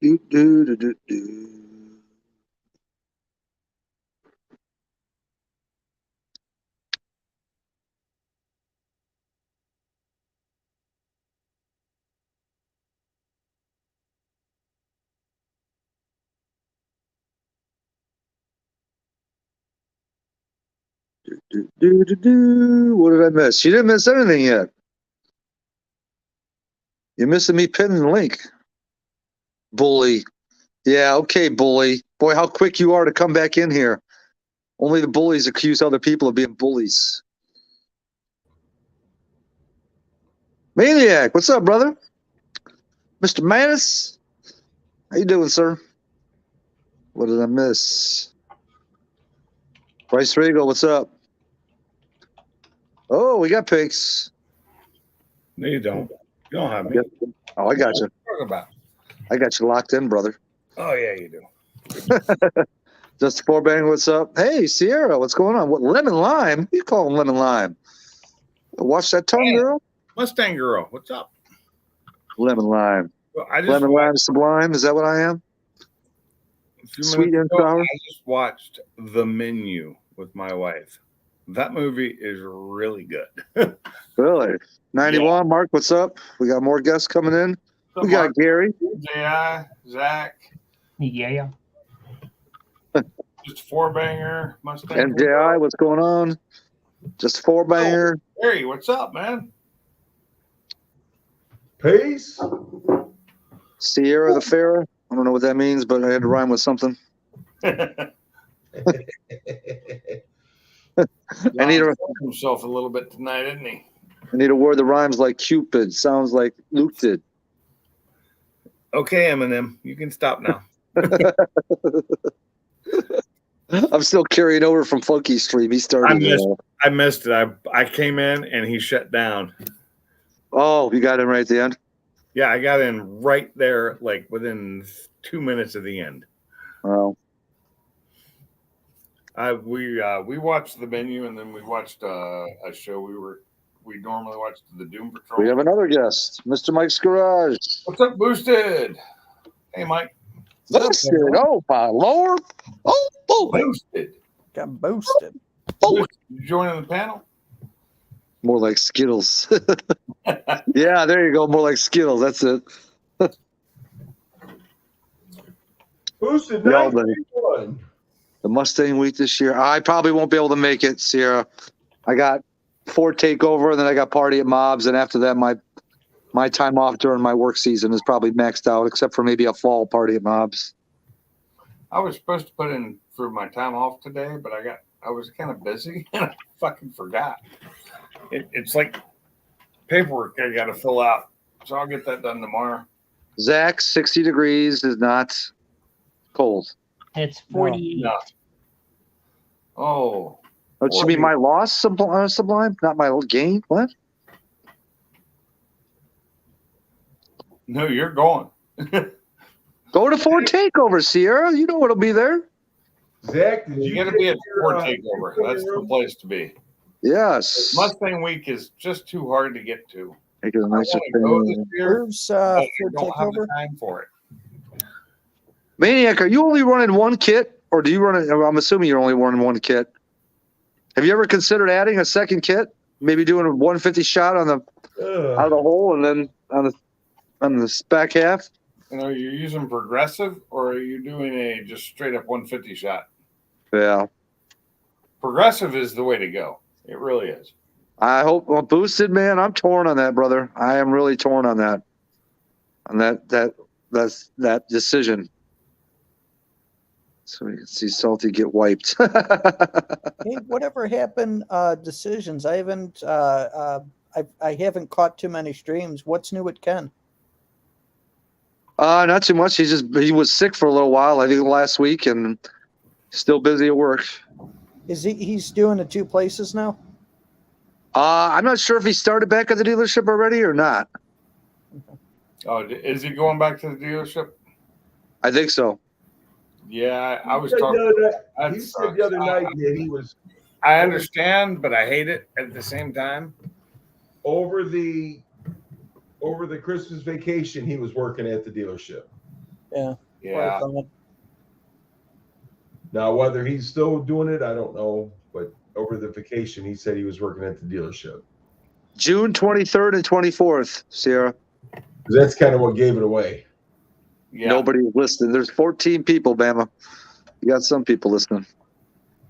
Do, do, do, do, do. Do. What did I miss? You didn't miss anything yet. You're missing me pinning the link. Bully. Yeah, okay, bully. Boy, how quick you are to come back in here. Only the bullies accuse other people of being bullies. Maniac, what's up, brother? Mr. Manus? How you doing, sir? What did I miss? Bryce Regal, what's up? Oh, we got picks. No, you don't. You don't have me. Oh, I got you. What about? I got you locked in, brother. Oh yeah, you do. Just four bang, what's up? Hey, Sierra, what's going on? What lemon lime? You call him lemon lime? Watch that tongue, Hey. girl. Mustang girl, what's up? Lemon lime. Well, I just Lemon lime sublime. Is that what I am? Sweet and sour. I just watched The Menu with my wife. That movie is really good. Really? 91. Yeah. Mark, what's up? We got more guests coming in. We got Mark, Gary. J.I., Zach. Yeah. Just four banger. Mustang. MJI, what's going on? Just four banger. Oh, Gary, what's up, man? Peace. Sierra the Farah. I don't know what that means, but I had to rhyme with something. I need himself a little bit tonight, isn't he? I need a word that rhymes like Cupid. Sounds like Luke did. Okay, Eminem, you can stop now. I'm still carrying over from Funky Stream. He started. I missed it. I came in and he shut down. Oh, you got in right at the end? Yeah, I got in right there, like within 2 minutes of the end. Wow. We watched The Menu, and then we watched a show we normally watch, the Doom Patrol. We have another guest, Mr. Mike's Garage. What's up, Boosted? Hey, Mike. Boosted. Oh my Lord. Oh, boy. Boosted. Got boosted. Boosted. You joining the panel? More like Skittles. Yeah, there you go. More like Skittles. That's it. Boosted the Mustang week this year. I probably won't be able to make it, Sierra. I got Ford Takeover, and then I got Party at Mobs, and after that, my time off during my work season is probably maxed out, except for maybe a fall Party at Mobs. I was supposed to put in for my time off today, but I was kind of busy, and I fucking forgot. It's like paperwork I got to fill out, so I'll get that done tomorrow. Zach, 60 degrees is not cold. It's 48. No. Oh. That should be my loss, Sublime, not my gain. What? No, you're going. Go to Ford Takeover, Sierra. You know what'll be there. Zach, did you got to be at Ford Takeover. That's the place to be. Yes. Mustang Week is just too hard to get to. Make it a nicer thing. Where's Ford don't have the Takeover? time for it. Maniac, are you only running one kit, or do you run it? I'm assuming you're only running one kit. Have you ever considered adding a second kit? Maybe doing a 150 shot on the out of the hole, and then on the back half. You know, you're using progressive, or are you doing a just straight up 150 shot? Yeah. Progressive is the way to go. It really is. I hope. Well, boosted, man. I'm torn on that, brother. I am really torn on that. On that decision. So we can see Salty get wiped. Hey, whatever happened? Decisions. I haven't. I haven't caught too many streams. What's new with Ken? Not too much. He was sick for a little while. I think last week, and still busy at work. Is he's doing the two places now? I'm not sure if he started back at the dealership already or not. Oh, is he going back to the dealership? I think so. Yeah, I was talking. He said the other night that he was. I understand, but I hate it at the same time. Over the Christmas vacation, he was working at the dealership. Yeah. Yeah. Now, whether he's still doing it, I don't know. But over the vacation, he said he was working at the dealership. June 23rd and 24th, Sierra. That's kind of what gave it away. Yeah. Nobody's listening. There's 14 people, Bama. You got some people listening.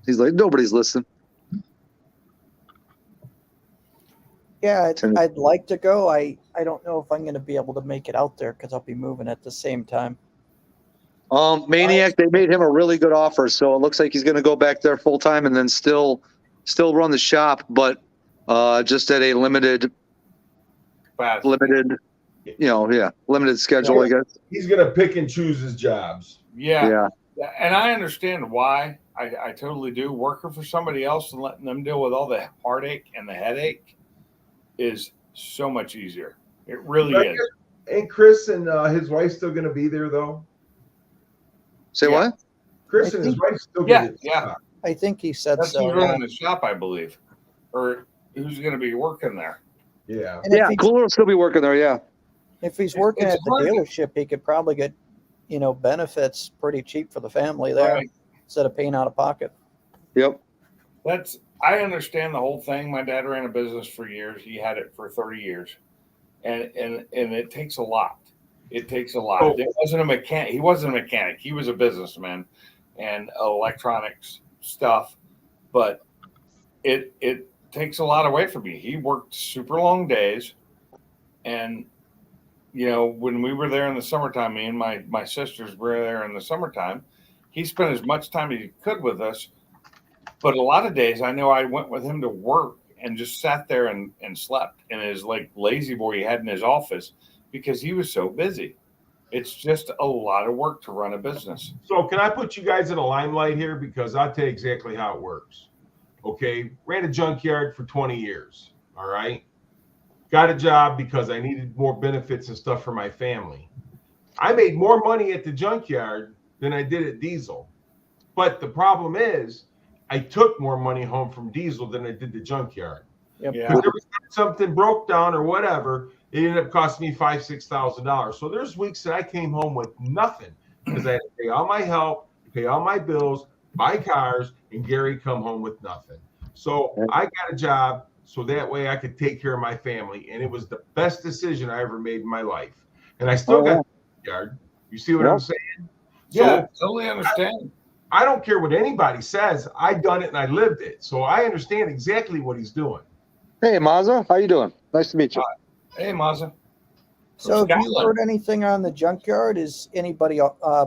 He's like, nobody's listening. Yeah, I'd like to go. I don't know if I'm going to be able to make it out there because I'll be moving at the same time. Maniac, they made him a really good offer, so it looks like he's going to go back there full time and then still run the shop, but just at a limited limited schedule, I guess. He's going to pick and choose his jobs. Yeah. And I understand why. I totally do. Working for somebody else and letting them deal with all the heartache and the headache is so much easier. It really is. Ain't Chris and his wife still going to be there, though? Say what? Chris and his wife still going to be there. I think he said That's so. who's running the shop, I believe. Or who's going to be working there. Yeah. And Cooler will still be working there, yeah. If he's working at the dealership, he could probably get, benefits pretty cheap for the family there instead of paying out of pocket. Yep. I understand the whole thing. My dad ran a business for years. He had it for 30 years. And it takes a lot. It takes a lot. Oh. It wasn't a mechanic. He wasn't a mechanic. He was a businessman and electronics stuff. But it takes a lot away from me. He worked super long days. And, when we were there in the summertime, me and my sisters were there in the summertime, he spent as much time as he could with us. But a lot of days I know I went with him to work and just sat there and slept in his lazy boy he had in his office because he was so busy. It's just a lot of work to run a business. So can I put you guys in a limelight here? Because I'll tell you exactly how it works. Okay. Ran a junkyard for 20 years. All right. Got a job because I needed more benefits and stuff for my family. I made more money at the junkyard than I did at diesel. But the problem is, I took more money home from diesel than I did the junkyard. Yep. Yeah. Because every time something broke down or whatever, it ended up costing me $5,000-$6,000. So there's weeks that I came home with nothing because I had to pay all my help, pay all my bills, buy cars, and Gary come home with nothing. So I got a job so that way I could take care of my family, and it was the best decision I ever made in my life. And I still got the yard. You see what I'm saying? Yeah, totally understand. I don't care what anybody says. I done it and I lived it. So I understand exactly what he's doing. Hey, Mazza, how you doing? Nice to meet you. Hey, Mazza. So have you heard anything on the junkyard? Is anybody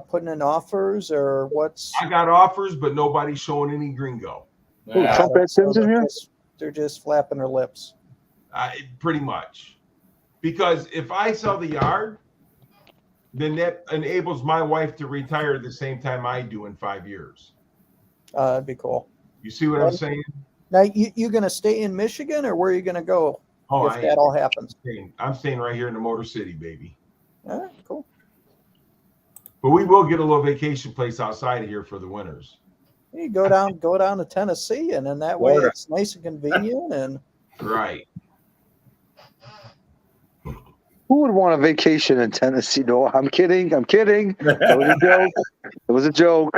putting in offers or what's? I got offers, but nobody's showing any gringo. They're just flapping their lips. Pretty much. Because if I sell the yard, then that enables my wife to retire at the same time I do in 5 years. That'd be cool. You see what I'm saying? Now, you going to stay in Michigan or where are you going to go if that all happens? I'm staying right here in the Motor City, baby. All right, cool. But we will get a little vacation place outside of here for the winters. You go down to Tennessee, and then that way it's nice and convenient. And right. Who would want a vacation in Tennessee? No, I'm kidding. That was a joke. It was a joke.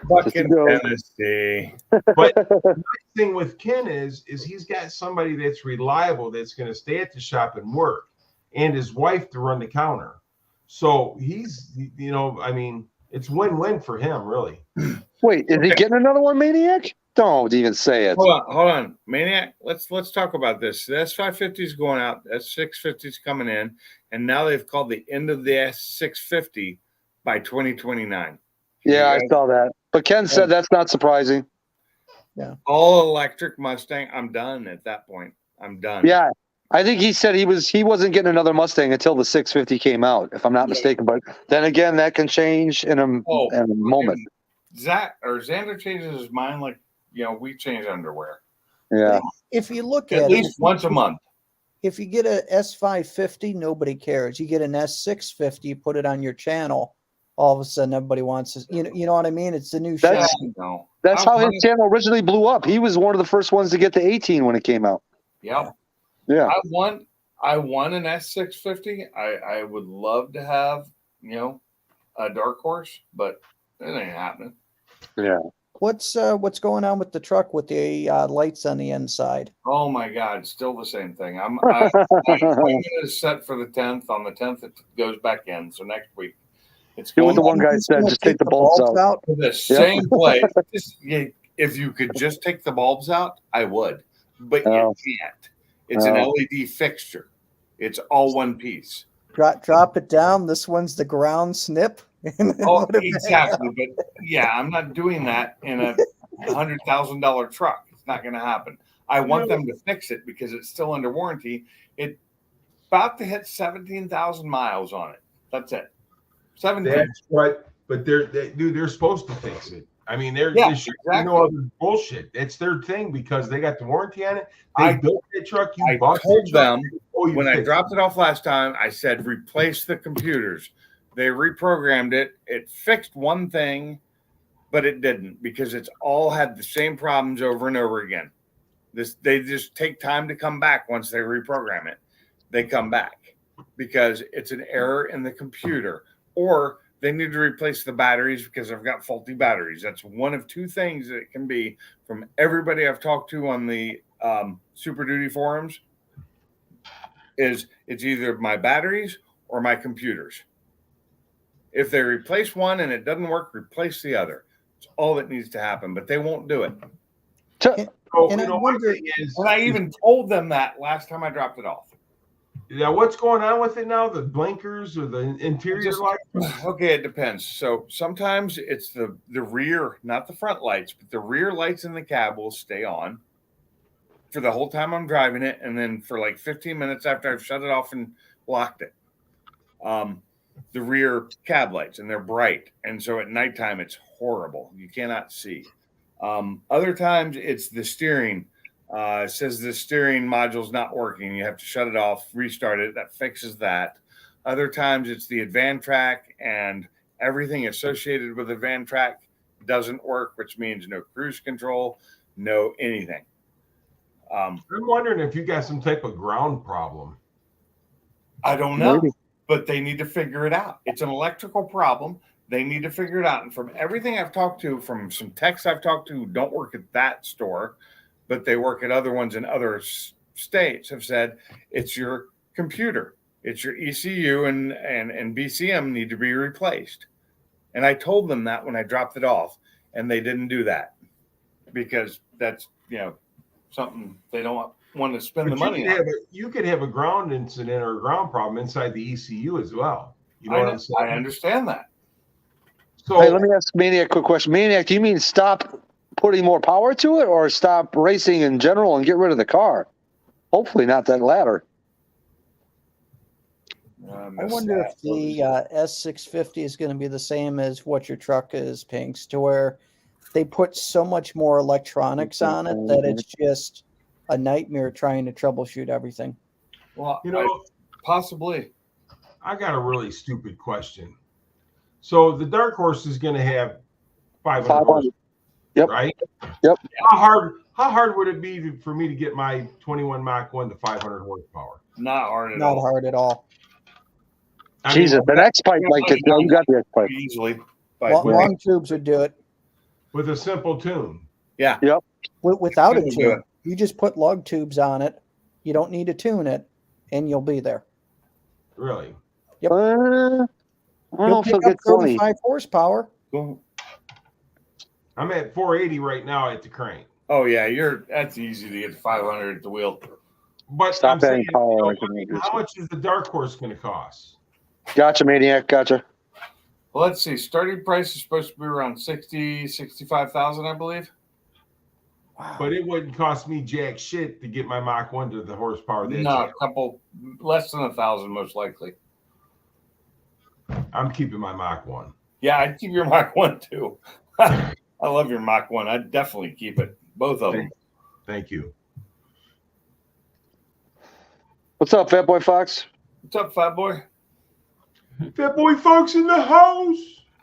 Fucking Tennessee. But the nice thing with Ken is he's got somebody that's reliable that's going to stay at the shop and work, and his wife to run the counter. So he's, it's win-win for him, really. Wait, is he getting another one, Maniac? Don't even say it. Hold on, Maniac. Let's talk about this. The S550 is going out. S650 is coming in, and now they've called the end of the S650 by 2029. Yeah, I saw that. But Ken said that's not surprising. Yeah. All electric Mustang. I'm done at that point. I'm done. Yeah, I think he said he wasn't getting another Mustang until the 650 came out, if I'm not mistaken. But then again, that can change in a moment. Xander changes his mind like we change underwear. Yeah. If you look at least once a month. If you get a S550, nobody cares. You get an S650, you put it on your channel, all of a sudden everybody wants to, you know what I mean? It's the new chassis. That's how his channel originally blew up. He was one of the first ones to get the 18 when it came out. Yep. Yeah. I won an S650. I would love to have, a dark horse, but it ain't happening. Yeah. What's going on with the truck with the lights on the inside? Oh my God, still the same thing. My appointment is set for the 10th. On the 10th, it goes back in. So next week, it's Do what the going one guy Who's said. gonna Just take the bulbs out. to the same place. If you could just take the bulbs out, I would, but Oh. you can't. It's an LED fixture. It's all one piece. Drop it down. This one's the ground snip. Oh, exactly. But yeah, I'm not doing that in a $100,000 truck. It's not going to happen. I want them to fix it because it's still under warranty. It's about to hit 17,000 miles on it. That's it. 17. That's what. But they're supposed to fix it. I mean, there should be no other bullshit. It's their thing because they got the warranty on it. They built that truck. I told them when I dropped it off last time, I said, replace the computers. They reprogrammed it. It fixed one thing, but it didn't because it's all had the same problems over and over again. They just take time to come back once they reprogram it. They come back because it's an error in the computer, or they need to replace the batteries because I've got faulty batteries. That's one of two things that it can be from everybody I've talked to on the Super Duty forums. Is it's either my batteries or my computers. If they replace one and it doesn't work, replace the other. It's all that needs to happen, but they won't do it. And I wonder, And I even told them that last time I dropped it off. Yeah, what's going on with it now? The blinkers or the interior lights? Okay, it depends. So sometimes it's the rear, not the front lights, but the rear lights in the cab will stay on for the whole time I'm driving it, and then for like 15 minutes after I've shut it off and locked it. The rear cab lights, and they're bright, and so at nighttime it's horrible. You cannot see. Other times it's the steering. It says the steering module's not working. You have to shut it off, restart it. That fixes that. Other times it's the Advantrack, and everything associated with Advantrack doesn't work, which means no cruise control, no anything. I'm wondering if you got some type of ground problem. I don't know, Maybe. but they need to figure it out. It's an electrical problem. They need to figure it out. And from everything I've talked to, from some techs I've talked to who don't work at that store, but they work at other ones in other states, have said it's your computer, it's your ECU and BCM need to be replaced. And I told them that when I dropped it off, and they didn't do that because that's something they don't want to spend the money on. You could have a ground incident or a ground problem inside the ECU as well. You know what I'm saying? I understand that. So Hey, let me ask Maniac a quick question. Maniac, do you mean stop putting more power to it or stop racing in general and get rid of the car? Hopefully not that latter. I wonder if the S650 is going to be the same as what your truck is, Pinks, to where they put so much more electronics on it that it's just a nightmare trying to troubleshoot everything. Well, possibly. I got a really stupid question. So the Dark Horse is going to have 500 horsepower, Yep. right? Yep. How hard would it be for me to get my 21 Mach 1 to 500 horsepower? Not hard at all. Not hard at all. Jesus, the next pipe like it. You got the X pipe. Easily. Long tubes would do it. With a simple tune. Yeah. Yep. Without a Simple tube. tune. You just put lug tubes on it. You don't need to tune it, and you'll be there. Really? Yep. I don't know You'll if it'll pick up get 20. 35 horsepower. I'm at 480 right now at the crank. Oh yeah, that's easy to get 500 at the wheel. But Stop I'm saying, adding power. I can make how much is the Dark Horse going to cost? Gotcha, Maniac. Gotcha. Well, let's see. Starting price is supposed to be around 65,000, I believe. Wow. But it wouldn't cost me jack shit to get my Mach 1 to the horsepower. No, a couple less than 1,000, most likely. I'm keeping my Mach 1. Yeah, I'd keep your Mach 1 too. I love your Mach 1. I'd definitely keep it. Both of them. Thank you. What's up, Fat Boy Fox? What's up, fat boy? That boy Fox in the house.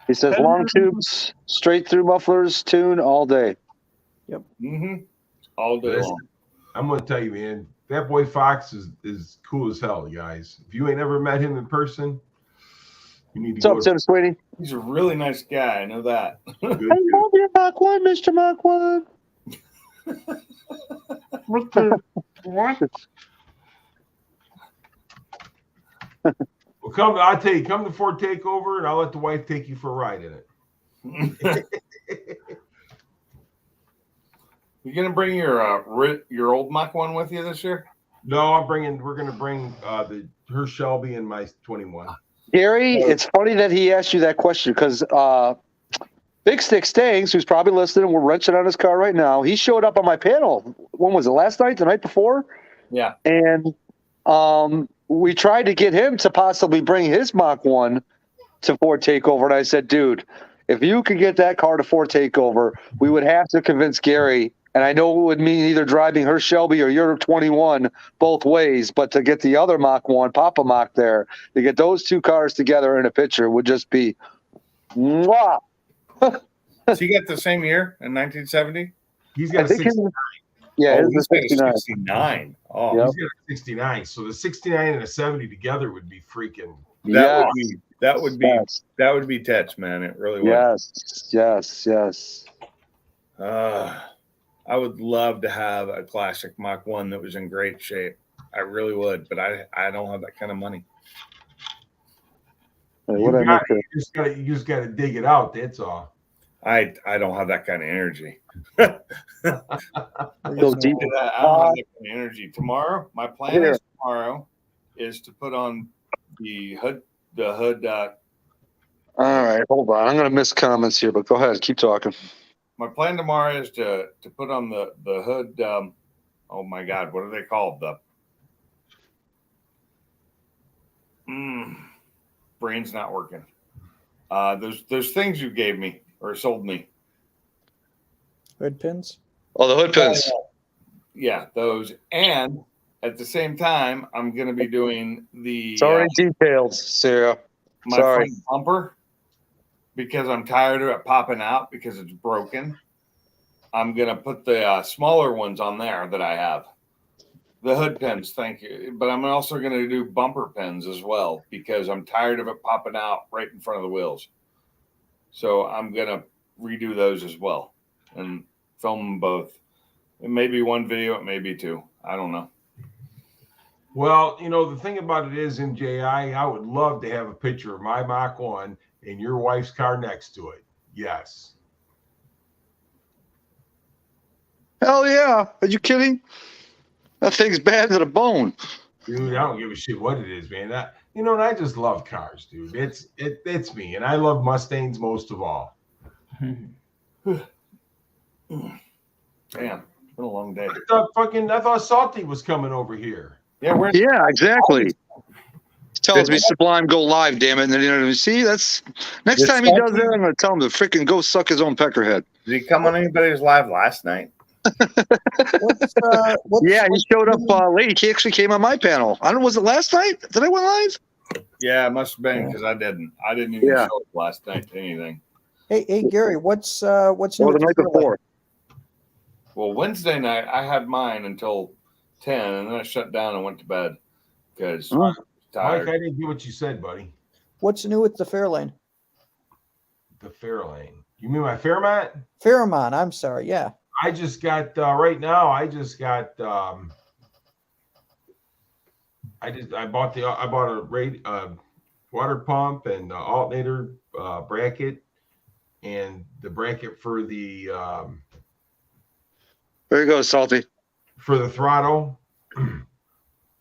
He says long tubes, straight through mufflers, tune all day. Mm-hmm. All day Listen, long. I'm going to tell you, man, that boy Fox is cool as hell, you guys. If you ain't ever met him in person, You need to What's go up, Tim Sweeney? He's a really nice guy. I know that. I love your Mach 1, Mr. Mach 1. What the what? Well, I'll tell you, come to Ford Takeover, and I'll let the wife take you for a ride in it. You gonna bring your old Mach 1 with you this year? No, we're gonna bring her Shelby and my 21. Gary, it's funny that he asked you that question because Big Stick Stangs, who's probably listening, we're wrenching on his car right now. He showed up on my panel. When was it? Last night? The night before? Yeah. And we tried to get him to possibly bring his Mach 1 to Ford Takeover. And I said, dude, if you could get that car to Ford Takeover, we would have to convince Gary. And I know it would mean either driving her Shelby or your 21 both ways, but to get the other Mach 1, Papa Mach there, to get those two cars together in a picture would just be mwah. So you got the same year in 1970? He's got a 69. Yeah, Oh, it's a 69. 69. Oh, Yep. He's got a 69. So the 69 and a 70 together would be freaking. that Yes. would be Tetch, man. It really would. Yes. I would love to have a classic Mach 1 that was in great shape. I really would, but I don't have that kind of money. Hey, You just got to dig it out. That's all. I don't have that kind of energy. Go deep. I don't have that kind of energy. Tomorrow, my plan is to put on the hood. All right, hold on. I'm going to miss comments here, but go ahead. Keep talking. My plan tomorrow is to put on the hood. Oh my God, what are they called? Brain's not working. Those things you gave me or sold me. Hood pins? Oh, the hood pins. Yeah, those. And at the same time, I'm going to be doing It's already detailed, Sarah. my Sorry. front bumper because I'm tired of it popping out because it's broken. I'm going to put the smaller ones on there that I have. The hood pins, thank you. But I'm also going to do bumper pins as well because I'm tired of it popping out right in front of the wheels. So I'm going to redo those as well and film them both. It may be one video, it may be two. I don't know. Well, the thing about it is, MJI, I would love to have a picture of my Mach 1 and your wife's car next to it. Yes. Hell yeah. Are you kidding? That thing's bad to the bone. Dude, I don't give a shit what it is, man. And I just love cars, dude. It's me, and I love Mustangs most of all. Damn, it's been a long day. I thought Salty was coming over here. Yeah, exactly. Tells me Sublime go live, damn it. And then see, that's next time he does that, I'm gonna tell him to freaking go suck his own peckerhead. Did he come on anybody's live last night? Yeah, he showed up late. He actually came on my panel. I don't know, was it last night? Did I went live? Yeah, it must have been because I didn't even show up last night to anything. Hey, Gary, what's new? The night before. Well, Wednesday night I had mine until 10, and then I shut down and went to bed because I was tired. Mike, I didn't hear what you said, buddy. What's new with the Fairlane? The Fairlane. You mean my Fairmont? Fairmont, I'm sorry. Yeah. I just got right now. I bought a water pump and alternator bracket and the bracket for the There you go, Salty. for the throttle.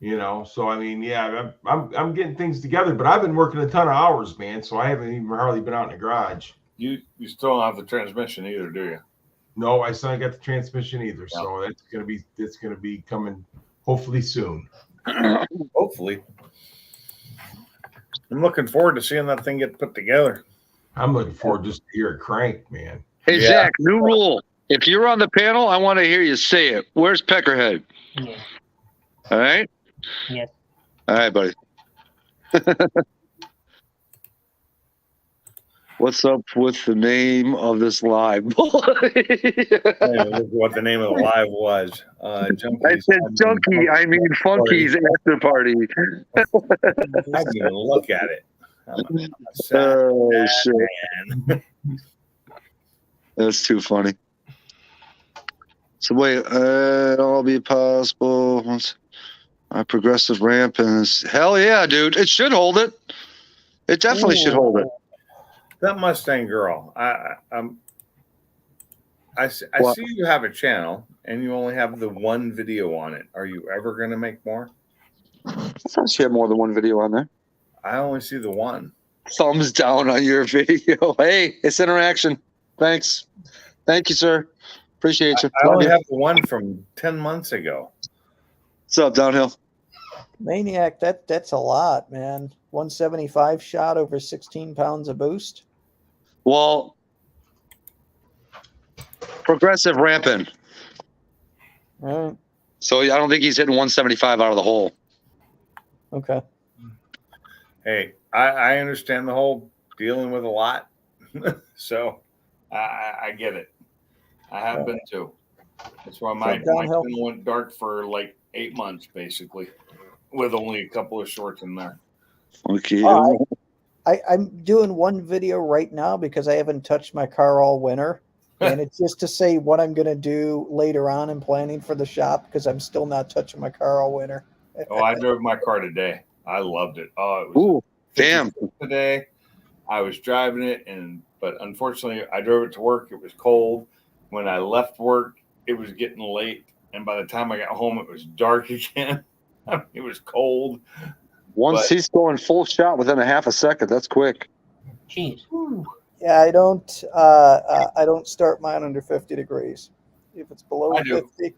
So I mean, yeah, I'm getting things together, but I've been working a ton of hours, man. So I haven't even hardly been out in the garage. You still don't have the transmission either, do you? No, I still ain't got the transmission either. Yeah. So that's gonna be coming hopefully soon. Hopefully. I'm looking forward to seeing that thing get put together. I'm looking forward just to hear it crank, man. Hey, yeah. Zach, new rule. If you're on the panel, I want to hear you say it. Where's Peckerhead? Yeah. All right? Yes. All right, buddy. What's up with the name of this live? What the name of the live was. Junkies. I said junkie. I mean Funky's after party. I didn't even look at it. I'm a sad, Oh, sad shit. man. That's too funny. So wait, it'll all be possible once my progressive ramp is hell yeah, dude. It should hold it. It definitely should hold it. That Mustang girl. I see you have a channel and you only have the one video on it. Are you ever going to make more? I thought she had more than one video on there. I only see the one. Thumbs down on your video. Hey, it's interaction. Thanks. Thank you, sir. Appreciate you. I only have the one from 10 months ago. What's up, Downhill? Maniac, that's a lot, man. 175 shot over 16 pounds of boost. Well, progressive ramping. All right. So I don't think he's hitting 175 out of the hole. Okay. Hey, I understand the whole dealing with a lot. So I get it. I have been too. That's why my channel went dark for like 8 months, basically, with only a couple of shorts in there. Okay. I'm doing one video right now because I haven't touched my car all winter. And it's just to say what I'm going to do later on in planning for the shop because I'm still not touching my car all winter. Oh, I drove my car today. I loved it. Oh, it was damn. Today, I was driving it, but unfortunately, I drove it to work. It was cold. When I left work, it was getting late. And by the time I got home, it was dark again. It was cold. Once he's going full shot within a half a second, that's quick. Jeez. Yeah, I don't start mine under 50 degrees. If it's below 50.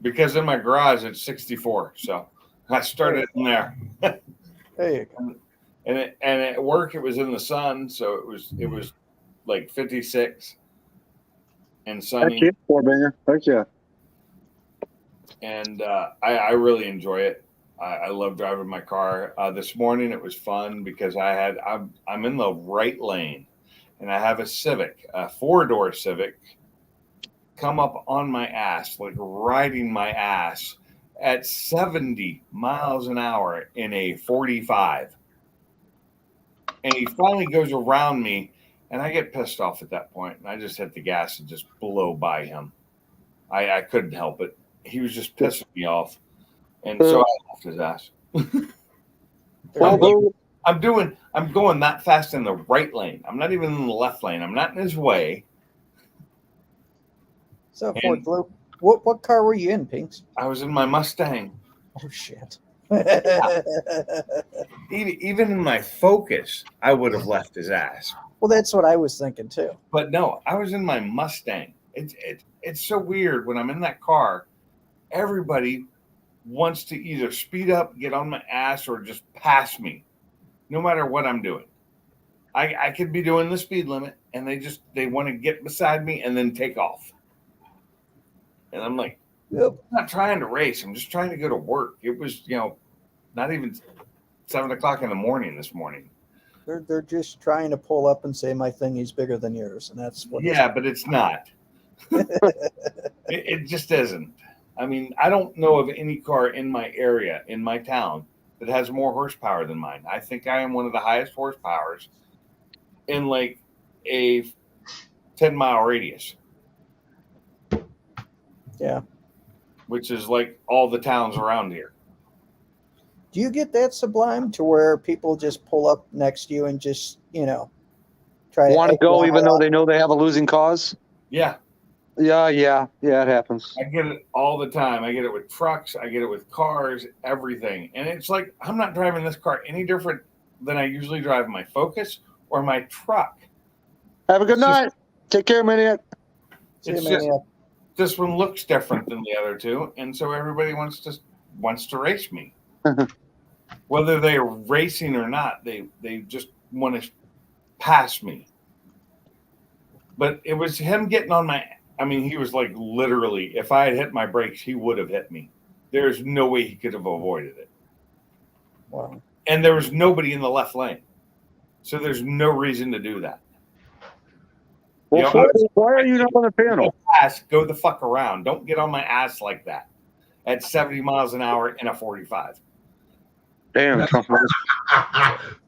Because in my garage it's 64, so I started in there. There you go. And at work it was in the sun, so it was like 56 and sunny. Heck yeah, Heck yeah. And I really enjoy it. I love driving my car. This morning it was fun because I'm in the right lane, and I have a Civic, a 4-door Civic, come up on my ass, like riding my ass at 70 miles an hour in a 45. And he finally goes around me, and I get pissed off at that point, and I just hit the gas and just blow by him. I couldn't help it. He was just pissing me off. And so I left his ass. I'm going that fast in the right lane. I'm not even in the left lane. I'm not in his way. So, Ford Blue, what car were you in, Pinks? I was in my Mustang. Oh, shit. Yeah. Even in my Focus, I would have left his ass. Well, that's what I was thinking, too. But no, I was in my Mustang. It's so weird when I'm in that car. Everybody wants to either speed up, get on my ass, or just pass me, no matter what I'm doing. I could be doing the speed limit, and they want to get beside me and then take off. And I'm like, I'm not trying to race. I'm just trying to go to work. It was, not even 7 o'clock in the morning this morning. They're just trying to pull up and say my thing is bigger than yours, and that's what. Yeah, but it's not. It just isn't. I mean, I don't know of any car in my area, in my town, that has more horsepower than mine. I think I am one of the highest horsepowers in like a 10-mile radius. Yeah. Which is like all the towns around here. Do you get that Sublime to where people just pull up next to you and just, try want to go even though they know they have a losing cause? Yeah. Yeah, it happens. I get it all the time. I get it with trucks. I get it with cars, everything. And it's like, I'm not driving this car any different than I usually drive my Focus or my truck. Have a good night. Take care, Maniac. It's just, this one looks different than the other two. And so everybody wants to race me. Whether they're racing or not, they just want to pass me. But it was him getting on my... I mean, he was like literally, if I had hit my brakes, he would have hit me. There's no way he could have avoided it. Wow. And there was nobody in the left lane. So there's no reason to do that. Well, why are you not on the panel? Go the fuck around. Don't get on my ass like that at 70 miles an hour in a 45. Damn.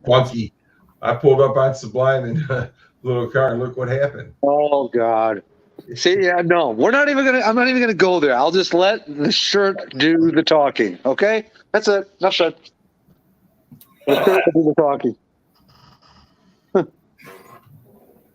Boy, Funky. I pulled up on Sublime in a little car, and look what happened. Oh God. See, yeah, no, we're not even gonna. I'm not even gonna go there. I'll just let the shirt do the talking. Okay, that's it. That's it. The shirt will do the talking.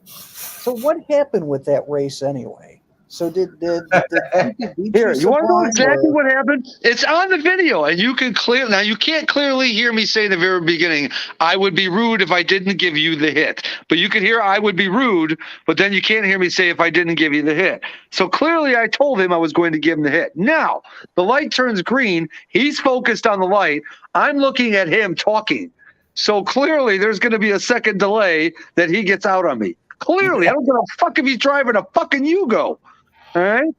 So what happened with that race anyway? So did Junkie beat Here, you want to know Sublime, exactly or- what happened? It's on the video, and you can clear. Now you can't clearly hear me say in the very beginning, "I would be rude if I didn't give you the hit." But you can hear, "I would be rude," but then you can't hear me say, "If I didn't give you the hit." So clearly, I told him I was going to give him the hit. Now the light turns green. He's focused on the light. I'm looking at him talking. So clearly, there's going to be a second delay that he gets out on me. Clearly, I don't give a fuck if he's driving a fucking Yugo. All right.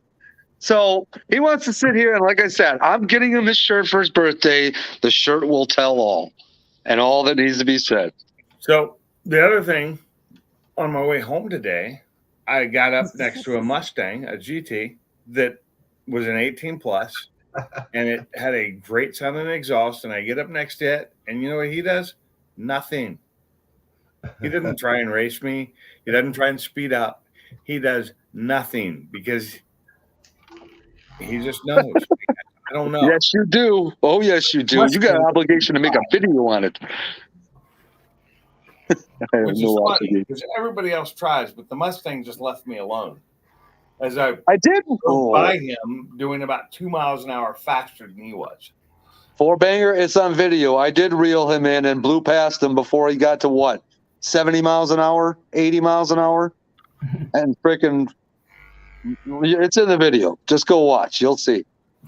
So he wants to sit here, and like I said, I'm getting him this shirt for his birthday. The shirt will tell all, and all that needs to be said. So the other thing, on my way home today, I got up next to a Mustang, a GT, that was an 18 plus, and it had a great sounding exhaust. And I get up next to it, and you know what he does? Nothing. He doesn't try and race me. He doesn't try and speed up. He does nothing because he just knows. I don't know. Yes, you do. Oh, yes, you do. You got an obligation to make a video on it. I have Which is no funny obligation. because everybody else tries, but the Mustang just left me alone. As I I did. drove by him doing about 2 miles an hour faster than he was. Four banger. It's on video. I did reel him in and blew past him before he got to what? 70 miles an hour, 80 miles an hour, and freaking. It's in the video. Just go watch. You'll see.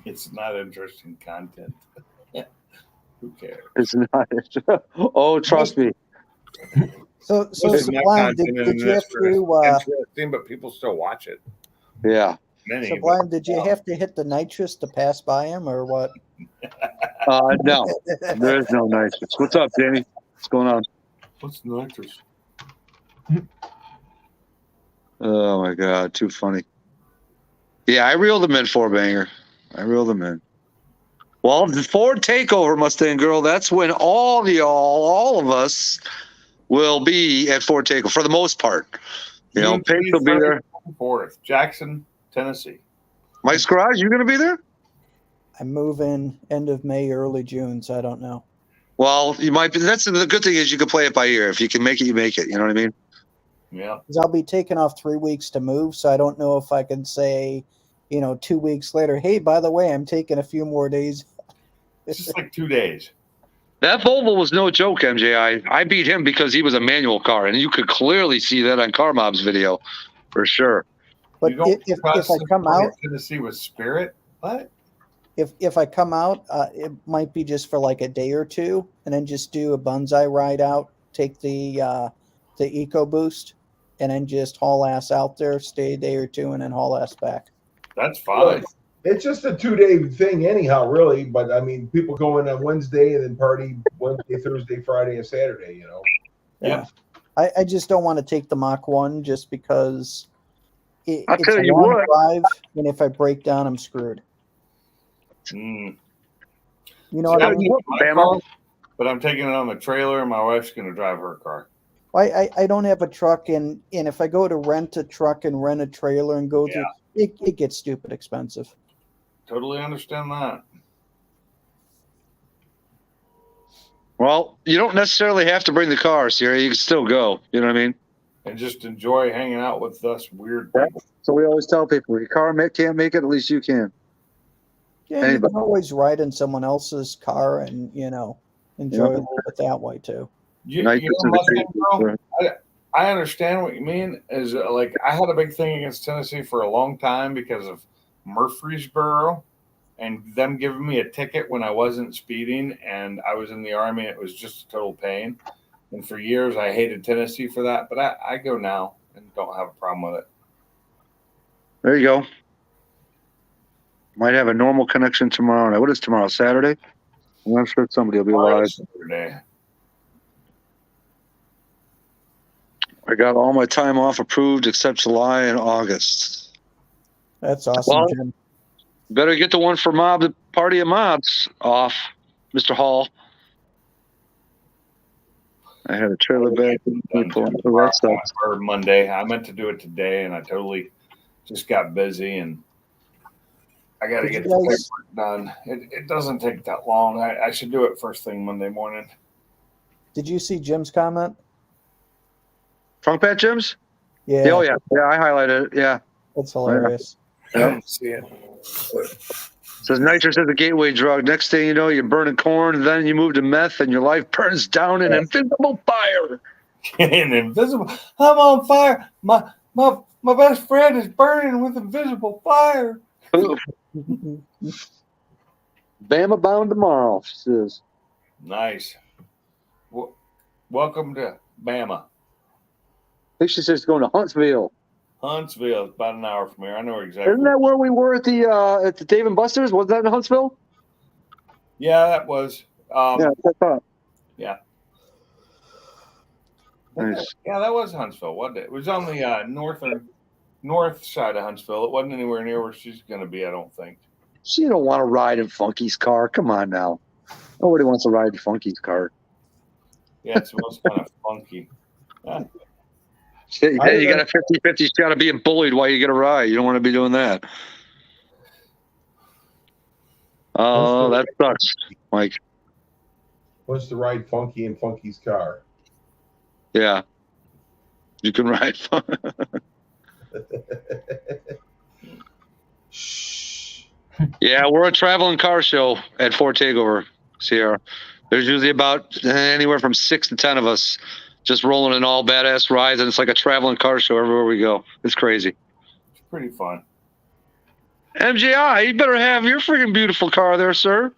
It's not interesting content. Who cares? It's not. Oh, trust me. so This is not Sublime? content Did you have interesting, but people still watch it. Yeah. Many. Sublime? Did you have to hit the nitrous to pass by him, or what? No, there is no nitrous. What's up, Danny? What's going on? What's nitrous? Oh my God, too funny. Yeah, I reeled him in, four banger. I reeled him in. Well, the Ford takeover, Mustang Girl. That's when all of us will be at Ford takeover for the most part. You know, Pace will be there. 4th, Jackson, Tennessee. Mike's Garage, you going to be there? I'm moving end of May, early June, so I don't know. Well, you might be. That's the good thing is you can play it by ear. If you can make it, you make it. You know what I mean? Yeah. Because I'll be taking off 3 weeks to move, so I don't know if I can say, 2 weeks later, hey, by the way, I'm taking a few more days. It's just like 2 days. That Volvo was no joke, MJ. I beat him because he was a manual car, and you could clearly see that on Car Mob's video, for sure. But You don't if cross I come out, Tennessee with Spirit, what? if I come out, it might be just for like a day or two, and then just do a bonsai ride out, take the EcoBoost, and then just haul ass out there, stay a day or two, and then haul ass back. That's fine. It's just a 2-day thing anyhow, really. But I mean, people go in on Wednesday and then party Wednesday, Thursday, Friday, and Saturday, Yeah. I just don't want to take the Mach 1 just because I'll it's tell a you long what. drive, and if I break down, I'm screwed. Mm. You know what I mean? My car, but I'm taking it on the trailer, and my wife's going to drive her car. I don't have a truck, and if I go to rent a truck and rent a trailer and go through, it gets stupid expensive. Totally understand that. Well, you don't necessarily have to bring the car, Sierra. You can still go. You know what I mean? And just enjoy hanging out with us weird Yeah. people. So we always tell people, if your car can't make it, at least you can. Yeah, you can always ride in someone else's car and enjoy a little bit that way too. Mustang Girl, I understand what you mean. Is like I had a big thing against Tennessee for a long time because of Murfreesboro and them giving me a ticket when I wasn't speeding and I was in the Army. And it was just a total pain. And for years I hated Tennessee for that. But I go now and don't have a problem with it. There you go. Might have a normal connection tomorrow night. What is tomorrow? Saturday? I'm not sure somebody will be alive. Saturday. I got all my time off approved except July and August. That's awesome, Well, Jim. Better get the one for the party of mobs off, Mr. Hall. I had a trailer back. Done Pull out too. the rest stuff. Or Monday. I meant to do it today, and I totally just got busy, and I got to Did get you the guys- paperwork done. It doesn't take that long. I should do it first thing Monday morning. Did you see Jim's comment? Trunk pat Jims? Yeah, Oh yeah. Yeah, I highlighted it. Yeah. that's hilarious. I don't see it. Says nitrous is a gateway drug. Next thing you know, you're burning corn, then you move to meth, and your life burns down in invisible fire. And invisible. I'm on fire. My best friend is burning with invisible fire. Bama bound tomorrow, she says. Nice. Welcome to Bama. I think she says going to Huntsville. Huntsville is about an hour from here. I know exactly. Isn't that where we were at the Dave and Buster's? Was that in Huntsville? Yeah, that was. Yeah, that's what I thought. Yeah. Nice. Yeah, that was Huntsville, wasn't it? It was on the north side of Huntsville. It wasn't anywhere near where she's going to be, I don't think. She don't want to ride in Funky's car. Come on now. Nobody wants to ride in Funky's car. Yeah, it smells kind of funky. Yeah. You got a 50-50 shot of being bullied while you get a ride. You don't want to be doing that. Oh, that sucks, Mike. Wants to ride Funky in Funky's car. Yeah. You can ride. Shh. Yeah, we're a traveling car show at Fort Takeover, Sierra. There's usually about anywhere from 6 to 10 of us just rolling in all badass rides, and it's like a traveling car show everywhere we go. It's crazy. It's pretty fun. MJI, you better have your freaking beautiful car there, sir.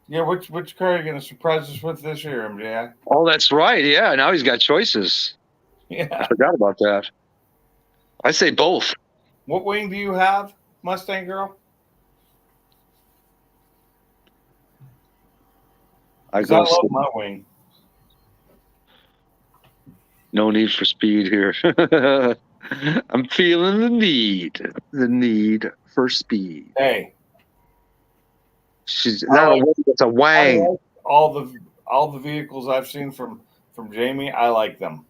Yeah, which car are you going to surprise us with this year, MJ? Oh, that's right. Yeah, now he's got choices. I Yeah. forgot about that. I say both. What wing do you have, Mustang girl? I 'Cause I go. love my wing. No need for speed here. I'm feeling the need for speed. Hey, She's not a wing, it's a I wang. like all the vehicles I've seen from Jamie. I like them.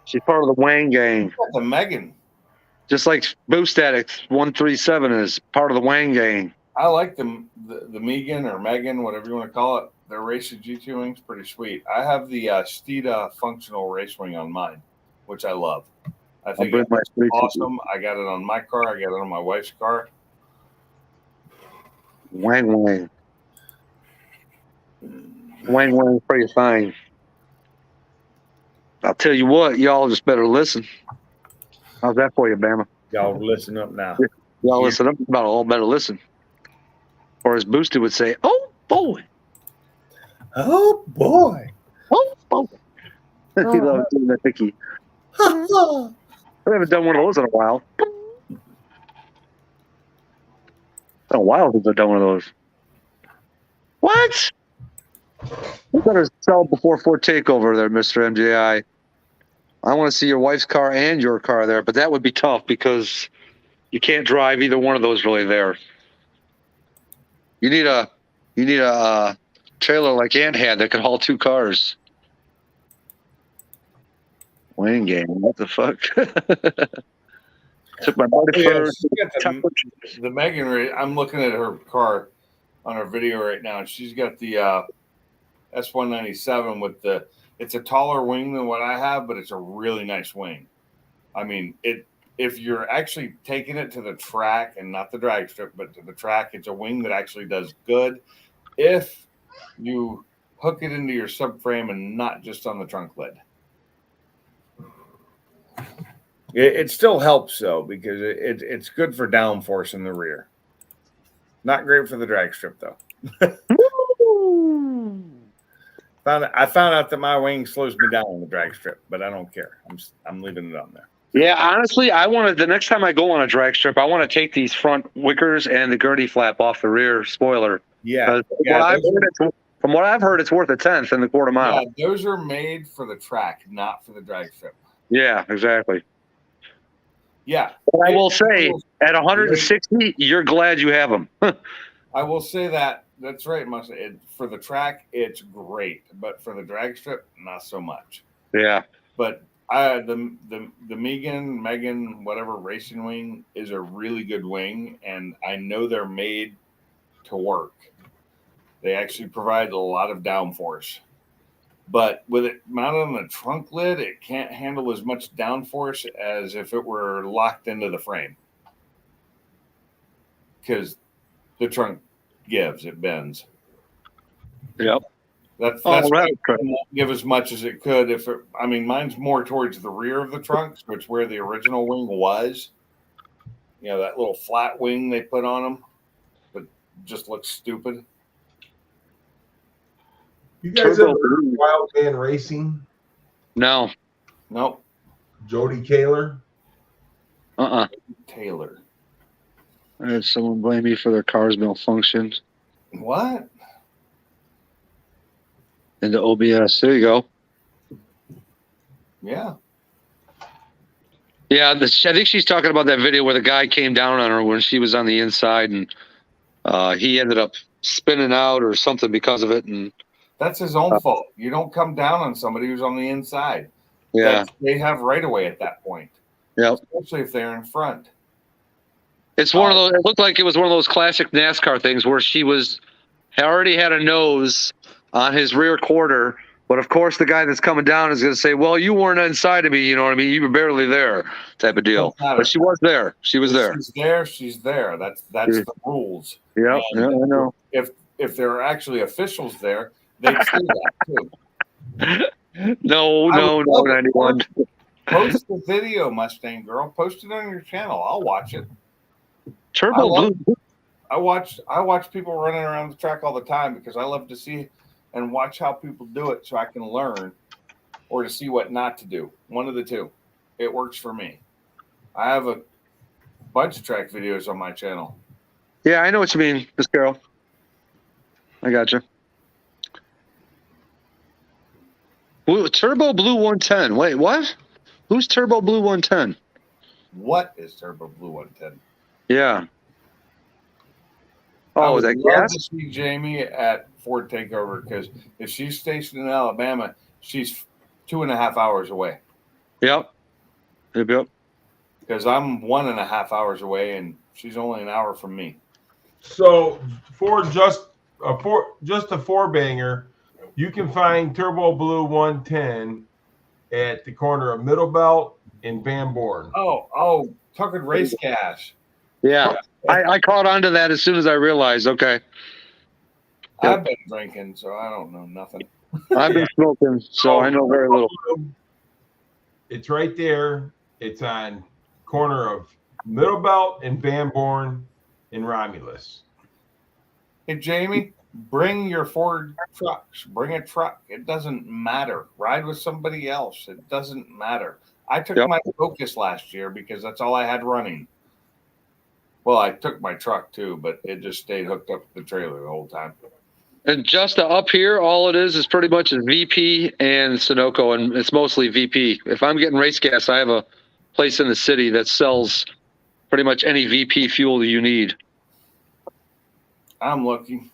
She's part of the wang gang. The Megan. Just like Boost Addicts 137 is part of the wang gang. I like them. The Megan or Megan, whatever you want to call it. Their Racer G2 wing's pretty sweet. I have the Steeda functional race wing on mine, which I love. I think bring my it's awesome. I got it on my car. I got it on my wife's car. Wang wang. Wang wang pretty fine. I'll tell you what, y'all just better listen. How's that for you, Bama? Y'all listen up now. Y'all listen up about all better listen. Or as Boosted would say, oh boy. Oh boy. Oh boy. He loves doing that Mickey. I haven't done one of those in a while. Been a while since I've done one of those. What? You better sell before Fort Takeover there, Mr. MJI. I want to see your wife's car and your car there, but that would be tough because you can't drive either one of those really there. You need a trailer like Ant had that could haul 2 cars. Wayne game, what the fuck? Took my buddy Yeah, first. she's got the Megan. I'm looking at her car on her video right now, and she's got the S197 with the. It's a taller wing than what I have, but it's a really nice wing. I mean, if you're actually taking it to the track and not the drag strip, but to the track, it's a wing that actually does good if you hook it into your subframe and not just on the trunk lid. It still helps though because it's good for downforce in the rear. Not great for the drag strip though. I found out that my wing slows me down on the drag strip, but I don't care. I'm leaving it on there. Yeah, honestly, the next time I go on a drag strip, I want to take these front wickers and the Gertie flap off the rear spoiler. Yeah. From what I've heard, it's worth a tenth in the quarter mile. Yeah, those are made for the track, not for the drag strip. Yeah, exactly. Yeah. But I will say, at 160, you're glad you have them. I will say that That's right, Mustang. For the track, it's great, but for the drag strip, not so much. Yeah. But the Megan, whatever racing wing is a really good wing, and I know they're made to work. They actually provide a lot of downforce. But with it mounted on the trunk lid, it can't handle as much downforce as if it were locked into the frame. Because the trunk gives, it bends. Yep. That's Oh, why right. it won't give as much as it could. I mean, mine's more towards the rear of the trunk, which is where the original wing was. You know, that little flat wing they put on them, but just looks stupid. You guys ever heard of Wild Man Racing? No. Nope. Jody Kaler? Taylor. I had someone blame me for their car's malfunctioned. What? In the OBS. There you go. Yeah. Yeah, I think she's talking about that video where the guy came down on her when she was on the inside, and he ended up spinning out or something because of it. And That's his own fault. You don't come down on somebody who's on the inside. yeah, They have right away at that point. Yep. Especially if they're in front. It's one of those. It looked like it was one of those classic NASCAR things where she already had a nose on his rear quarter, but of course the guy that's coming down is going to say, "Well, you weren't inside of me. You know what I mean? You were barely there," type of deal. But she was there. She was there. She's there. She's there. That's the rules. Yeah, yeah, I know. If there are actually officials there, they'd say that too. No, 91. Post the video, Mustang Girl. Post it on your channel. I'll watch it. Turbo Blue. I watch people running around the track all the time because I love to see and watch how people do it so I can learn or to see what not to do. One of the two. It works for me. I have a bunch of track videos on my channel. Yeah, I know what you mean, Miss Carol. I got you. Turbo Blue 110. Wait, what? Who's Turbo Blue 110? What is Turbo Blue 110? Yeah. Oh, is that gas? To see Jamie at Ford Takeover because if she's stationed in Alabama, she's 2.5 hours away. Yep. Because I'm 1.5 hours away and she's only an hour from me. So for just a four banger, you can find Turbo Blue 110 at the corner of Middle Belt and Van Born. Oh, Tuckered Race Cash. Yeah. I caught on to that as soon as I realized, okay. I've been drinking, so I don't know nothing. I've been smoking, so I know very little. It's right there. It's on corner of Middle Belt and Van Born in Romulus. Hey, Jamie, bring your Ford trucks. Bring a truck. It doesn't matter. Ride with somebody else. It doesn't matter. I took my Focus last year because that's all I had running. Well, I took my truck too, but it just stayed hooked up to the trailer the whole time. And just up here, all it is pretty much a VP and Sunoco, and it's mostly VP. If I'm getting race gas, I have a place in the city that sells pretty much any VP fuel you need. I'm lucky.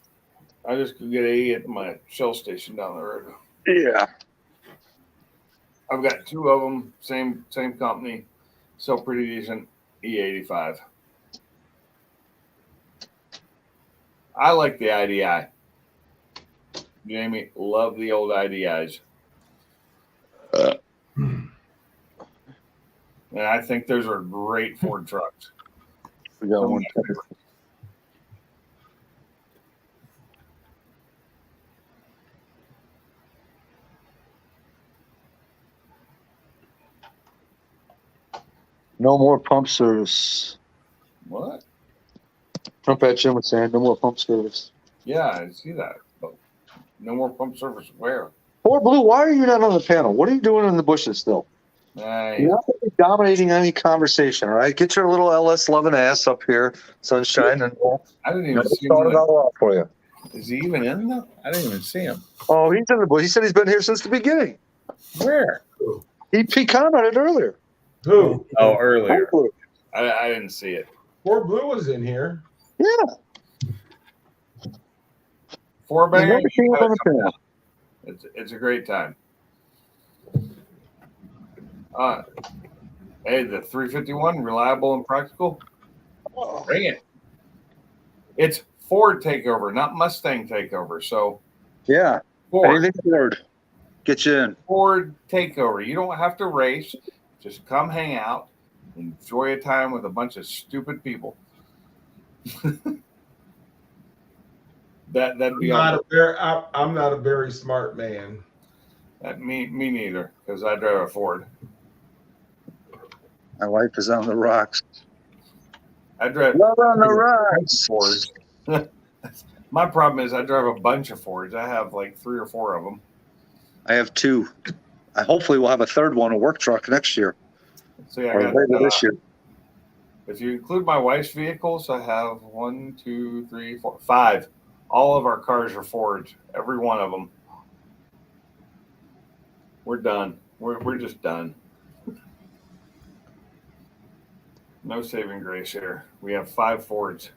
I just could get a at my Shell station down the road. Yeah. I've got two of them, same company, sell pretty decent E85. I like the IDI. Jamie, love the old IDIs. And I think those are great Ford trucks. We got one. No more pump service. What? Trump at Jim was saying no more pump service. Yeah, I see that. But no more pump service where? Ford Blue, why are you not on the panel? What are you doing in the bushes still? You're not dominating any conversation, all right? Get your little LS loving ass up here, sunshine, and I didn't even see start him. it all off for you. Is he even in there? I didn't even see him. Oh, he's in the bush. He said he's been here since the beginning. Where? He commented earlier. Who? Oh, earlier. I didn't see it. Ford Blue was in here. Yeah. Four You banger. never came up on the panel. It's a great time. Hey, the 351, reliable and practical. Bring it. It's Ford takeover, not Mustang takeover. So Yeah. Ford. Anything Ford. Get you in. Ford takeover. You don't have to race. Just come hang out. Enjoy a time with a bunch of stupid people. That'd be I'm not a very smart man. me neither, because I drive a Ford. My wife is on the rocks. I drive Love on the a rocks. Fords. My problem is I drive a bunch of Fords. I have like 3 or 4 of them. I have 2. I hopefully will have a third one, a work truck next year. So yeah, Or later this year. if you include my wife's vehicles, I have 1, 2, 3, 4, 5. All of our cars are Fords. Every one of them. We're done. We're just done. No saving grace here. We have 5 Fords.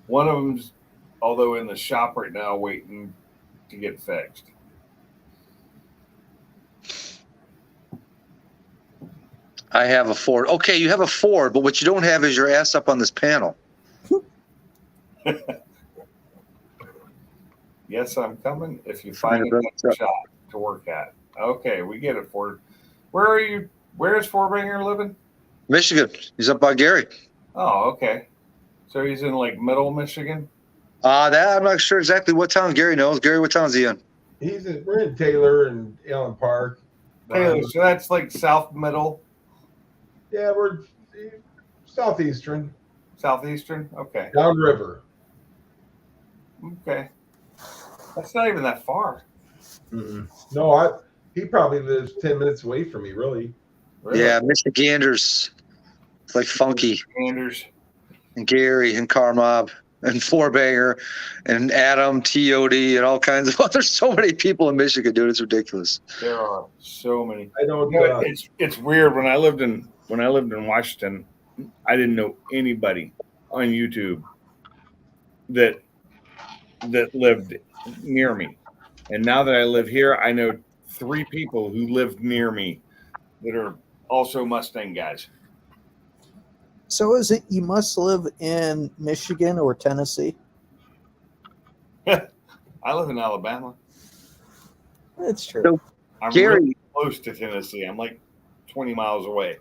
One of them's, although in the shop right now, waiting to get fixed. I have a Ford. Okay, you have a Ford, but what you don't have is your ass up on this panel. Yes, I'm coming. If you find a good shop to work at. Okay, we get it, Ford. Where are you? Where is Forbanger living? Michigan. He's up by Gary. Oh, okay. So he's in like middle Michigan? That I'm not sure exactly what town. Gary knows. Gary, what town's he in? We're in Taylor and Allen Park. Taylor, so that's like south middle, Yeah, we're southeastern, southeastern? Okay. downriver. Okay. That's not even that far. No, he probably lives 10 minutes away from me, really. Yeah, Michiganders. It's like Funky Anders. and Gary and Carmob and Forbanger and Adam, TOD, and all kinds of there's so many people in Michigan, dude. It's ridiculous. There are so many. I don't. It's weird. When I lived in Washington, I didn't know anybody on YouTube that lived near me. And now that I live here, I know 3 people who lived near me that are also Mustang guys. So is it you must live in Michigan or Tennessee? I live in Alabama. That's true. So, I'm Gary, really close to Tennessee. I'm like 20 miles away.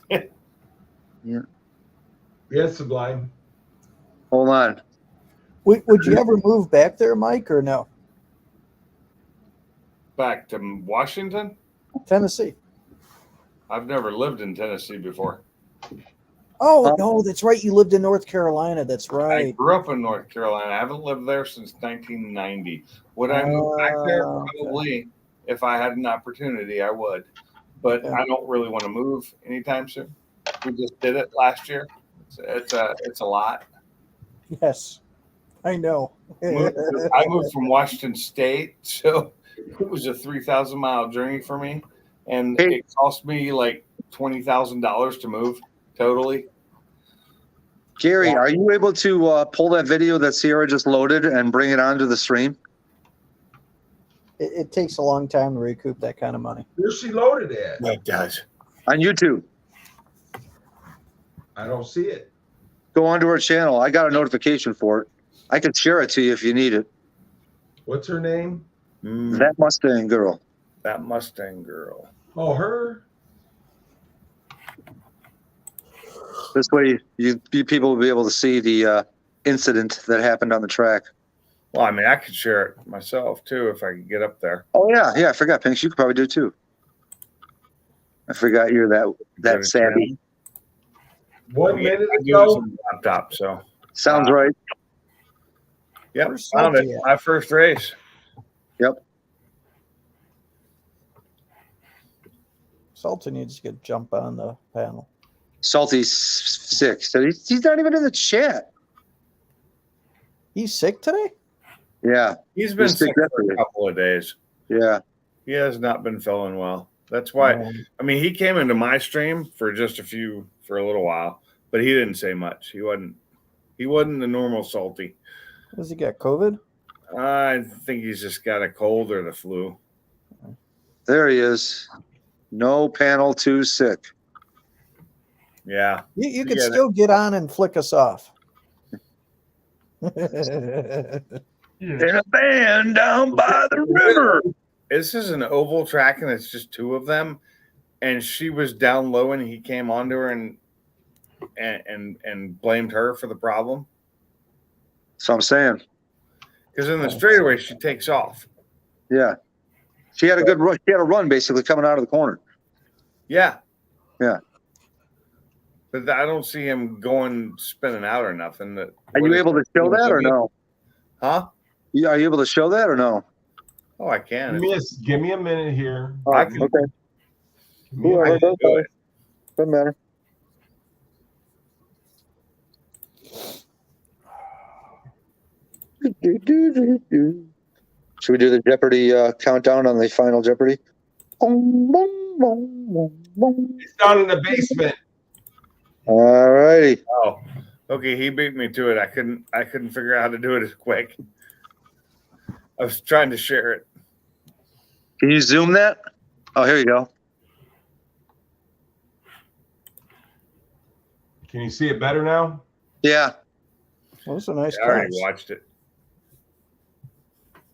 yeah. Yes, Sublime. Hold on. Would you ever move back there, Mike, or no? Back to Washington? Tennessee. I've never lived in Tennessee before. Oh, no, that's right. You lived in North Carolina. That's I right. grew up in North Carolina. I haven't lived there since 1990. Would I move back there? Probably. If I had an opportunity, I would. But I don't really want to move anytime soon. We just did it last year. It's a lot. Yes, I know. I moved from Washington State, so it was a 3,000-mile journey for me, and it cost me like $20,000 to move totally. Gary, are you able to pull that video that Sierra just loaded and bring it onto the stream? It takes a long time to recoup that kind of money. Where's she loaded at? It does. On YouTube. I don't see it. Go onto our channel. I got a notification for it. I can share it to you if you need it. What's her name? That Mustang girl. That Mustang girl. Oh, her. This way, you people will be able to see the incident that happened on the track. Well, I mean, I could share it myself too if I could get up there. Oh yeah, I forgot, Pinks. You could probably do it too. I forgot you're that savvy. 1 minute I do ago. some laptop, so Sounds right. yep, found it. My first race. Yep. Salty needs to get jump on the panel. Salty's 6. He's not even in the chat. He's sick today? Yeah. He's been sick for yesterday. a couple of days. Yeah. He has not been feeling well. That's why. I mean, he came into my stream for a little while, but he didn't say much. He wasn't the normal Salty. Has he got COVID? I think he's just got a cold or the flu. There he is. No panel too sick. Yeah. You could Forget it. still get on and flick us off. In a band down by the river. This is an oval track and it's just two of them. And she was down low and he came onto her and blamed her for the problem. So I'm saying. Because in the straightaway, she takes off. Yeah. She had a good run. She had a run basically coming out of the corner. Yeah. Yeah. But I don't see him going spinning out or nothing. Are you able to show that or no? Huh? Yeah, are you able to show that or no? Oh, I can. Give me a minute here. I can, okay. I can do it. Doesn't matter. Should we do the Jeopardy countdown on the final Jeopardy? It's down in the basement. All righty. Oh, okay. He beat me to it. I couldn't figure out how to do it as quick. I was trying to share it. Can you zoom that? Oh, here you go. Can you see it better now? Yeah. Those are nice I already cars. watched it.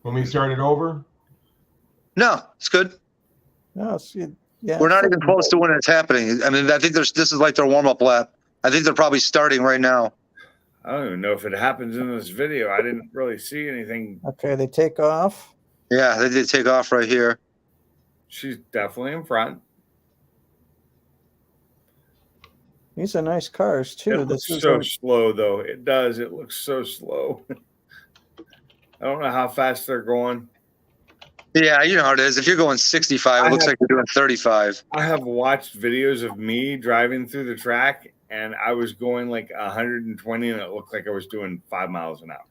When we started over? No, it's good. No, yeah, We're not even close to when it's happening. I mean, I think this is like their warm-up lap. I think they're probably starting right now. I don't even know if it happens in this video. I didn't really see anything. Okay, they take off. Yeah, they did take off right here. She's definitely in front. These are nice cars too. It looks so slow, though. It does. It looks so slow. I don't know how fast they're going. Yeah, you know how it is. If you're going 65, it looks like you're doing 35. I have watched videos of me driving through the track, and I was going like 120, and it looked like I was doing 5 miles an hour.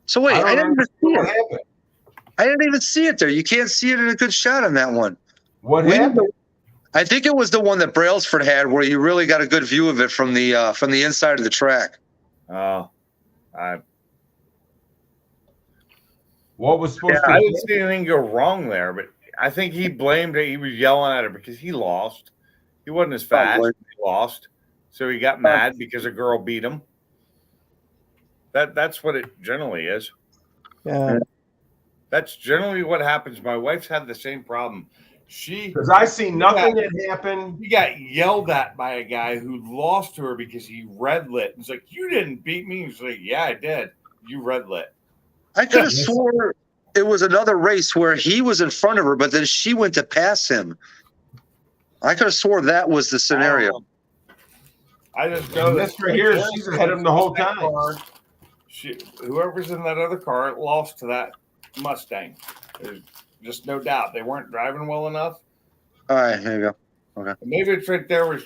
So wait, I didn't even see What it. happened? I didn't even see it there. You can't see it in a good shot on that one. What happened? I think it was the one that Brailsford had, where you really got a good view of it from the inside of the track. Oh, What was supposed I to didn't see anything go wrong there, but I think he blamed it. He was yelling at her because he lost. He wasn't as fast. Probably. He lost, so he got mad because a girl beat him. That's what it generally is. Yeah. That's generally what happens. My wife's had the same problem. Because I see nothing that happened. He got yelled at by a guy who lost to her because he red lit. He's like, "You didn't beat me." He's like, "Yeah, I did. You red lit." I could have swore it was another race where he was in front of her, but then she went to pass him. I could have swore that was the scenario. I just know This right here, she's ahead of him the whole time. Whoever's in that other car lost to that Mustang. There's just no doubt. They weren't driving well enough. All right, here you go. Okay. Maybe it's right there where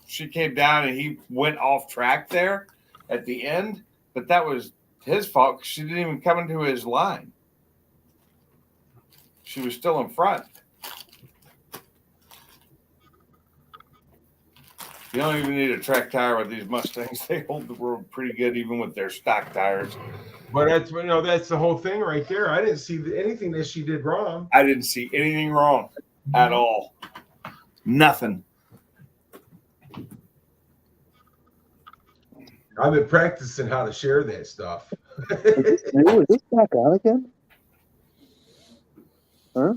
she came down and he went off track there at the end, but that was his fault because she didn't even come into his line. She was still in front. You don't even need a track tire with these Mustangs. They hold the road pretty good, even with their stock tires. But that's the whole thing right there. I didn't see anything that she did wrong. I didn't see anything wrong at all. Nothing. I've been practicing how to share that stuff. Is this back on again? Huh?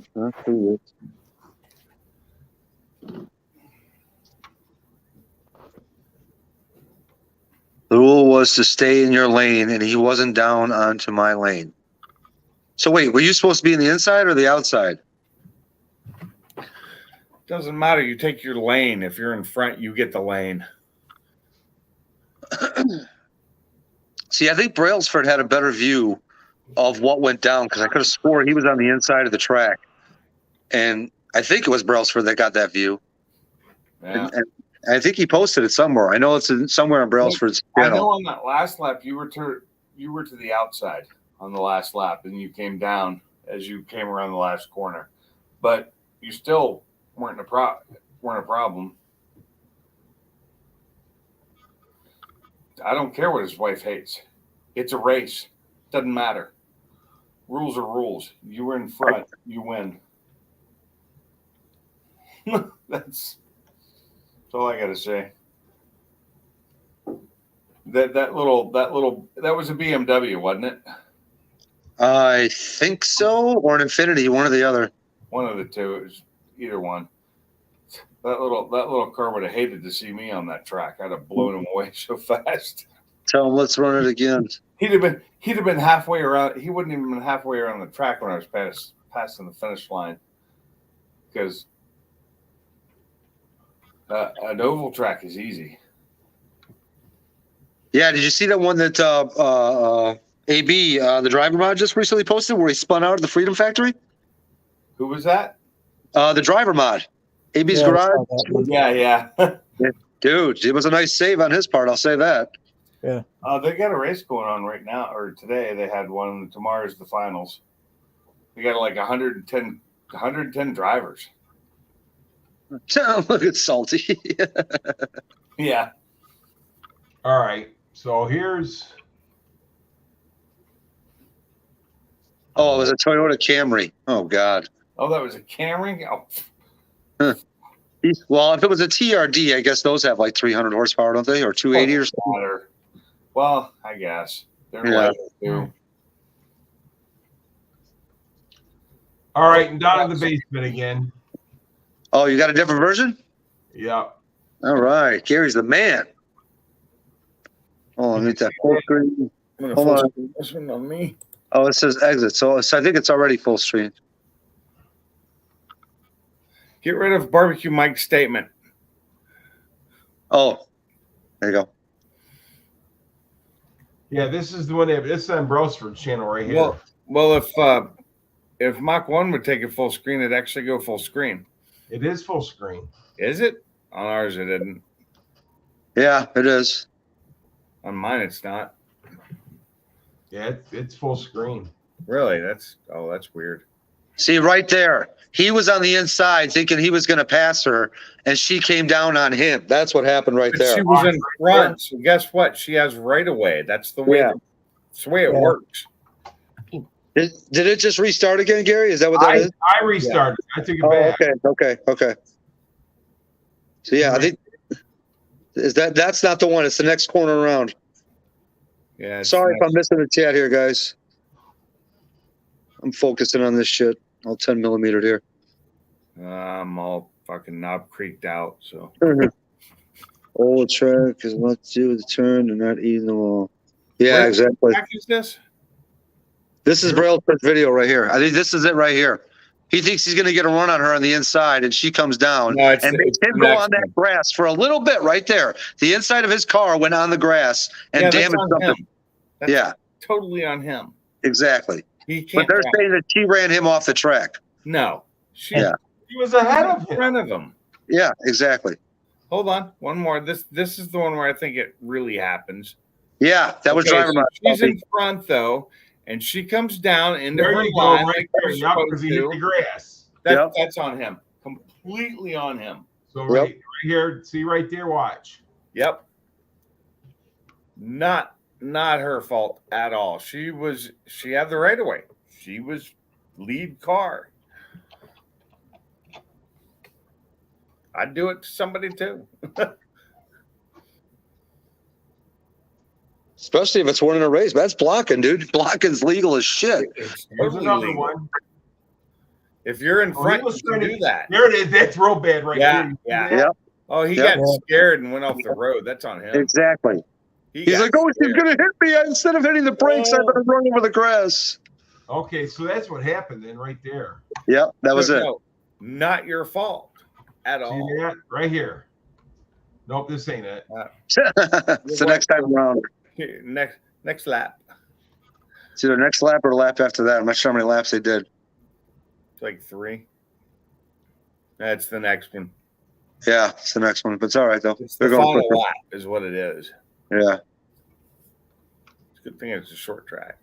The rule was to stay in your lane, and he wasn't down onto my lane. So wait, were you supposed to be in the inside or the outside? Doesn't matter. You take your lane. If you're in front, you get the lane. See, I think Brailsford had a better view of what went down because I could have swore he was on the inside of the track. And I think it was Brailsford that got that view. Yeah. And I think he posted it somewhere. I know it's somewhere on Brailsford's I know channel. on that last lap you were to the outside on the last lap, and you came down as you came around the last corner, but you still weren't a problem. I don't care what his wife hates. It's a race. Doesn't matter. Rules are rules. You were in front, you win. That's all I gotta say. That was a BMW, wasn't it? I think so, or an Infinity, one or the other. One of the two. It was either one. That little car would have hated to see me on that track. I'd have blown him away so fast. Tell him, let's run it again. He'd have been halfway around. He wouldn't even been halfway around the track when I was passing the finish line. Because an oval track is easy. Yeah, did you see that one that AB, the driver mod, just recently posted where he spun out at the Freedom Factory? Who was that? The driver mod. AB's Yeah, I garage. saw that one. Yeah. Dude, it was a nice save on his part, I'll say that. Yeah. They got a race going on right now, or today they had one. Tomorrow's the finals. They got like 110 drivers. Look at Salty. Yeah. All right. So here's. Oh, it was a Toyota Camry. Oh, God. Oh, that was a Camry? Oh. Well, if it was a TRD, I guess those have like 300 horsepower, don't they? Or 280 or something? Matter. Well, I guess. They're Yeah. light too. All right, and down in the basement again. Oh, you got a different version? Yeah. All right. Gary's the man. Oh, let me get that full screen. Hold on. This one on me. Oh, it says exit. So I think it's already full screen. Get rid of Barbecue Mike's statement. Oh, there you go. Yeah, this is the one. This is on Brosford's channel right here. Well, if Mach 1 would take it full screen, it'd actually go full screen. It is full screen. Is it? On ours, it didn't. Yeah, it is. On mine, it's not. Yeah, it's full screen. Really? That's weird. See, right there. He was on the inside thinking he was going to pass her, and she came down on him. That's what happened right But there. she was in front, so guess what? She has right away. That's the way. Yeah. That's the way it Yeah. works. Did it just restart again, Gary? Is that what that is? I restarted. I took it Oh, back. okay. So yeah, I think that's not the one. It's the next corner around. Yeah. Sorry if I'm missing the chat here, guys. I'm focusing on this shit. All 10 millimeter here. I'm all fucking knob creaked out. So Old track is what to do with the turn and not eating them all. Yeah, What exactly. track is this? This is Braille's video right here. I think this is it right here. He thinks he's going to get a run on her on the inside, and she comes down No, it's and makes him go on that grass for a little bit right there. The inside of his car went on the grass and that's damaged on something. him. That's Yeah, totally on him. exactly. He But can't. they're saying that she ran him off the track. No, she Yeah. He was ahead of in him. front of him. Yeah, exactly. Hold on, one more. This is the one where I think it really happens. Yeah, that was Okay, driver so mod. she's in front though, and she comes down into There her you go, line right like there. you're Yep, supposed because he hit the to. grass. That's on him. Completely on him. So right here, see right there, watch. Yep. Not her fault at all. She had the right of way. She was lead car. I'd do it to somebody too. Especially if it's winning a race. That's blocking, dude. Blocking's legal as shit. It's Here's totally another legal. one. If you're in Oh, front, he was you can trying do to- that. There it is. That's real bad right Yeah, there. You see yeah. that? Yep. Oh, he Yep. got scared and went off the road. That's on him. Exactly. He's got like, oh, she's scared. going to hit me. Instead of hitting the brakes, I better run over the grass. Okay, so that's what happened then right there. Yep, that was it. No, not your fault at See all. that? Right here. Nope, this ain't it. It's the next time around. Here, next lap. It's either next lap or the lap after that. I'm not sure how many laps they did. It's like 3. That's the next one. Yeah, it's the next one. But it's all right, though. It's the They're going final quicker. lap is what it is. Yeah. It's a good thing it's a short track.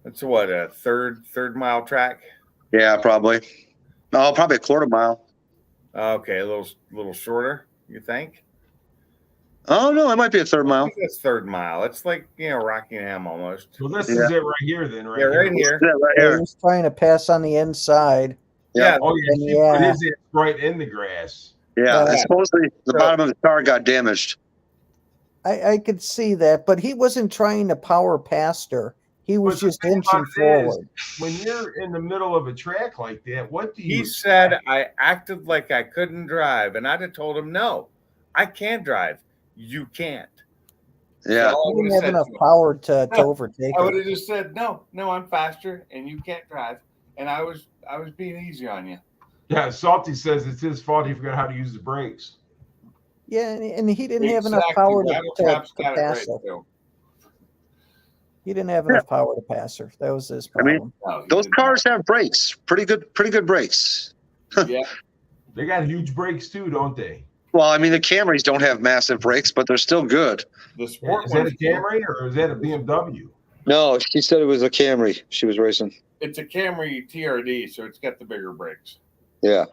That's what, a third mile track? Yeah, probably. Oh, probably a quarter mile. Okay, a little shorter, you think? Oh no, it might be a third I mile. think it's third mile. It's like, Rockingham almost. So this Yeah. is it right here, then, right Yeah, here. right here. Yeah, right He here. was trying to pass on the inside. Yeah. Oh yeah, And he put yeah. his ass right in the grass. Yeah, and Yeah. supposedly the So- bottom of the car got damaged. I could see that, but he wasn't trying to power past her. He was But the just thing inching about it is, forward. when you're in the middle of a track like that, what do you He expect? said I acted like I couldn't drive, and I'd have told him, no, I can drive. You can't. Yeah. So He I would didn't have have said enough to him, power to overtake I would her. have just said, no, I'm faster, and you can't drive. And I was being easy on you. Yeah, Salty says it's his fault. He forgot how to use the brakes. Yeah, and he didn't have enough Exactly. power to Rattletrap's got it pass right her. too. He didn't have enough power to pass her. That was his I mean, problem. No, he Those did cars have brakes. Pretty good brakes. not. Yeah. They got huge brakes too, don't they? Well, I mean, the Camrys don't have massive brakes, but they're still good. The Yeah, sport is that a ones do. Camry or is that a BMW? No, she said it was a Camry she was racing. It's a Camry TRD, so it's got the bigger brakes. Yeah.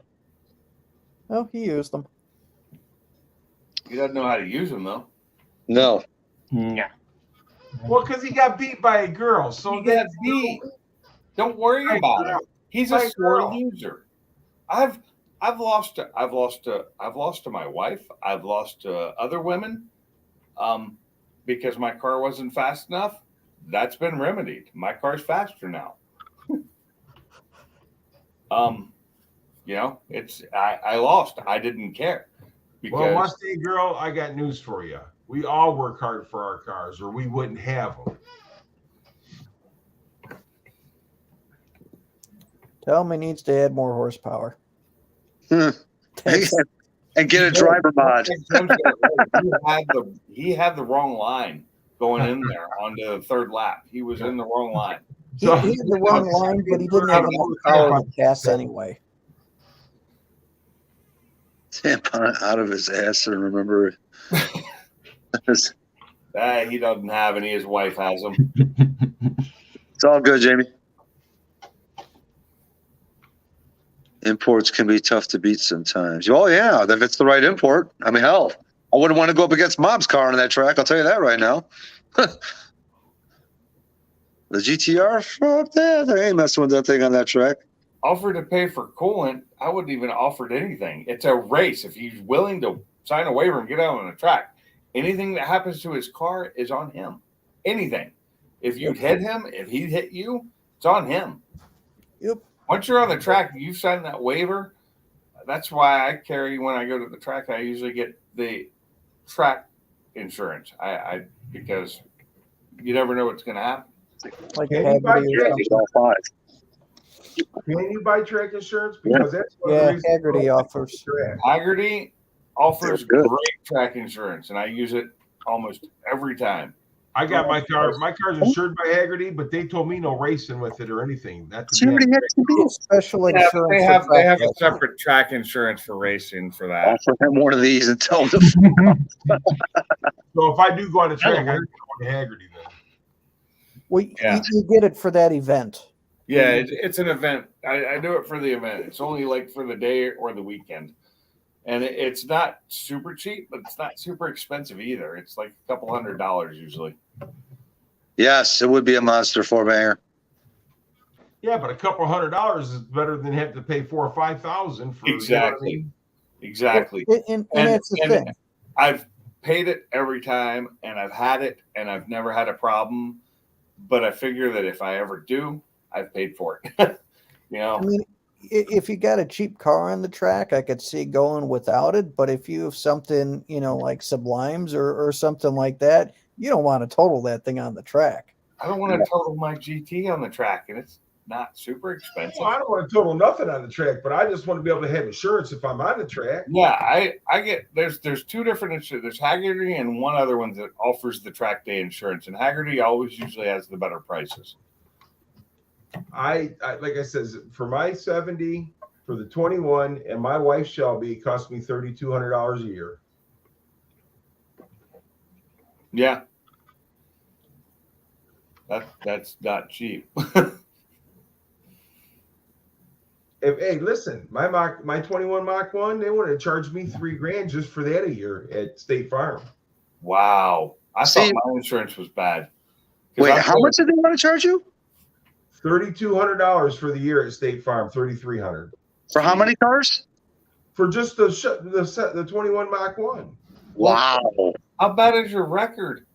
Oh, he used them. He doesn't know how to use them though. No. Yeah. Well, because he got beat by a girl. So He got that's beat. Don't worry about it. He's a My sore girl. user. I've lost to my wife. I've lost to other women, because my car wasn't fast enough. That's been remedied. My car's faster now. It's I lost. I didn't care because Well, Mustang girl, I got news for you. We all work hard for our cars, or we wouldn't have them. Tell him he needs to add more horsepower. Hmm. Thanks. And get a driver mod. he had the wrong line going in there on the third lap. He was in the wrong line. He had the wrong line, but he didn't have enough power to pass anyway. Tampon out of his ass, I remember. It's He doesn't have any. His wife has them. all good, Jamie. Imports can be tough to beat sometimes. Oh, yeah, if it's the right import. I mean, hell, I wouldn't want to go up against Mob's car on that track. I'll tell you that right now. The GTR, fuck that. They ain't messing with that thing on that track. Offered to pay for coolant. I wouldn't even offered anything. It's a race. If he's willing to sign a waiver and get out on the track, anything that happens to his car is on him. Anything. If you hit him, if he hit you, it's on him. Yep. Once you're on the track, you sign that waiver. That's why I carry when I go to the track. I usually get the track insurance. I because you never know what's going to happen. Like Can you buy Haggerty or track? something. All five. Can you buy track insurance? Because that's one of the Yeah, reasons Haggerty offers. track. Haggerty offers That's good. great track insurance, and I use it almost every time. I got my car. My car's insured by Haggerty, but they told me no racing with it or anything. That's She already had some beats. Special Yeah, insurance. they for have track a racing. separate track insurance for racing for that. Offer him one of these and tell him to So if I do go on the track, I go to Haggerty then. Well, Yeah. you get it for that event. Yeah, it's an event. I do it for the event. It's only like for the day or the weekend. And it's not super cheap, but it's not super expensive either. It's like a couple $100 usually. Yes, it would be a monster four-banger. Yeah, but a couple $100 is better than having to pay $4,000 or $5,000 for. Exactly. You know Exactly. And that's the thing. I've paid it every time, and I've had it, and I've never had a problem. But I figure that if I ever do, I've paid for it. I mean, if you got a cheap car on the track, I could see going without it. But if you have something, like Sublimes or something like that, you don't want to total that thing on the track. I don't want to total my GT on the track, and it's not super expensive. Well, I don't want to total nothing on the track, but I just want to be able to have insurance if I'm on the track. Yeah, I get there's two different insurance. There's Haggerty and one other one that offers the track day insurance, and Haggerty always usually has the better prices. I like I said, for my 70, for the 21, and my wife Shelby, it cost me $3,200 a year. Yeah, that's not cheap. Hey, listen, my 21 Mach 1, they wanted to charge me $3,000 just for that a year at State Farm. Wow. I See- thought my insurance was bad. 'Cause Wait, I how paid- much did they want to charge you? $3,200 for the year at State Farm. $3,300 For how many cars? for just the 21 Mach 1. Wow. How bad is your record?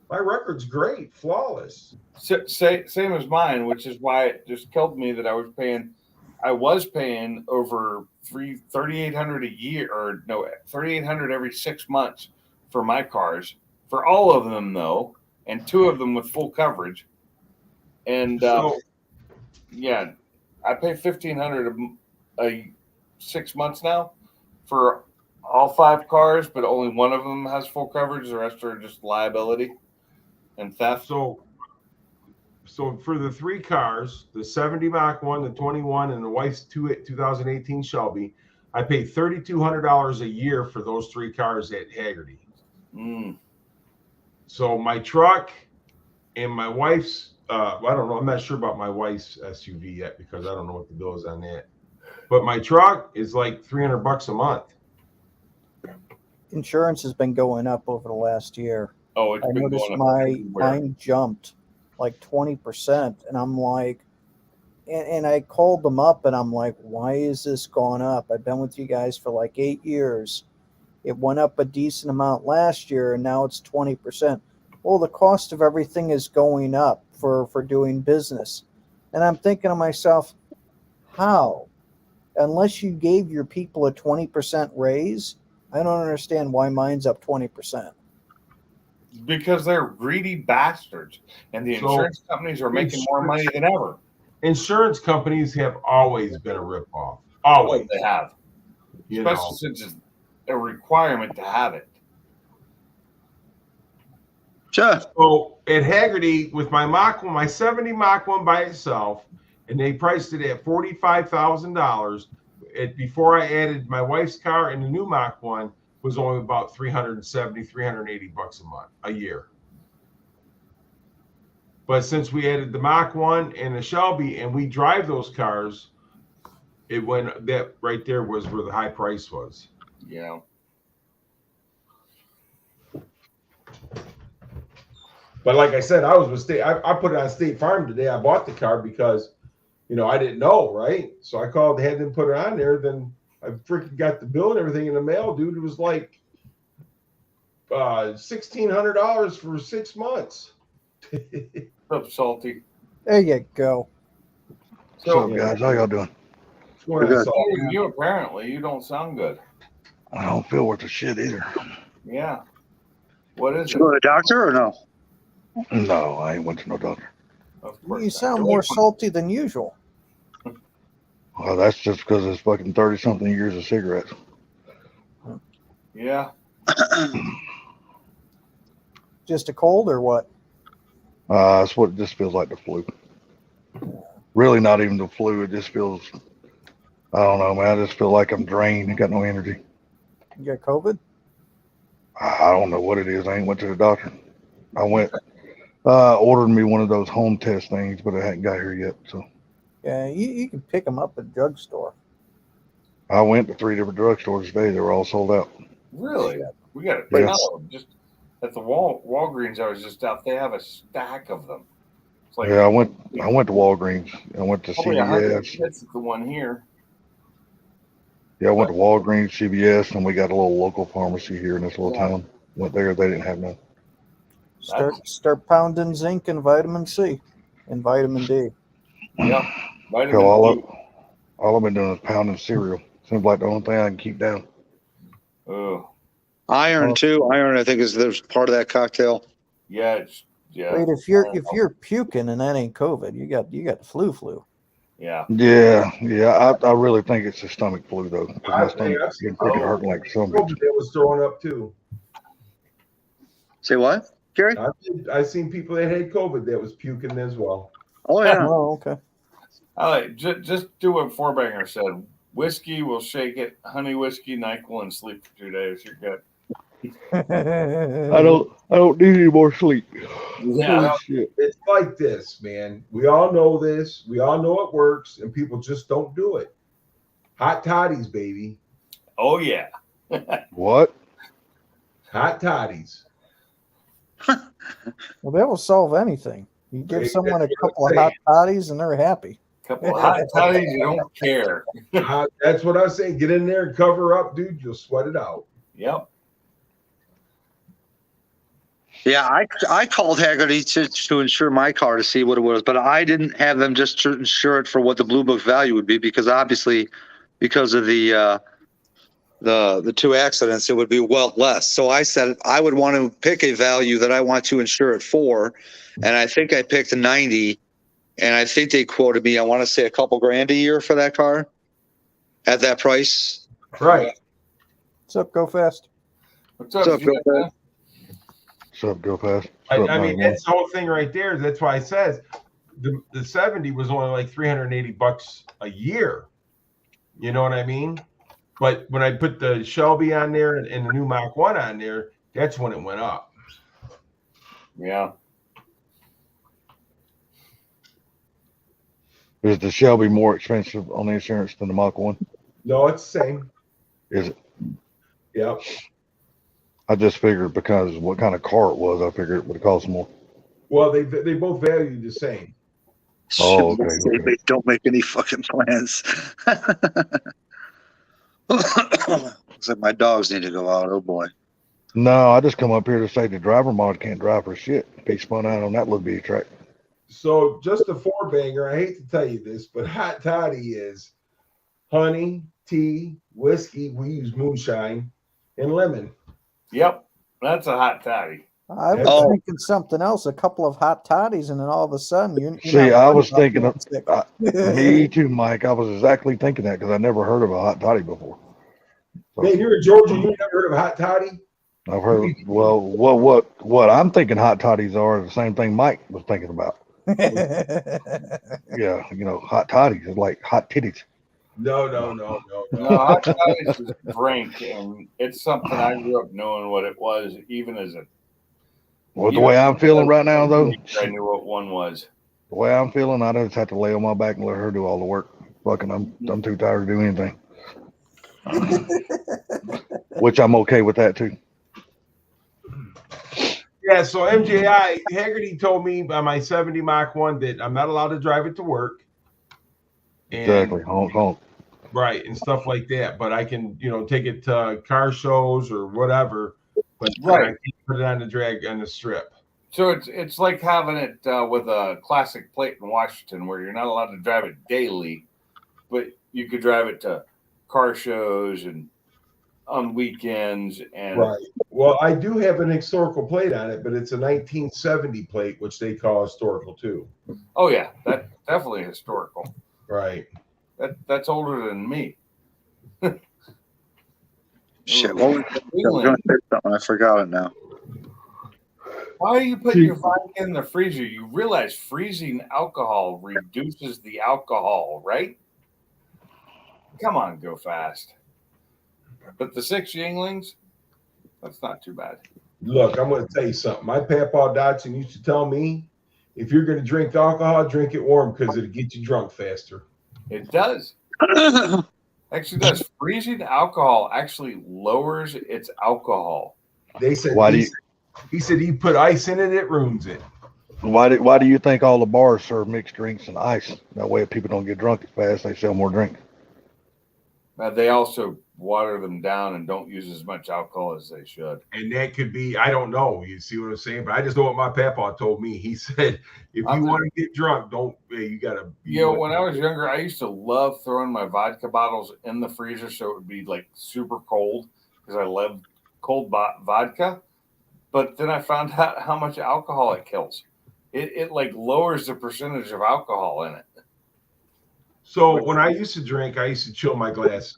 My record's great, flawless. Same as mine, which is why it just killed me that I was paying over $3,800 a year, or no, $3,800 every 6 months for my cars, for all of them though, and 2 of them with full coverage. And So yeah, I pay $1,500 a 6 months now for all 5 cars, but only one of them has full coverage. The rest are just liability and theft. So for the 3 cars, the 70 Mach 1, the 21, and the wife's 2018 Shelby, I pay $3,200 a year for those 3 cars at Haggerty. Mm. So my truck and my wife's, I don't know. I'm not sure about my wife's SUV yet because I don't know what the bill is on that. But my truck is like $300 a month. Insurance has been going up over the last year. Oh, it's I been noticed going up everywhere. mine jumped like 20%, and I'm like, and I called them up, and I'm like, why is this going up? I've been with you guys for like 8 years. It went up a decent amount last year, and now it's 20%. Well, the cost of everything is going up for doing business, and I'm thinking to myself, how? Unless you gave your people a 20% raise, I don't understand why mine's up 20%. Because they're greedy bastards, and the So, insurance companies are making more money than ever. Insurance companies have always been a ripoff. Always. They have, You especially know. since it's a requirement to have it. Sure. So at Haggerty with my Mach 1, my 70 Mach 1 by itself, and they priced it at $45,000. Before I added my wife's car and the new Mach 1 was only about $370, $380 a month, a year. But since we added the Mach 1 and the Shelby and we drive those cars, it went, that right there was where the high price was. Yeah. But like I said, I was with State. I put it on State Farm today. I bought the car because, I didn't know, right? So I called, had them put it on there. Then I freaking got the bill and everything in the mail, dude. It was like $1,600 for 6 months. Up salty. There you go. What's up, guys? How y'all doing? When I Good. saw You apparently you don't sound good. I don't feel worth a shit either. Yeah. What is Did you go to it? the doctor or no? No, I ain't went to no doctor. Of You course sound not. more salty than usual. Well, that's just because it's fucking 30-something years of cigarettes. Yeah. Just a cold or what? That's what it just feels like, the flu. Really not even the flu. It just feels, I don't know, man. I just feel like I'm drained. I got no energy. You got COVID? I don't know what it is. I ain't went to the doctor. I went, ordered me one of those home test things, but it hadn't got here yet. So Yeah, you can pick them up at a drugstore. I went to 3 different drugstores today. They were all sold out. Really? We got a Yeah. ton of them. Just at the Walgreens I was just out, they have a stack of them. It's like Yeah, I went to Walgreens. I went to probably 100 CVS. hits at the one here. Yeah, I went to Walgreens, CVS, and we got a little local pharmacy here in this little Yeah. town. Went there, they didn't have none. Start pounding zinc and vitamin C and vitamin D. Yeah. Vitamin Hell, D. all I've been doing is pounding cereal. Seems like the only thing I can keep down. Oh, Iron too. Iron, I think, is there's part of that cocktail. yeah. Yeah. Wait, if you're puking and that ain't COVID, you got the flu. Yeah. Yeah. I really think it's a stomach flu though. 'Cause my I've stomach's seen been freaking hurting like some bitch. COVID that was throwing up too. Say what, Gary? I've seen people that had COVID that was puking as well. Oh yeah. Oh, okay. I like just do what Fourbanger said. Whiskey will shake it. Honey whiskey, NyQuil, and sleep for 2 days. You're good. I don't need any more sleep. Yeah. Holy shit. It's like this, man. We all know this. We all know it works, and people just don't do it. Hot toddies, baby. Oh yeah. What? Hot toddies. Well, they will solve anything. You give Hey, someone a that's what couple I'm of hot toddies and they're happy. Couple of hot toddies, you don't care. That's what I say. Get in there and cover up, dude. You'll sweat it out. Yep. Yeah, I called Haggerty to insure my car to see what it was, but I didn't have them just to insure it for what the Blue Book value would be, because obviously, because of the two accidents, it would be well less. So I said I would want to pick a value that I want to insure it for, and I think I picked a 90, and I think they quoted me, I want to say a couple grand a year for that car at that price. Right. What's up, Go Fast? What's up, So, Jeff? What's up, Go Fast? What's up, I mean, 91? that's the whole thing right there. That's why it says the 70 was only like $380 a year. You know what I mean? But when I put the Shelby on there and the new Mach 1 on there, that's when it went up. Yeah. Is the Shelby more expensive on the insurance than the Mach 1? No, it's the same. Is it? Yep. I just figured because what kind of car it was, I figured it would cost more. Well, they both value the same. Oh, okay, They okay. don't make any fucking plans. Looks like my dogs need to go out. Oh boy. No, I just come up here to say the driver mod can't drive for shit. He spun out on that little bitty track. So just a four banger. I hate to tell you this, but hot toddy is honey, tea, whiskey. We use moonshine and lemon. Yep. That's a hot toddy. I was Oh. thinking something else, a couple of hot toddies, and then all of a sudden, you're See, not I worried was about thinking of- being sick. Me too, Mike. I was exactly thinking that because I never heard of a hot toddy before. So Man, you're in Georgia. You never heard of hot toddy? I've heard. Well, what I'm thinking hot toddies are the same thing Mike was thinking about. Yeah, hot toddies is like hot titties. No. No, hot toddies is a drink, and it's something I grew up knowing what it was, even as a. Well, the way I'm feeling right now, though, I knew what one was. the way I'm feeling, I just have to lay on my back and let her do all the work. Fucking, I'm too tired to do anything. Which I'm okay with that too. Yeah, so MJI, Haggerty told me by my 70 Mach 1 that I'm not allowed to drive it to work. And, Exactly. Honk. right, and stuff like that. But I can, take it to car shows or whatever. But Right. I can't put it on the drag on the strip. So it's like having it with a classic plate in Washington, where you're not allowed to drive it daily, but you could drive it to car shows and on weekends. And Right. Well, I do have an historical plate on it, but it's a 1970 plate, which they call historical too. oh yeah, that's definitely historical. Right. That's older than me. Shit. What was I was gonna say something. I forgot it now. Why are you putting your vodka in the freezer? You realize freezing alcohol reduces the alcohol, right? Come on, Go Fast. But the 6 Yinglings, that's not too bad. Look, I'm going to tell you something. My Papa Dodson used to tell me, if you're going to drink alcohol, drink it warm because it'll get you drunk faster. It does. Actually does. Freezing alcohol actually lowers its alcohol. They said he said he put ice in it, it ruins it. Why do you think all the bars serve mixed drinks and ice? That way, if people don't get drunk as fast, they sell more drink. They also water them down and don't use as much alcohol as they should. And that could be, I don't know. You see what I'm saying? But I just know what my Papa told me. He said, if you want to get drunk, you got to. When I was younger, I used to love throwing my vodka bottles in the freezer so it would be like super cold because I love cold vodka. But then I found out how much alcohol it kills. It like lowers the percentage of alcohol in it. So when I used to drink, I used to chill my glasses.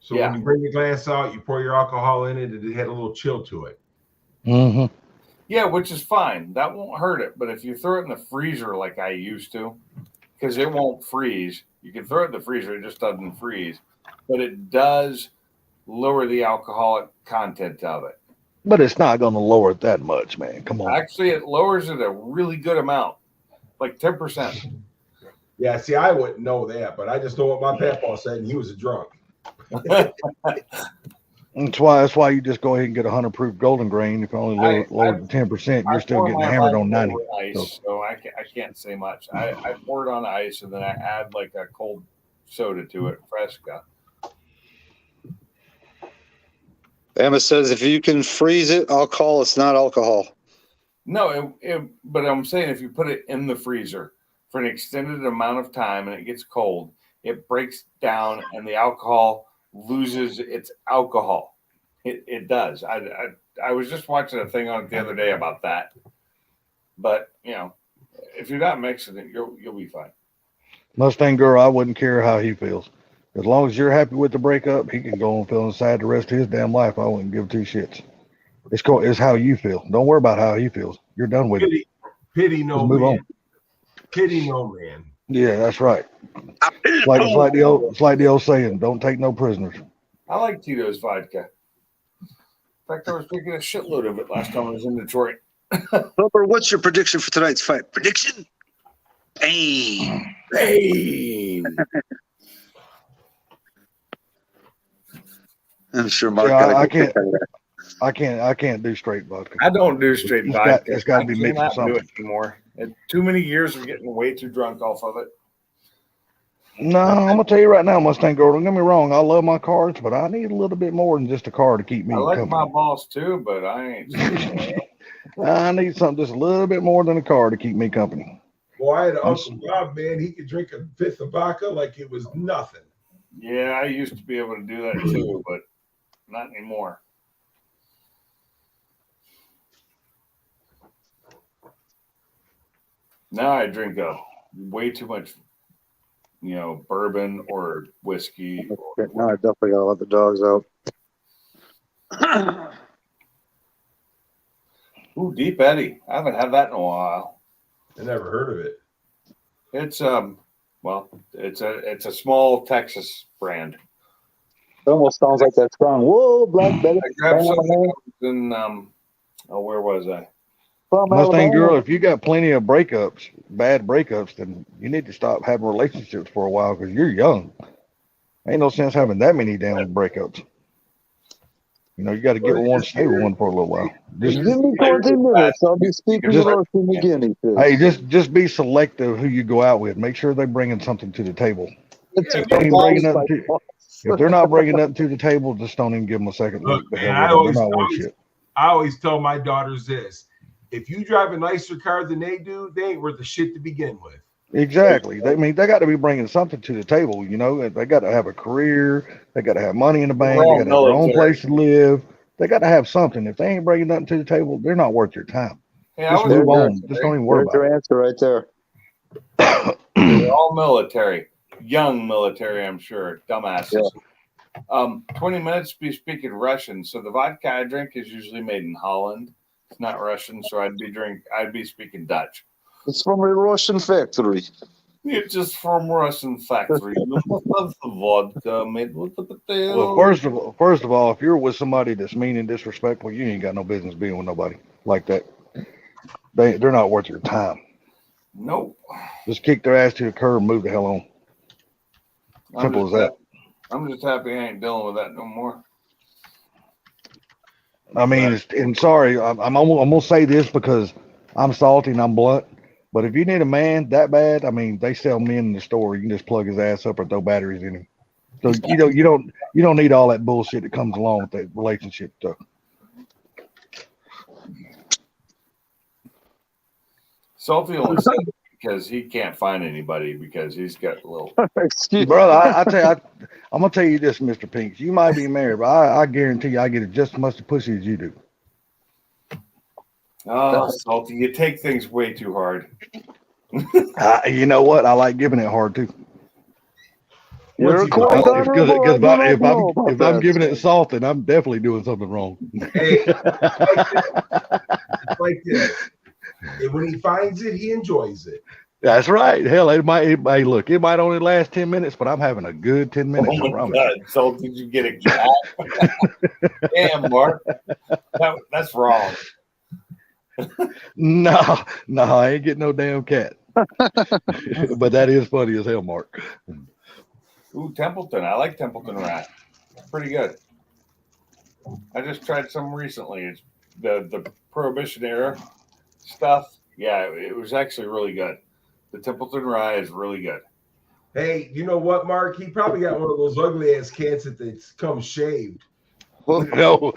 So when you bring the glass out, you pour your alcohol in it, and it had a little chill to it. Mm-hmm. Yeah, which is fine. That won't hurt it. But if you throw it in the freezer like I used to, because it won't freeze, you can throw it in the freezer, it just doesn't freeze. But it does lower the alcoholic content of it. But it's not going to lower it that much, man. Come on. Actually, it lowers it a really good amount, like 10%. Yeah, see, I wouldn't know that, but I just know what my Papa said, and he was a drunk. That's why you just go ahead and get a 100 proof golden grain. If you only lower to 10%, you're still getting hammered on 90. Ice, so I can't say much. I pour it on ice and then I add like a cold soda to it, Fresca. Emma says if you can freeze it, alcohol, it's not alcohol. No, but I'm saying if you put it in the freezer for an extended amount of time and it gets cold, it breaks down and the alcohol loses its alcohol. It does. I was just watching a thing on it the other day about that. But if you're not mixing it, you'll be fine. Mustang girl, I wouldn't care how he feels. As long as you're happy with the breakup, he can go and feel sad the rest of his damn life. I wouldn't give two shits. It's how you feel. Don't worry about how he feels. You're done with it. Pity no Just move man. on. Pity no man. Yeah, that's right. It's like the old saying, don't take no prisoners. I like Tito's vodka. In fact, I was drinking a shitload of it last time I was in Detroit. Bubber, what's your prediction for tonight's fight? Prediction? Pain. I'm sure Mark. Yeah, I can't do straight vodka. I don't do straight vodka. It's got to be mixed with something. Do it anymore. Too many years of getting way too drunk off of it. No, I'm gonna tell you right now, Mustang girl. Don't get me wrong. I love my cards, but I need a little bit more than just a car to keep me. I like company. my boss too, but I ain't. I need something just a little bit more than a car to keep me company. Boy, I had Uncle Bob, man. He could drink a fifth of vodka like it was nothing. Yeah, I used to be able to do that too, but not anymore. Now I drink way too much, bourbon or whiskey. Now I definitely gotta let the dogs out. Ooh, Deep Eddy. I haven't had that in a while. I never heard of it. It's it's a small Texas brand. It almost sounds like that song. Whoa, Black Betty. I grabbed something in where was I? Mustang girl, if you got plenty of bad breakups, then you need to stop having relationships for a while because you're young. Ain't no sense having that many damn breakups. You got to get one, stay with one for a little while. Just give me 14 minutes. I'll be speaking to us in the Guinea. Hey, just be selective who you go out with. Make sure they're bringing something to the table. If they're not bringing nothing to the table, just don't even give them a second look. Look, man, I always tell my daughters this. If you drive a nicer car than they do, they ain't worth the shit to begin with. Exactly. They got to be bringing something to the table. They got to have a career. They got to have money in the bank. They got to have their own place to live. They got to have something. If they ain't bringing nothing to the table, they're not worth your time. Hey, just move on. Just don't even worry about it. Your answer right there. They're all military, young military, I'm sure. Dumbasses. Yeah. 20 minutes be speaking Russian. So the vodka I drink is usually made in Holland. It's not Russian, so I'd be speaking Dutch. It's from a Russian factory. It's just from Russian factory. Love the vodka made with the potato. Well, first of all, if you're with somebody that's mean and disrespectful, you ain't got no business being with nobody like that. They're not worth your time. Nope. Just kick their ass to the curb and move the hell on. Simple as that. I'm just happy I ain't dealing with that no more. I mean, sorry, I'm gonna say this because I'm salty and I'm blunt. But if you need a man that bad, I mean, they sell men in the store. You can just plug his ass up or throw batteries in him. So you don't need all that bullshit that comes along with that relationship stuff. Salty only said it because he can't find anybody because he's got a little. Excuse brother, I'm gonna tell you this, Mr. Pinks. You might be married, but I guarantee you I get just as much pussy as you do. Oh, Salty, you take things way too hard. You know what? I like giving it hard too. If I'm giving it salt, then I'm definitely doing something wrong. Hey, it's like this. When he finds it, he enjoys it. That's right. Hell, it might only last 10 minutes, but I'm having a good 10 minutes. Oh my God, Salt, did you get a cat? Damn, Mark. That's wrong. No, I ain't getting no damn cat. But that is funny as hell, Mark. Ooh, Templeton. I like Templeton rat. Pretty good. I just tried some recently. It's the Prohibition era stuff. Yeah, it was actually really good. The Templeton Rye is really good. Hey, you know what, Mark? He probably got one of those ugly ass cans that come shaved. No,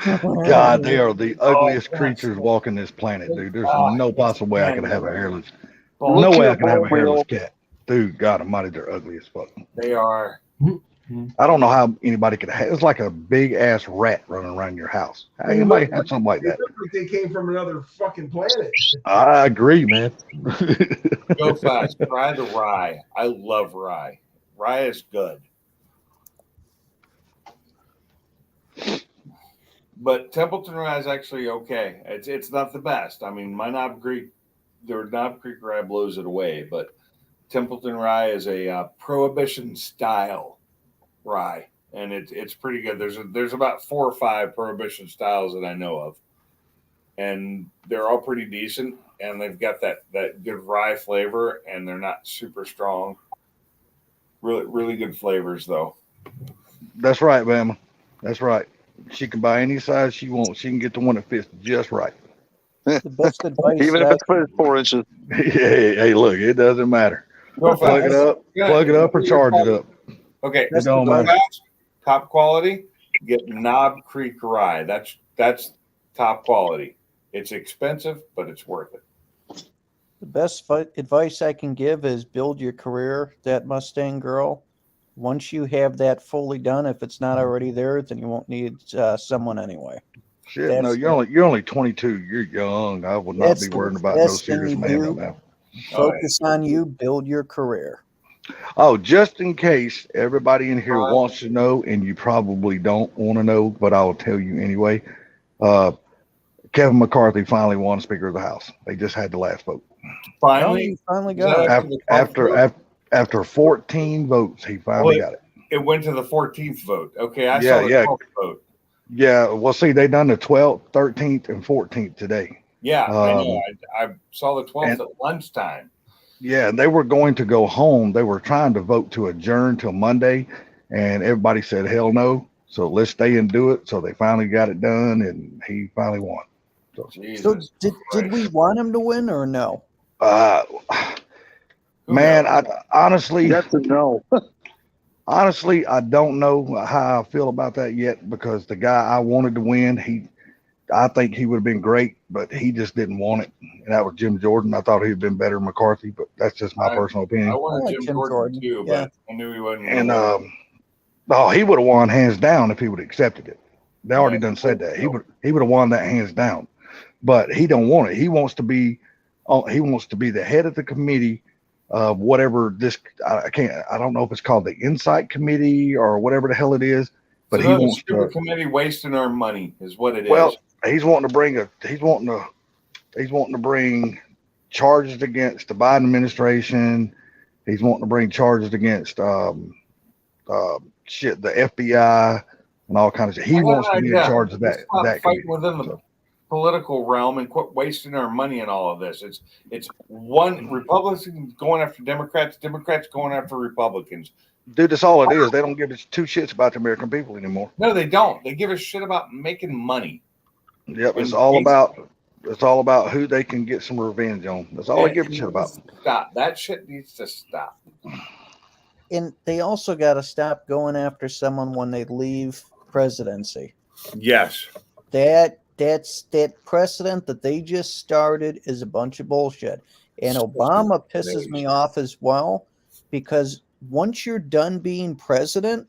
God, they are the ugliest yes. creatures walking this planet, dude. There's Oh, no possible way I man. could have a hairless. Well, No Look way here, I can have a hairless Bullwheel. cat, dude. God Almighty, they're ugly as fuck. they are. I don't know how anybody could have. It's like a big ass rat running around your house. How anybody have something like They that? look like they came from another fucking planet. I agree, man. Go fast. Try the rye. I love rye. Rye is good. But Templeton Rye is actually okay. It's not the best. I mean, my Knob Creek, their Knob Creek Rye blows it away. But Templeton Rye is a Prohibition style rye, and it's pretty good. There's about 4 or 5 Prohibition styles that I know of, and they're all pretty decent. And they've got that good rye flavor, and they're not super strong. Really, really good flavors, though. That's right, Bama. That's right. She can buy any size she wants. She can get the one that fits just right. The best advice Even if that it's for 4 inches. Hey, look, it doesn't matter. Go Plug it fast. up, or charge it up. Okay, It don't go matter. fast, top quality. Get Knob Creek Rye. That's top quality. It's expensive, but it's worth it. the best advice I can give is build your career, that Mustang girl. Once you have that fully done, if it's not already there, then you won't need someone anyway. Shit, That's no, you're only 22. You're young. I would not That's be the worrying about no best thing serious you man do. right now. Focus on you, build your career. Oh, just in case everybody in here Uh, wants to know, and you probably don't want to know, but I'll tell you anyway. Kevin McCarthy finally won Speaker of the House. They just had the last vote. Oh, Finally, you finally is got that it. After 14 votes, he finally got it. it went to the 14th vote. Okay, I Yeah, saw the yeah. 12th vote. Yeah, well, see, they done the 12th, 13th, and 14th today. Yeah, I know. I saw the 12th and- at lunchtime. Yeah, and they were going to go home. They were trying to vote to adjourn till Monday, and everybody said, hell no. So let's stay and do it. So they finally got it done, and he finally won. Jesus So did Christ. we want him to win or no? Who Man, knows? Yes and no. honestly, I don't know how I feel about that yet because the guy I wanted to win, I think he would have been great, but he just didn't want it. And that was Jim Jordan. I thought he'd been better than McCarthy, but that's just my personal I opinion. wanted I like Jim Jim Jordan, Jordan, too, yeah. but I knew he wasn't. And gonna win. he would have won hands down if he would have accepted it. They already Yeah. done said that. He would have won that hands down. But he don't want it. He wants to be the head of the committee of whatever this I don't know if it's called the Insight Committee or whatever the hell it is. But So he the wants stupid to committee wasting our money is what it is. well, he's wanting to bring charges against the Biden administration. He's wanting to bring charges against the FBI and all kinds of shit. He wants to be in charge of that. Stop That fighting committee. within the So, political realm and quit wasting our money in all of this. It's one Republicans going after Democrats, Democrats going after Republicans. dude, that's all it is. They don't give two shits about the American people anymore. No, they don't. They give a shit about making money. Yep, it's all about who they can get some revenge on. That's all they give a shit about. Stop. That shit needs to stop. And they also got to stop going after someone when they leave presidency. Yes. That precedent that they just started is a bunch of bullshit. And Obama pisses me off as well because once you're done being president,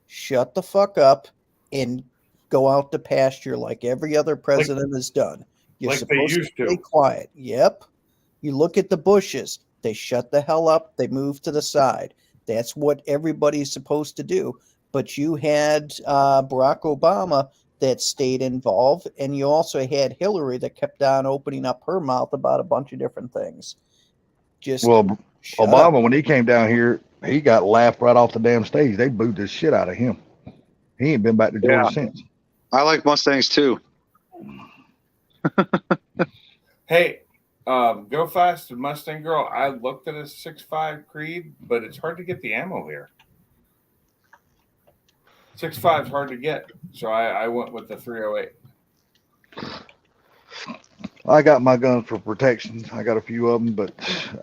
shut the fuck up and go out to pasture like every other president has done. You're like they supposed used to to. stay quiet. Yep. You look at the Bushes, they shut the hell up, they move to the side. That's what everybody's supposed to do. But you had Barack Obama that stayed involved, and you also had Hillary that kept on opening up her mouth about a bunch of different things. Well, shut Obama, up. when he came down here, he got laughed right off the damn stage. They booed the shit out of him. He ain't been back to Georgia Yeah. since. I like Mustangs too. Hey, Go Fast and Mustang Girl. I looked at a 6.5 Creed, but it's hard to get the ammo here. 6.5 is hard to get. So I went with the 308. I got my guns for protection. I got a few of them, but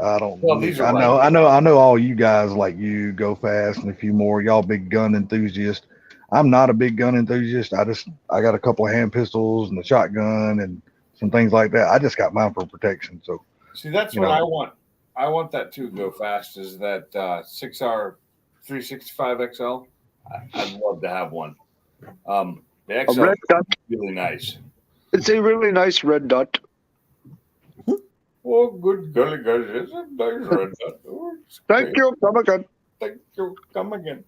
I don't. Well, these are I know all you guys like you, Go Fast, and a few more. Y'all big gun enthusiasts. I'm not a big gun enthusiast. I got a couple of hand pistols and a shotgun and some things like that. I just got mine for protection. So See, that's what I want. I want that too. Go Fast is that 6R 365 XL. I'd love to have one. The A XL red is dot. really nice. It's a really nice red dot. Oh, good golly, guys, it's a nice red dot. Oh, it's Thank great. you. Come again. Thank you. Come again.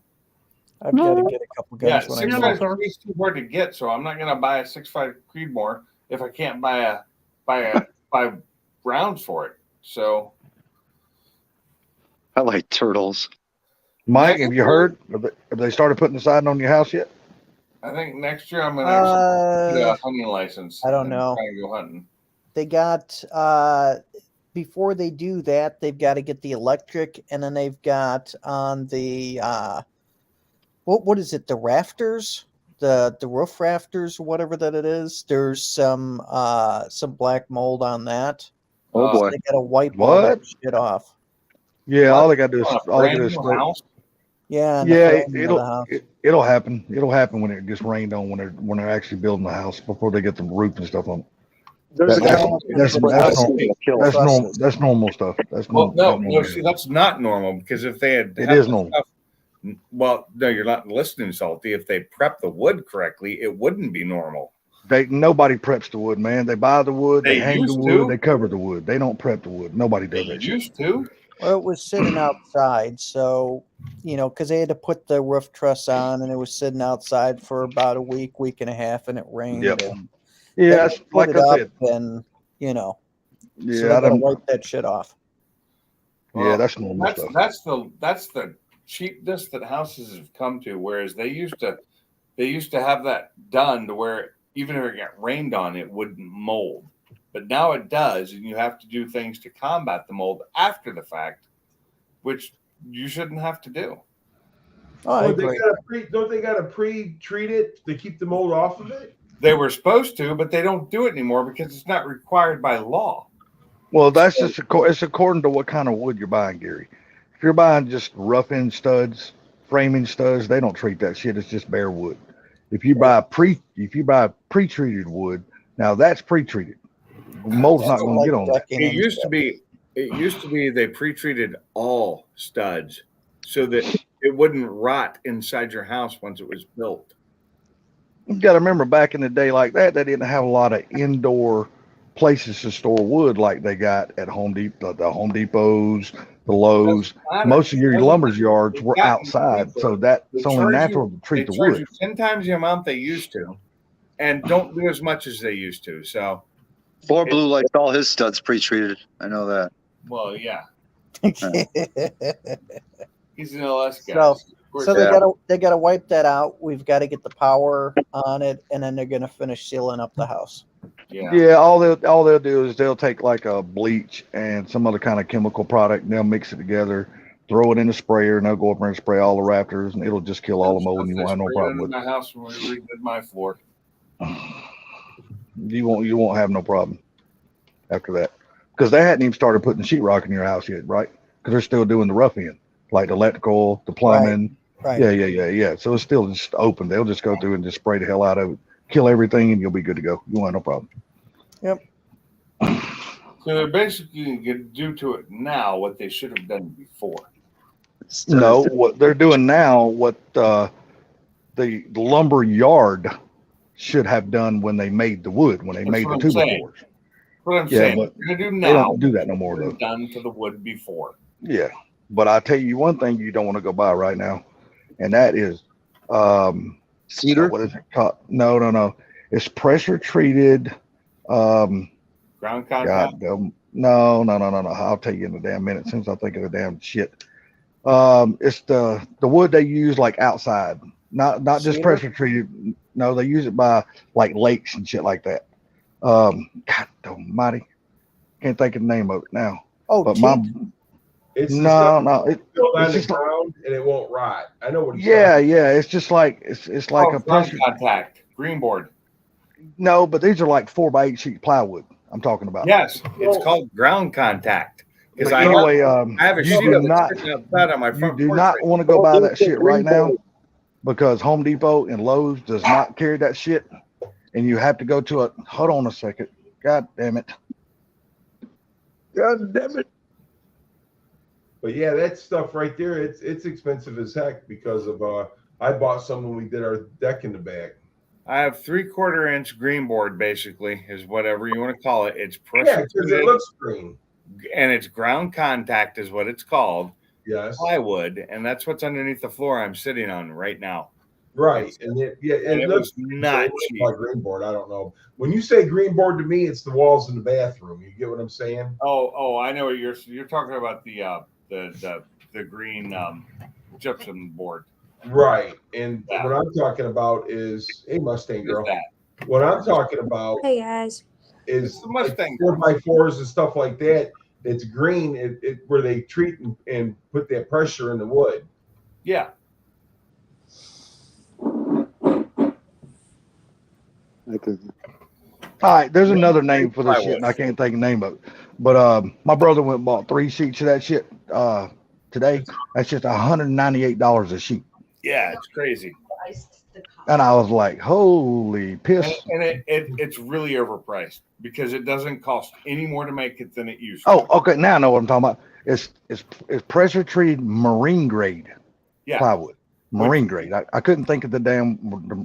I've got to get a couple Yeah, guns when I 6.5 go. is too hard to get, so I'm not gonna buy a 6.5 Creedmoor if I can't buy rounds for it. So I like turtles. Mike, have you heard? Have they started putting the siding on your house yet? I think next year I'm gonna actually get a hunting license. I don't and know. try and go hunting. They got before they do that, they've got to get the electric, and then they've got on the what is it? The rafters, the roof rafters, or whatever that it is. There's some black mold on that. Oh So boy. they got to wipe all that What? shit off. Yeah, What? all they got to do is On a all they brand got to do is new spray. house? Yeah, and Yeah, the framing of the house. it'll happen. It'll happen when it gets rained on when they're actually building the house before they get the roof and stuff on. There's a That's- guy. that's Trusses. That's normal stuff. That's Well, normal. no. See, that's not normal because if they had, It had is the normal. stuff- well, no, you're not listening, Salty. If they prep the wood correctly, it wouldn't be normal. Nobody preps the wood, man. They buy the wood, they They hang the used wood, to. they cover the wood. They don't prep the wood. Nobody They does that shit. used to. Well, it was sitting outside, so because they had to put the roof truss on, and it was sitting outside for about a week and a half, and it rained. Yep. And Yeah, then that's they put like it I up, said. and so Yeah, they I gotta don't. wipe that shit off. Yeah, that's normal That's stuff. that's the cheapness that houses have come to. Whereas they used to have that done to where even if it got rained on, it wouldn't mold. But now it does, and you have to do things to combat the mold after the fact, which you shouldn't have to do. Oh, I Don't they agree. got to pre-treat it to keep the mold off of it? They were supposed to, but they don't do it anymore because it's not required by law. Well, that's just it's according to what kind of wood you're buying, Gary. If you're buying just rough end studs, framing studs, they don't treat that shit. It's just bare wood. If you buy pre-treated wood, now that's pre-treated. Mold's not going to get on that. It used to be they pre-treated all studs so that it wouldn't rot inside your house once it was built. You got to remember back in the day like that, they didn't have a lot of indoor places to store wood like they got at Home Depot, the Home Depots, the Lowe's. Most of your lumber yards were outside, so it's only natural to treat the charge wood. you 10 times the amount they used to, and don't do as much as they used to. So, Or Blue likes all his studs pre-treated. I know that. well, yeah, So he's an LS guy. they gotta wipe that out. We've got to get the power on it, and then they're gonna finish sealing up the house. Yeah, all they'll do is they'll take like a bleach and some other kind of chemical product, and they'll mix it together, throw it in a sprayer, and they'll go up there and spray all the rafters, and it'll just kill all the mold, and you won't have no problem with my house when we redid my floor. it. You won't have no problem after that, because they hadn't even started putting sheetrock in your house yet, right? Because they're still doing the rough end, like the electrical, the plumbing. Right. Yeah. So it's still just open. They'll just go through and just spray the hell out of it, kill everything, and you'll be good to go. You won't have no problem. Yep. So they're basically going to do to it now what they should have done before. No, what they're doing now, what the lumber yard should have done when they made the wood, when they made the two before. What I'm saying, but they're going to do now. They don't do that no more, though. Done to the wood before. Yeah, but I tell you one thing you don't want to go buy right now, and that is cedar. What is it called? No. It's pressure treated. Ground contact. No. I'll tell you in a damn minute since I think of the damn shit. It's the wood they use like outside, not just Cedar? pressure treated. No, they use it by like lakes and shit like that. God almighty, can't think of the name of it now. Oh, But teak. It's the No, stuff no. built on It's the just like, ground and it won't rot. I know what he's yeah, talking yeah. It's just like it's like a ground pressure. contact, green board. No, but these are like 4x8 sheet plywood. I'm talking about. Yes, it's Well- called ground contact. Because But I anyway, have a you sheet do of it not sitting outside on my you front do porch. not want to go buy that shit right now because Home Depot and Lowe's does not carry that shit, and you have to go to a. Hold on a second. God damn it. God damn it. But yeah, that stuff right there, it's expensive as heck because of I bought some when we did our deck in the back. I have 3/4 inch green board, basically, is whatever you want to call it. It's Yeah, pressure because it treated, looks green. and it's ground contact is what it's called. Yes. Plywood, and that's what's underneath the floor I'm sitting on right now. Right. And And it it looks was not cheap. like green board. I don't know. When you say green board to me, it's the walls in the bathroom. You get what I'm saying? Oh, I know what you're talking about the green gypsum board. Right. And Yeah. what I'm talking about is, hey, Mustang What girl. is that? What I'm talking about Hey guys. is It's the Mustang. 4x4s and stuff like that. It's green, where they treat and put that pressure in the wood. Yeah. All right, there's another name for this shit, and I can't think of the name of it. But my brother went and bought 3 sheets of that shit today. That's just $198 a sheet. Yeah, it's crazy. And I was like, holy piss. And it's really overpriced because it doesn't cost any more to make it than it used to. Oh, okay. Now I know what I'm talking about. It's pressure treated marine grade Yeah. plywood. Marine grade. I couldn't think of the damn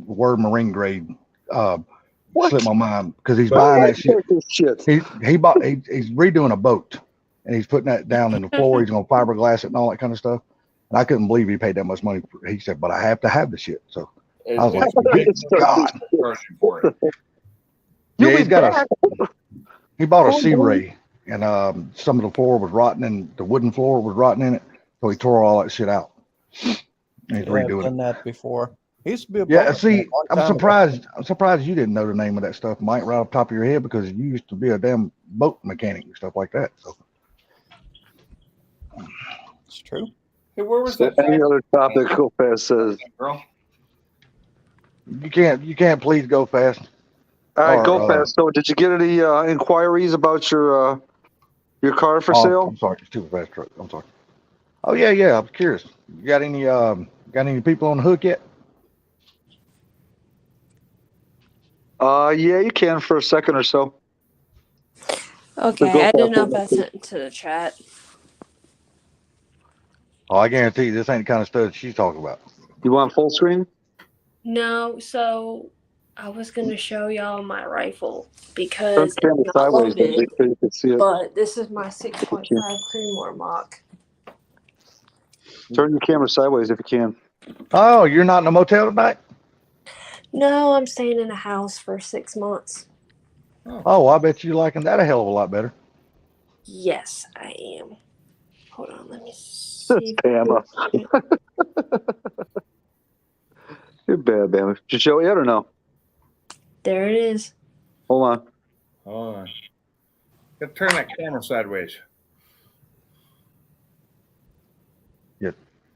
word marine grade. Slipped my mind because he's buying that shit. He's redoing a boat and he's putting that down in the floor. He's gonna fiberglass it and all that kind of stuff. And I couldn't believe he paid that much money. He said, but I have to have the shit. So I was like, God. Charging for it. Yeah, he bought a Sea Ray and some of the floor was rotten and the wooden floor was rotten in it. So he tore all that shit out. And he's Yeah, I've redoing done it. that before. He used to be a Yeah, plumber see, a long I'm time ago. surprised you didn't know the name of that stuff, Mike, right off the top of your head because you used to be a damn boat mechanic and stuff like that. So It's true. Hey, where was So that? any other topic, go fast says. Girl? you can't please go fast. All right, Or, go fast. So, did you get any inquiries about your car for sale? I'm sorry, it's too fast truck. I'm sorry. Oh yeah, I'm curious. You got any people on the hook yet? Yeah, you can for a second or so. Okay, go I for didn't know it. if I sent it to the chat. Oh, I guarantee you this ain't the kind of stuff she's talking about. You want full screen? No, so I was gonna show y'all my rifle Turn because the camera it's not sideways so loaded, you can see it. but this is my 6.5 Creedmoor mock. Turn your camera sideways if you can. Oh, you're not in a motel tonight? No, I'm staying in a house for 6 months. Oh, I bet you liking that a hell of a lot better. Yes, I am. Hold on, let me see. Bama. You're bad, Bama. Did you show it yet or no? There it is. Hold on. Hold on. Gotta turn that camera sideways.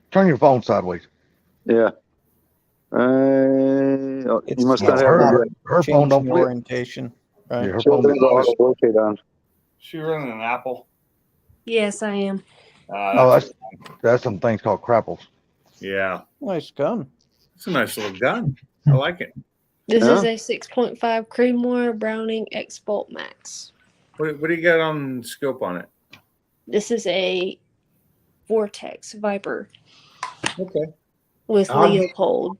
Turn your phone sideways. Yeah. It's You must yeah, not it's have not it yet. Her phone don't changing flip. orientation. Right. Yeah, her Show phone them the don't flip. auto rotate on. She running an Apple. Yes, I am. Oh, that's some things called crapples. Yeah. Nice gun. It's a nice little gun. I like it. This Yeah. is a 6.5 Creedmoor Browning X Bolt Max. What do you got on scope on it? This is a Vortex Viper Okay. with Um, Leopold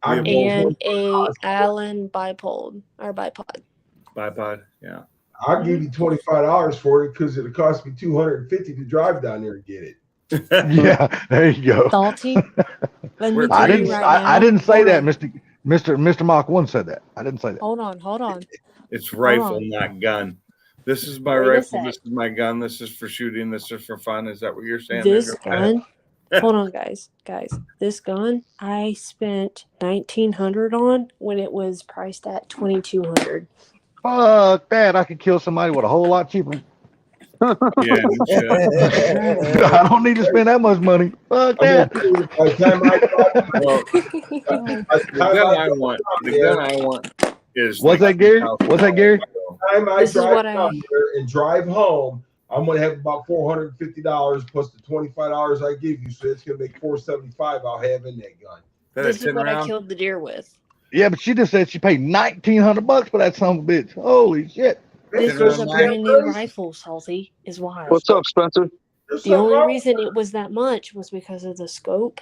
I and a Allen bipod or bipod. Bipod. Yeah. I'll give you $25 for it because it'll cost me $250 to drive down there and get it. Yeah, there you go. Salty. Let me I tell you right now. I didn't say Hold that, on. Mr. Mach 1 said that. I didn't say that. Hold on. It's rifle, on. not gun. This is my Wait a rifle. sec. This is my gun. This is for shooting. This is for fun. Is that what you're saying? This there? gun. Hold on, guys. This gun I spent $1,900 on when it was priced at $2,200. Fuck that. I could kill somebody with a whole lot cheaper. Yeah, you should. I don't need to spend that much money. Fuck that. By the time I Well, by the gun I want is What's like that, Gary? $2,000. What's that, Gary? time I This is drive what I- down there and drive home, I'm gonna have about $450 plus the $25 I give you, so it's gonna make $475. I'll have in that gun. This is what I killed the deer with. Yeah, but she just said she paid $1,900 for that son of a bitch. Holy shit. This That's was a what I'm brand new rifle, Salty, is why. What's up, Spencer? The only reason it was that much was because of the scope,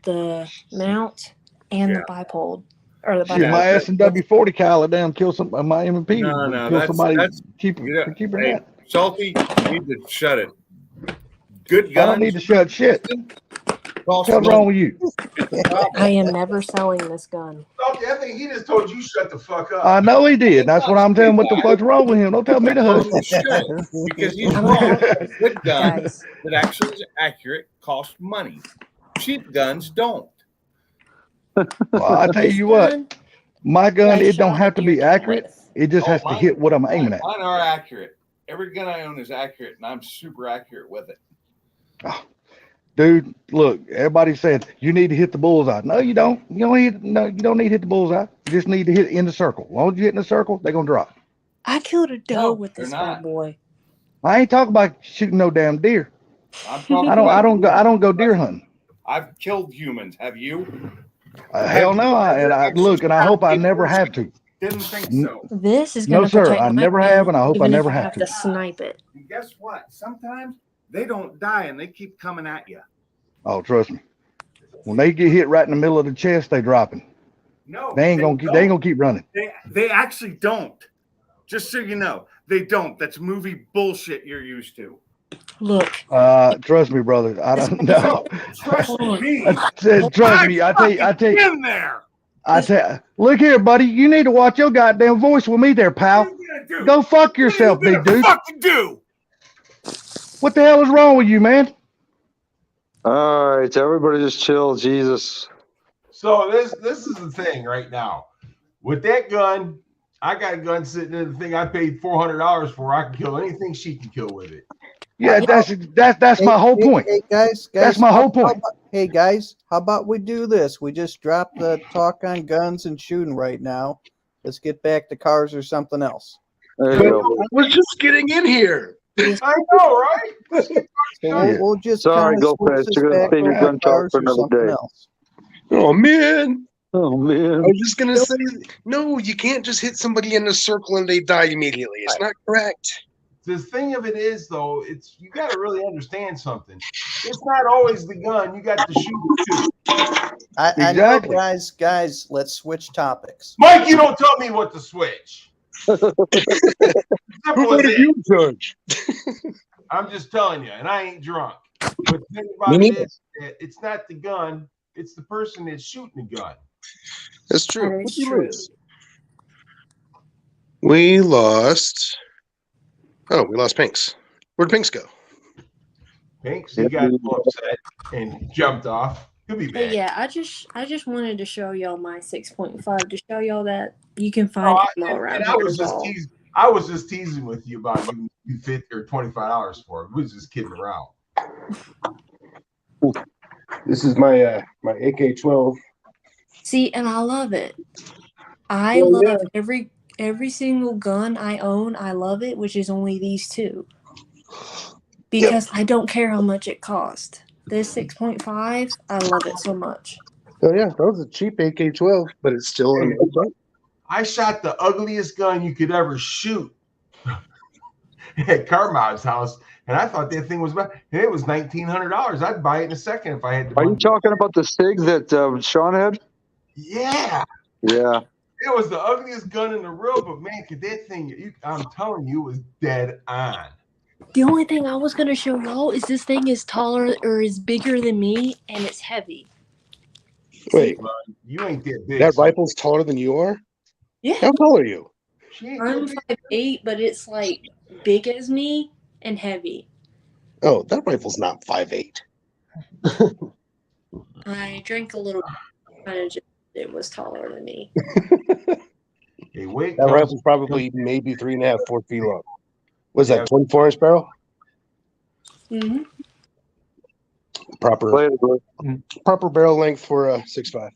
the mount, and the bipod. Or the Shit, bipod. my S&W 40 cal down kill some my M&P. No, kill that's somebody cheaper. cheaper than Hey, that. Salty, you need to shut it. Good I guns. don't need to shut shit. Cost What's money. wrong with you? I am never selling this gun. I think he just told you shut the fuck up. I know he did. That's what I'm telling. What the fuck's wrong with him? Don't tell me to hush. You should, because he's wrong. Good guns that actually is accurate cost money. Cheap guns don't. Well, I tell This you what, gun, my gun, I it don't shot have to a be deer accurate. with. It just has to hit what I'm aiming at. Mine are accurate. Every gun I own is accurate, and I'm super accurate with it. Oh, dude, look, everybody said you need to hit the bullseye. No, you don't. You don't need to hit the bullseye. You just need to hit in the circle. As long as you hit in the circle, they're gonna drop. I killed a doe No, with they're this not. bad boy. I ain't talking about shooting no damn deer. I'm talking I don't go deer hunting. I've killed humans. Have you? Hell no. I hope I never have to. Didn't think so. This is No, going to sir, protect I my never gun, have, and I hope I even never if I have have to. to snipe it. And guess what? Sometimes they don't die, and they keep coming at you. Oh, trust me. When they get hit right in the middle of the chest, they dropping. No, They ain't gonna keep running. They actually don't. Just so you know, they don't. That's movie bullshit you're used to. Look. Trust me, brother. I don't know. Trust me. Trust me. I tell you. Been there. Look here, buddy. You need to watch your goddamn voice with me there, pal. What are you gonna do? Go fuck yourself, big dude. Fucking do. What the hell is wrong with you, man? All right, everybody just chill. Jesus. So this is the thing right now. With that gun, I got a gun sitting in the thing I paid $400 for. I can kill anything she can kill with it. Yeah, that's my whole point. Hey, guys, That's my whole point. Hey guys, how about we do this? We just drop the talk on guns and shooting right now. Let's get back to cars or something else. There you go. I was just getting in here. I know, right? So we'll just Sorry, kinda go switch fast. this You're gonna back save your over to gun talk cars for or another something day. else. Oh man. Oh man. I was just gonna say, no, you can't just hit somebody in a circle and they die immediately. It's not correct. The thing of it is, though, it's you got to really understand something. It's not always the gun. You got to shoot it too. I know, Exactly. guys, let's switch topics. Mike, you don't tell me what to switch. Simple Who as are it. you, Judge? I'm just telling you, and I ain't drunk. But the thing about Me it neither. is, that it's not the gun; it's the person that's shooting the gun. That's true. That is What'd we true. lose? We lost. Oh, we lost Pinks. Where'd Pinks go? Thanks. He got a little upset and jumped off. He'll be But back. yeah, I just wanted to show y'all my 6.5 to show y'all that you can find ammo around And here. I was just teasing with you about you fit or $25 for it. We was just kidding around. This is my my AK-12. See, and I love it. I love every single gun I own. I love it, which is only these two. Because I don't care how much it cost. This 6.5, I love it so much. Oh yeah, that was a cheap AK-12, but it's still an AK. I shot the ugliest gun you could ever shoot at Carmine's house, and I thought that thing was bad. And it was $1,900. I'd buy it in a second if I had to. Are you talking about the SIG that Sean had? Yeah. Yeah. It was the ugliest gun in the world, but man, could that thing, I'm telling you, it was dead on. The only thing I was going to show y'all is this thing is taller or is bigger than me, and it's heavy. Wait, You ain't that big. that rifle's taller than you are? Yeah. How tall are you? She ain't I'm that big. 5'8", but it's like big as me and heavy. Oh, that rifle's not 5'8". I drank a little, kind of just, it was taller than me. Hey, wait. That rifle's probably maybe 3.5, 4 feet long. Was that 24-inch barrel? Mm-hmm. Proper barrel length for a 6.5.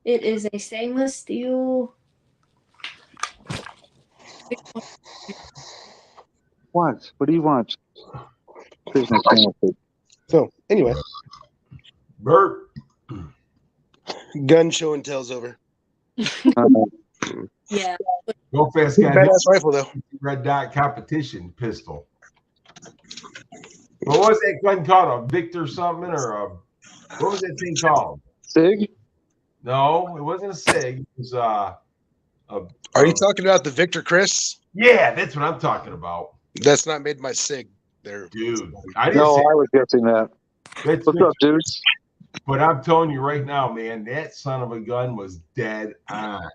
It is a stainless steel. What? What do you want? Here's my camera. So anyway, Bert. gun show and tell's over. Yeah. Go fast, It's a guy. badass rifle though. Red dot competition pistol. What was that gun called? A Victor something or a what was that thing called? Sig? No, it wasn't a Sig. It was Are you talking about the Victor Chris? Yeah, that's what I'm talking about. That's not made by Sig. There, dude. I didn't No, say I was guessing that. that's What's up, dudes? But I'm telling you right now, man, that son of a gun was dead on.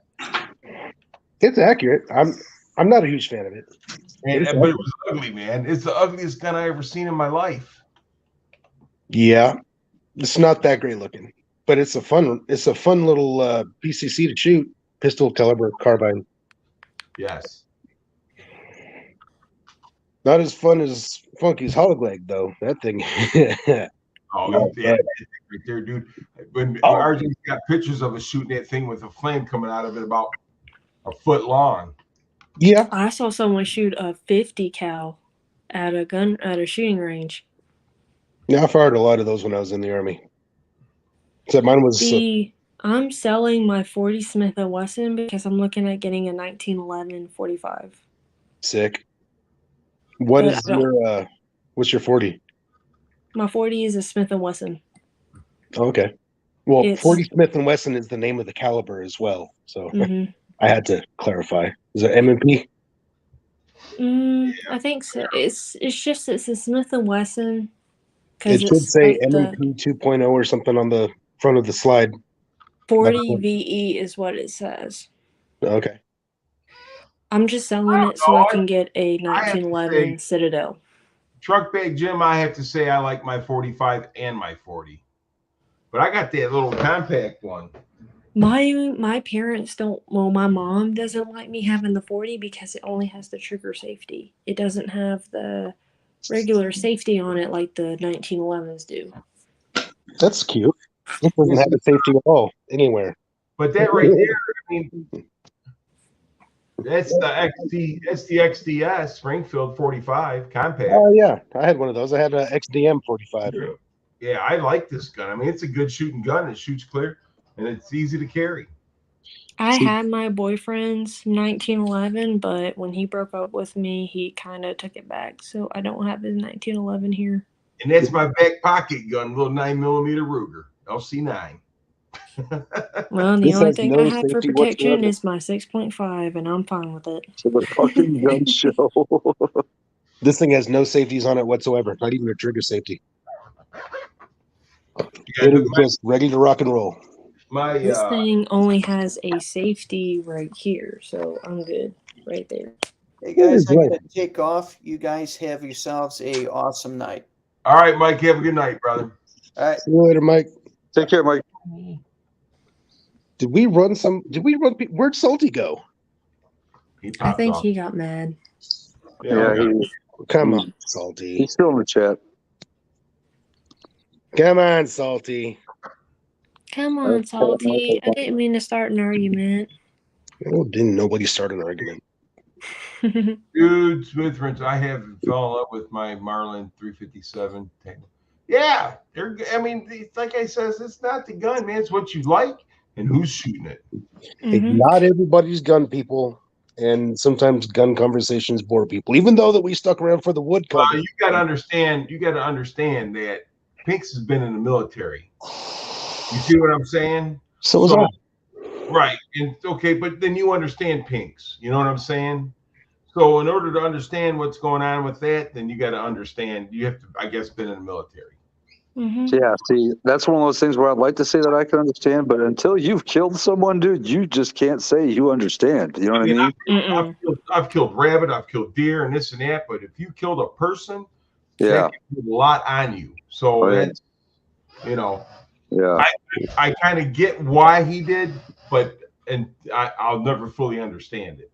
it's accurate. I'm not a huge fan of it. But it was ugly, man. It's the ugliest gun I ever seen in my life. Yeah, it's not that great looking, but it's a fun little PCC to shoot. Pistol caliber carbine. Yes. Not as fun as Funky's hog leg though. That thing. Oh, yeah, right there, dude. When RJ's got pictures of us shooting that thing with a flame coming out of it about a foot long. Yeah. I saw someone shoot a 50 cal at a shooting range. Yeah, I fired a lot of those when I was in the Army. Except mine was. I'm selling my 40 Smith & Wesson because I'm looking at getting a 1911 45. Sick. What's your 40? My 40 is a Smith & Wesson. Oh, okay. Well, 40 Smith & Wesson is the name of the caliber as well. So I had to clarify. Is it M&P? I think so. It's a Smith & Wesson. It should say M&P 2.0 or something on the front of the slide. 40 VE is what it says. Okay. I'm just selling it so I can get a 1911 Citadel. Truck Bag Jim, I have to say I like my 45 and my 40. But I got that little compact one. My parents don't. Well, my mom doesn't like me having the 40 because it only has the trigger safety. It doesn't have the regular safety on it like the 1911s do. That's cute. It doesn't have a safety at all anywhere. But that right there, I mean, that's the XDS Springfield 45 compact. Oh yeah, I had one of those. I had an XDM 45. Yeah, I like this gun. I mean, it's a good shooting gun. It shoots clear, and it's easy to carry. I had my boyfriend's 1911, but when he broke up with me, he kind of took it back. So I don't have his 1911 here. And that's my back pocket gun, little 9mm Ruger, LC9. Well, the only thing I have for protection is my 6.5, and I'm fine with it. So the fucking gun show. This thing has no safeties on it whatsoever, not even a trigger safety. It is just ready to rock and roll. This thing only has a safety right here, so I'm good right there. Hey guys, I'm going to take off. You guys have yourselves a awesome night. All right, Mike. Have a good night, brother. All right. See you later, Mike. Take care, Mike. Did we run? Where'd Salty go? I think he got mad. Yeah, come on, Salty. He's still in the chat. Come on, Salty. Come on, Salty. I didn't mean to start an argument. Oh, didn't nobody start an argument? Dude, Smith Rents, I have fell in love with my Marlin 357. Yeah, I mean, like I says, it's not the gun, man. It's what you like and who's shooting it. Not everybody's gun people, and sometimes gun conversations bore people. Even though that we stuck around for the wood cover. You got to understand. You got to understand that Pinks has been in the military. You see what I'm saying? So was I. Right. And okay, but then you understand Pinks. You know what I'm saying? So in order to understand what's going on with that, then you got to understand. You have to, I guess, been in the military. Yeah, see, that's one of those things where I'd like to say that I can understand, but until you've killed someone, dude, you just can't say you understand. You know what I mean? I've killed rabbit, I've killed deer, and this and that. But if you killed a person, yeah, that can put a lot on you. So that's, you know, yeah, I kind of get why he did, but I'll never fully understand it.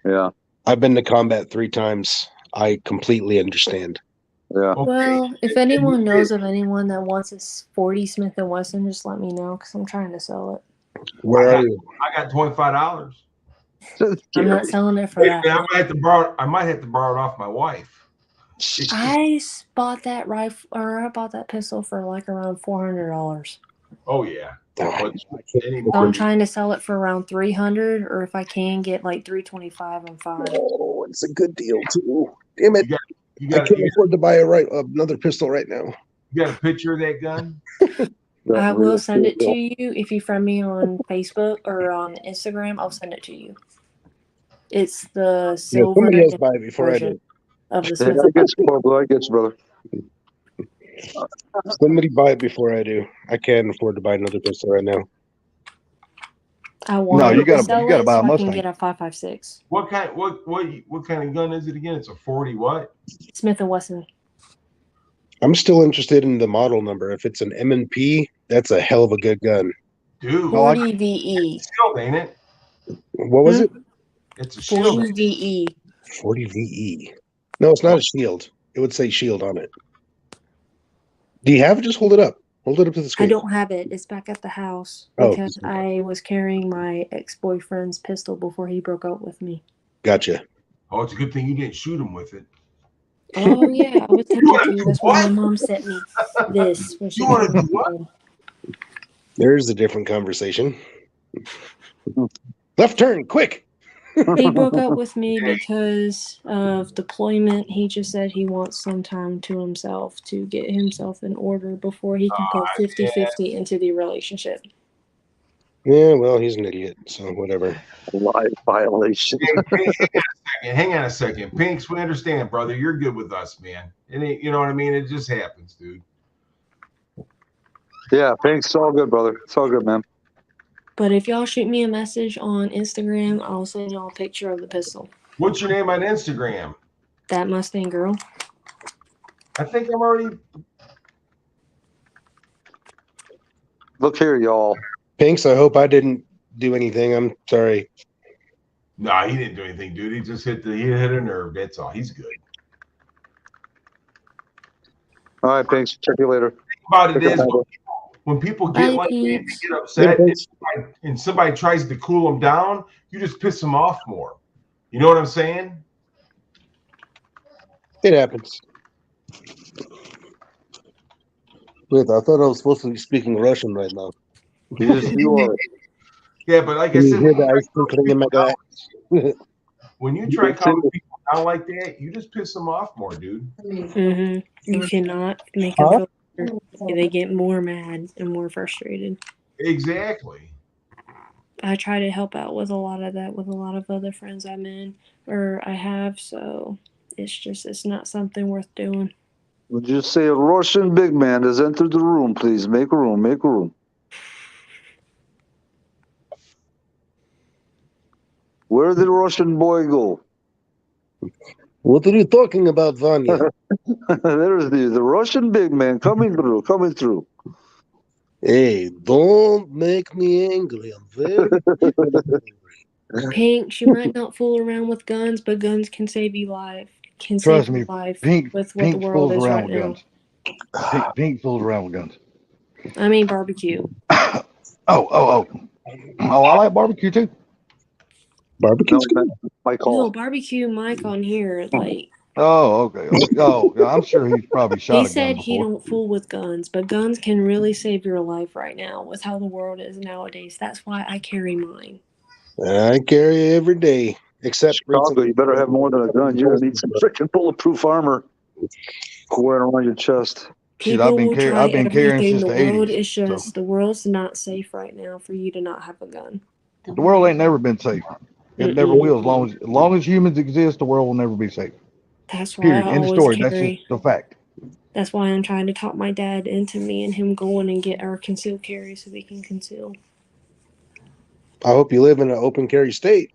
Yeah. I've been to combat 3 times. I completely understand. Yeah. Okay. Well, if and anyone you knows of anyone that wants a 40 Smith & Wesson, just let me know because I'm trying to sell it. Where are you? I got $25. I'm not selling it for that. I might have to borrow. I might have to borrow it off my wife. I bought that rifle, or I bought that pistol for like around $400. Oh yeah. Oh, But I can't anyway, So I'm trying to sell it for around 300, or if I can get like 325, I'm fine. Oh, it's a good deal too. Damn it! you I got can't afford to buy another pistol right now. you got a picture of that gun? I will send it to you if you friend me on Facebook or on Instagram. I'll send it to you. It's the Yeah, silver somebody else buy it before I version do. of the Yeah, Smith. I get you, brother. I get you, brother. Somebody buy it before I do. I can't afford to buy another pistol right now. I No, want you to gotta sell buy it a so I can Mustang. get a 5.56 What kind of gun is it again? It's a 40 what? Smith & Wesson. I'm still interested in the model number. If it's an M&P, that's a hell of a good gun. Dude, Oh, 40 VE. it's a shield, ain't it? What was it? It's a shield. 40 VE. 40 VE. No, it's not a shield. It would say shield on it. Do you have it? Just hold it up. Hold it up to the I screen. don't have it. It's back at the house Oh. because I was carrying my ex-boyfriend's pistol before he broke up with me. Gotcha. Oh, it's a good thing you didn't shoot him with it. Oh yeah, I was tempted to. That's why my mom sent me this when she You wanna came do home. what? There's a different conversation. Left turn, quick. He broke up with me because of deployment. He just said he wants some time to himself to get himself in order before he can put 50-50 into the relationship. Yeah, well, he's an idiot, so whatever. Live violation. Hang on a second. Pinks, we understand, brother. You're good with us, man. It ain't, you know what I mean? It just happens, dude. Yeah, thanks. It's all good, brother. It's all good, man. But if y'all shoot me a message on Instagram, I'll send y'all a picture of the pistol. What's your name on Instagram? That Mustang girl. I think I'm already. Look here, y'all. Pinks, I hope I didn't do anything. I'm sorry. No, he didn't do anything, dude. He just hit a nerve. That's all. He's good. All right, thanks. Check you later. About it Pick is up my- when people get Bye, like that, they peeps. get upset, Yeah, and somebody tries to cool them down, you just piss them off more. You know what I'm saying? it happens. Wait, I thought I was supposed to be speaking Russian right now. Yes, you are. Yeah, but like I Can you said, hear the ice twinkling in my glass? when you try calming people down like that, you just piss them off more, dude. Mm-hmm. You cannot make them feel better. They get more mad and more frustrated. Exactly. I try to help out with a lot of that with a lot of other friends I'm in or I have, so it's not something worth doing. Would you say a Russian big man has entered the room, please? Make room, make room. Where did the Russian boy go? What are you talking about, Vanya? There's the Russian big man coming through, coming through. Hey, don't make me angry. I'm very Pinks, you might not fool around with guns, but guns can save you life. Can Trust save me, your life Pink with what the Pink world fools is around right with now. guns. Pink fools around with guns. I mean barbecue. Oh, I like barbecue too. barbecue's No, good. my No, call. barbecue Mike on here, like Oh, okay. Oh, yeah, I'm sure he's probably shot he a gun said he before. don't fool with guns, but guns can really save your life right now with how the world is nowadays. That's why I carry mine. I carry it every day, except Chicago, you better have more than a gun. You're gonna need some freaking bulletproof armor wearing around your chest. Shit, People will try I've been carrying everything. since The the world 80s. is So just the world's not safe right now for you to not have a gun. the world ain't never been safe. It never Mm-mm. will. As long as humans exist, the world will never be safe. That's why Period. I End of always story. That's just carry. the fact. That's why I'm trying to talk my dad into me and him going and get our concealed carry so we can conceal. I hope you live in an open carry state.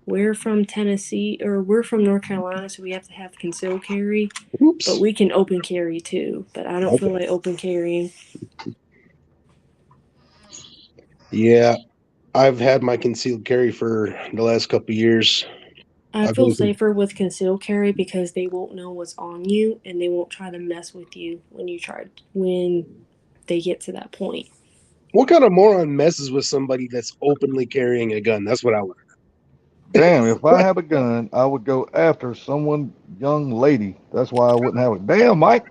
We're from Tennessee, or we're from North Carolina, so we have to have concealed carry, Oops. but we can open carry too. But I don't feel like open carrying. Yeah, I've had my concealed carry for the last couple of years. I I'll go feel with you. safer with concealed carry because they won't know what's on you and they won't try to mess with you when they get to that point. What kind of moron messes with somebody that's openly carrying a gun? That's what I want. Damn, if I have a gun, I would go after someone, young lady. That's why I wouldn't have it. Damn, Mike.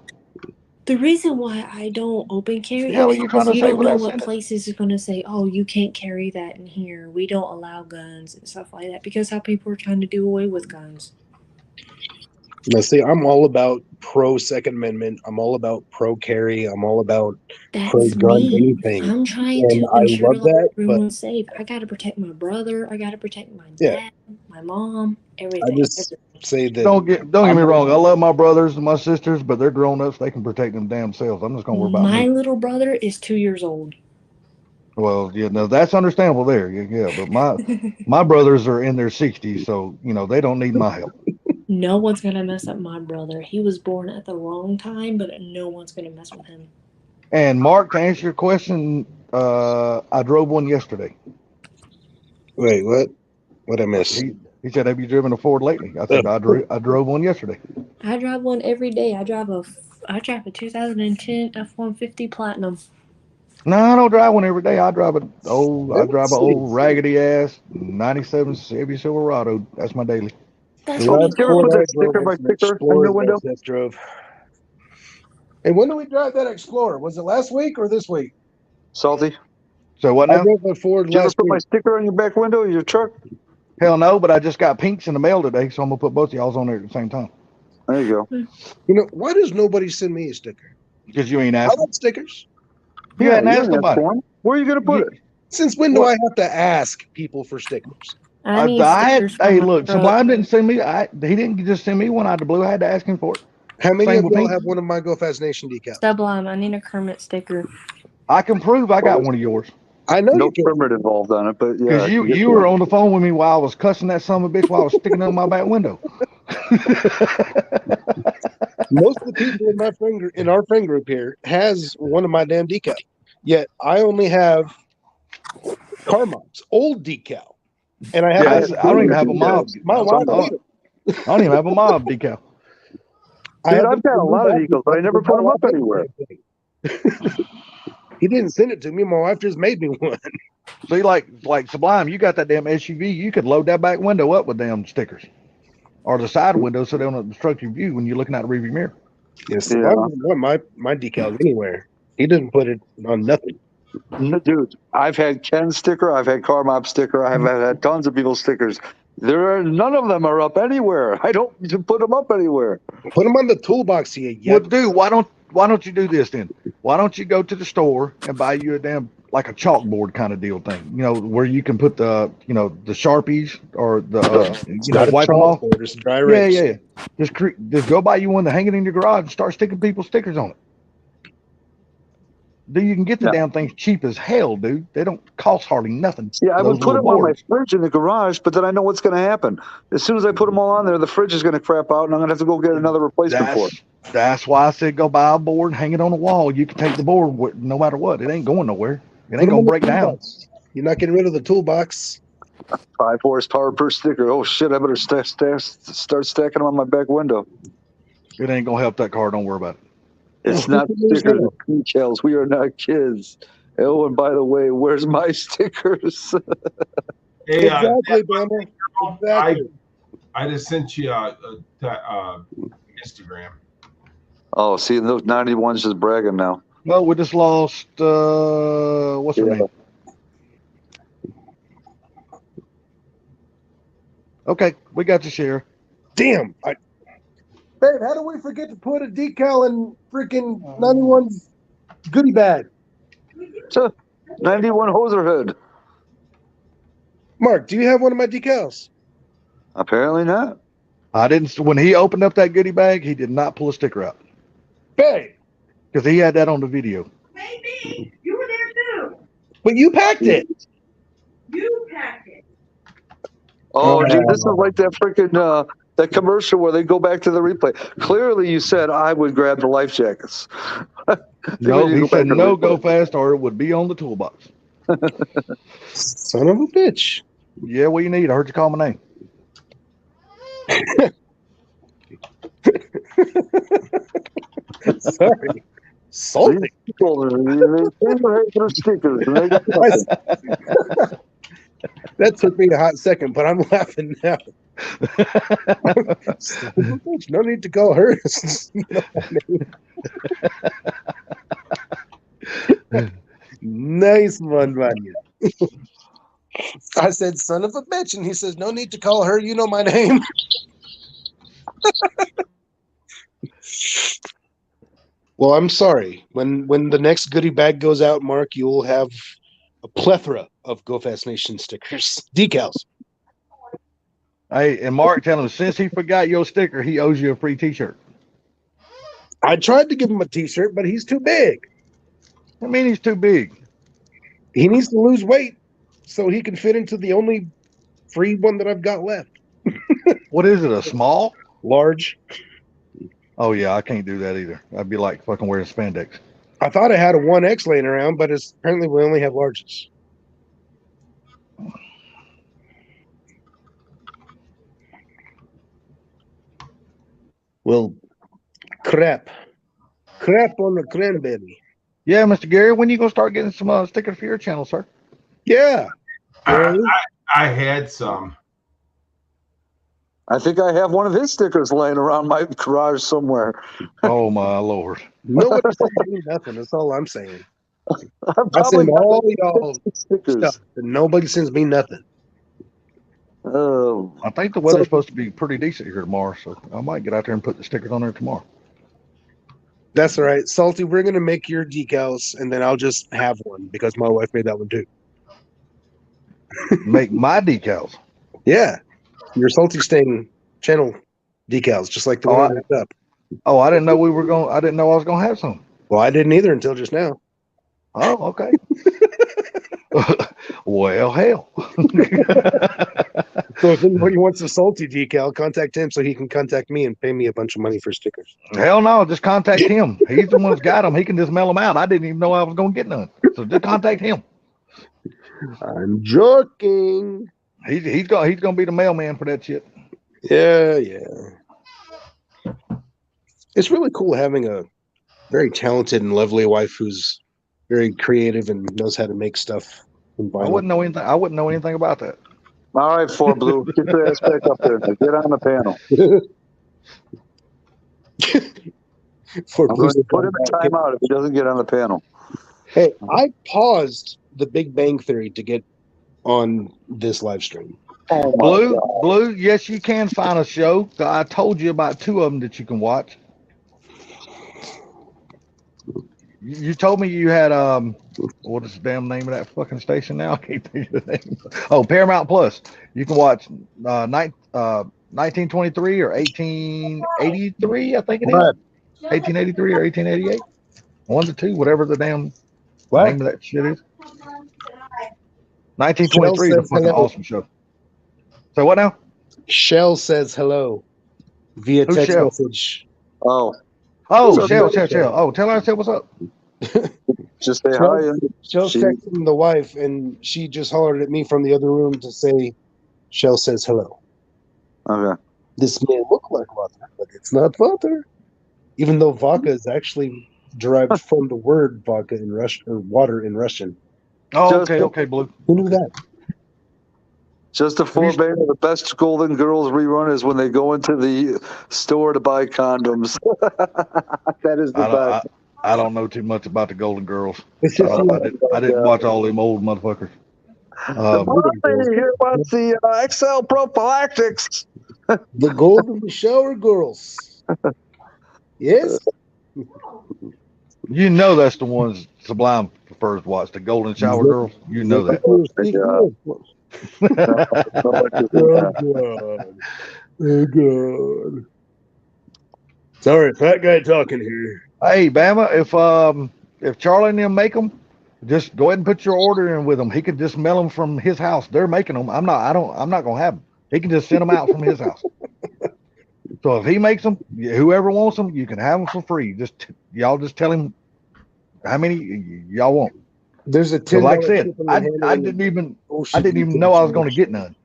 The reason why I don't open carry The hell are is you trying because to you say don't with know that what sentence? places is going to say, oh, you can't carry that in here. We don't allow guns and stuff like that because how people are trying to do away with guns. Now, see, I'm all about pro Second Amendment. I'm all about pro carry. I'm all about pro That's gun me. anything. I'm trying And to I ensure love that, but everyone's safe. I got to protect my brother. I got to protect my yeah, dad, my mom, I everything. just say that Don't get me I'm wrong. I love my brothers and my sisters, but they're grown ups. They can protect them damn selves. I'm just gonna worry about My me. little brother is 2 years old. Well, yeah, no, that's understandable there. Yeah, but my brothers are in their 60s, so they don't need my help. No one's going to mess up my brother. He was born at the wrong time, but no one's going to mess with him. And Mark, to answer your question, I drove one yesterday. wait, what I miss? He said, "Have you driven a Ford lately?" I said, "I drove one yesterday." I drive one every day. I drive a 2010 F-150 Platinum. No, I don't drive one every day. I drive a Let's see. old raggedy ass '97 Chevy Silverado. That's my daily. That's The what last he You ever Ford put does. I that drove sticker by was an sticker on Explorer your that window? I test drove. And when did we drive that Explorer? Was it last week or this week? Salty. So what I now? drove a Ford Did you ever last put my week. sticker on your back window of your truck? Hell no, but I just got pinks in the mail today, so I'm gonna put both of y'all's on there at the same time. There you go. You know, why does nobody send me a sticker? Because you ain't I asking. like stickers. You hadn't you asked didn't ask somebody. for one. Where are you going to put You, it? Since when do what? I have to ask people for stickers? I need I had. stickers for Hey, my look, truck. Sublime didn't send me. He didn't just send me one out of the blue. I had to ask him for it. How many Same of with y'all pink. have one of my Go Fast Nation decals? Sublime, I need a Kermit sticker. I can prove I got one of yours. I know No you can. permit involved on it, but yeah. Because I you can get you one. were on the phone with me while I was cussing that son of a bitch while I was sticking it on my back window. Most of the people in our friend group here has one of my damn decals. Yet I only have Carmines, old decal. And I have Yeah, I all have the I don't even permanent have a blue decals. mob. decals. My Some wife of I them. hates don't, them. I don't even have a mob decal. I Dude, have I've got a the blue lot of back decals, but I decals never because my put them up wife anywhere. hates them. He didn't send it to me. My wife just made me one. See, like Sublime, you got that damn SUV. You could load that back window up with damn stickers, or the side window so they don't obstruct your view when you're looking out the rearview mirror. Yes, Yeah. Savant doesn't want my decals anywhere. He doesn't put it on nothing. Dude, I've had Ken's sticker. I've had Car Mob sticker. I've had tons of people's stickers. None of them are up anywhere. I don't put them up anywhere. Put them on the toolbox here. Well, Yep. dude, why don't you do this then? Why don't you go to the store and buy you a damn like a chalkboard kind of deal thing? Where you can put the Sharpies or the It's not a wipe them off. chalkboard. It's a dry Yeah, erase. yeah. Just go buy you one to hang it in your garage and start sticking people's stickers on it. Dude, you can get the No. damn things cheap as hell, dude. They don't cost hardly nothing. Yeah, I Those would put little them on my boards. fridge in the garage, but then I know what's going to happen. As soon as I put them all on there, the fridge is going to crap out, and I'm going to have to go get another replacement for it. That's why I said go buy a board, hang it on the wall. You can take the board no matter what. It ain't going nowhere. It Put ain't them gonna on the break down. toolbox. You're not getting rid of the toolbox. 5 horsepower per sticker. Oh shit! I better start stacking them on my back window. It ain't gonna help that car. Don't worry about it. It's Well, not stickers, it's decals. We are not kids. Oh, and by the way, where's my stickers? Hey, Exactly, Bummer. Exactly. I just sent you Instagram. Oh, see, those 91's just bragging now. Well, we just lost. What's her Yeah. name? Okay, we got to share. Damn. Babe, how do we forget to put a decal in freaking 91's goodie bag? 91 Hoserhood. Mark, do you have one of my decals? Apparently not. I didn't. When he opened up that goodie bag, he did not pull a sticker out Babe. because he had that on the video. Maybe. You were there too. But you packed it. You packed it. Oh, dude, this is like that freaking that commercial where they go back to the replay. Clearly, you said I would grab the life jackets. No, he said no, go fast. fast, or it would be on the toolbox. Son of a bitch. Yeah, what you need? I heard you call my name. Sorry. Salty. People, they their stickers, and they got nothing. That took me a hot second, but I'm laughing now. Son of a bitch, no need to call her. Nice one, Vanya. I said, son of a bitch, and he says, no need to call her. You know my name. Well, I'm sorry. When the next goodie bag goes out, Mark, you will have a plethora of Go Fast Nation stickers, decals. Hey, and Mark, tell him since he forgot your sticker, he owes you a free T-shirt. I tried to give him a T-shirt, but he's too big. I mean, he's too big. He needs to lose weight so he can fit into the only free one that I've got left. What is it? A small? Large. Oh yeah, I can't do that either. I'd be like fucking wearing spandex. I thought I had a 1X laying around, but it's apparently we only have larges. Well, crap on the cranberry. Yeah, Mr. Gary, when you gonna start getting some stickers for your channel, sir? Yeah. I had some. I think I have one of his stickers laying around my garage somewhere. Oh my lord! Nobody sends me nothing. That's all I'm saying. I I send got all y'all stickers. stuff, and nobody sends me nothing. Oh, I think the weather's supposed to be pretty decent here tomorrow, so I might get out there and put the stickers on there tomorrow. That's all right. Salty, we're going to make your decals, and then I'll just have one because my wife made that one too. Make my decals. Yeah. Your Salty Stain channel decals, just like the one I picked up. Oh, I didn't know we were going. I didn't know I was going to have some. Well, I didn't either until just now. Oh, okay. Well, hell. So if anybody wants a Salty decal, contact him so he can contact me and pay me a bunch of money for stickers. Hell no, just contact him. He's the one that's got them. He can just mail them out. I didn't even know I was going to get none. So just contact him. I'm joking. He's going to be the mailman for that shit. Yeah. It's really cool having a very talented and lovely wife who's very creative and knows how to make stuff in vinyl. I wouldn't know anything about that. all right, Four Blue, get your ass back up there. Get on the panel. For I'm going to put him in timeout if he doesn't get on the panel. Hey, I paused the Big Bang Theory to get on this live stream. Oh my God. Blue, yes, you can find a show. I told you about 2 of them that you can watch. You told me you had what is the damn name of that fucking station now? I can't think of the name. Oh, Paramount Plus. You can watch 1923 or 1883, I think it is. 1883 or 1888. 1 to 2, whatever the damn name of that shit is. 1923 is a fucking awesome show. So what now? Shell says hello via Who's text Shell? message. Oh, Shell. Oh, tell her I said what's up. just say hi. Shell's texting the wife, and she just hollered at me from the other room to say, Shell says hello. Okay. This may look like water, but it's not water. Even though vodka is actually derived from the word vodka in Russian, or water in Russian. Oh, okay, Blue. Who knew that? Just a forebay, the best Golden Girls rerun is when they go into the store to buy condoms. That is the best. I don't know too much about the Golden Girls. It's just I didn't watch all them old motherfuckers. Here about the XL prophylactics. The Golden Shower Girls. Yes? You know that's the ones Sublime prefers to watch, the Golden Shower Girls. You know that. Oh God. Sorry, fat guy talking here. Hey, Bama, if Charlie and them make them, just go ahead and put your order in with them. He could just mail them from his house. They're making them. I'm not gonna have them. He can just send them out from his house. So if he makes them, whoever wants them, you can have them for free. Y'all just tell him how many y'all want. There's a $10. Like I said, I didn't even know I was going to get none.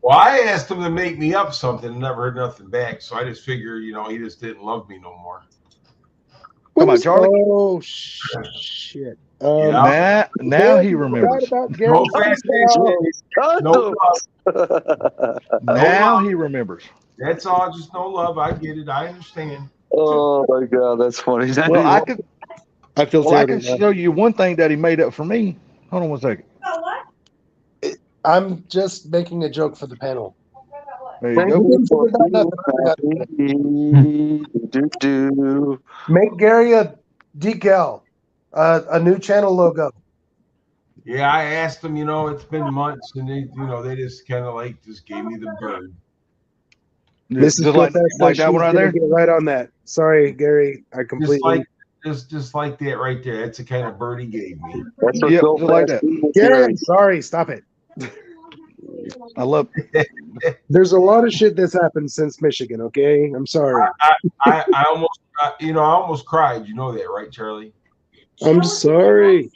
Well, I asked him to make me up something and never heard nothing back. So I just figure, he just didn't love me no more. Come on, Charlie. Oh shit! Yeah. Now he Gary, remembers. forgot about Gary. No fascination. No love. Now he remembers. That's all. Just no love. I get it. I understand. Oh my god, that's funny. Well, I feel I can terrible. show you one thing that he made up for me. Hold on one second. I'm just making a joke for the panel. There you Thank go. you for do. Make Gary a decal, a new channel logo. Yeah, I asked them. It's been months, and they just kind of just gave me the bird. Mrs. Just like Professor, that she's one right gonna there. get right on that. Sorry, Gary. I completely. Just like that right there. That's the kind of bird he gave me. That's what Yep, Bill just like Fast that. Eagle Gary, Theory. I'm sorry. Stop it. I love. There's a lot of shit that's happened since Michigan. Okay, I'm sorry. I almost cried. You know that, right, Charlie? I'm sorry.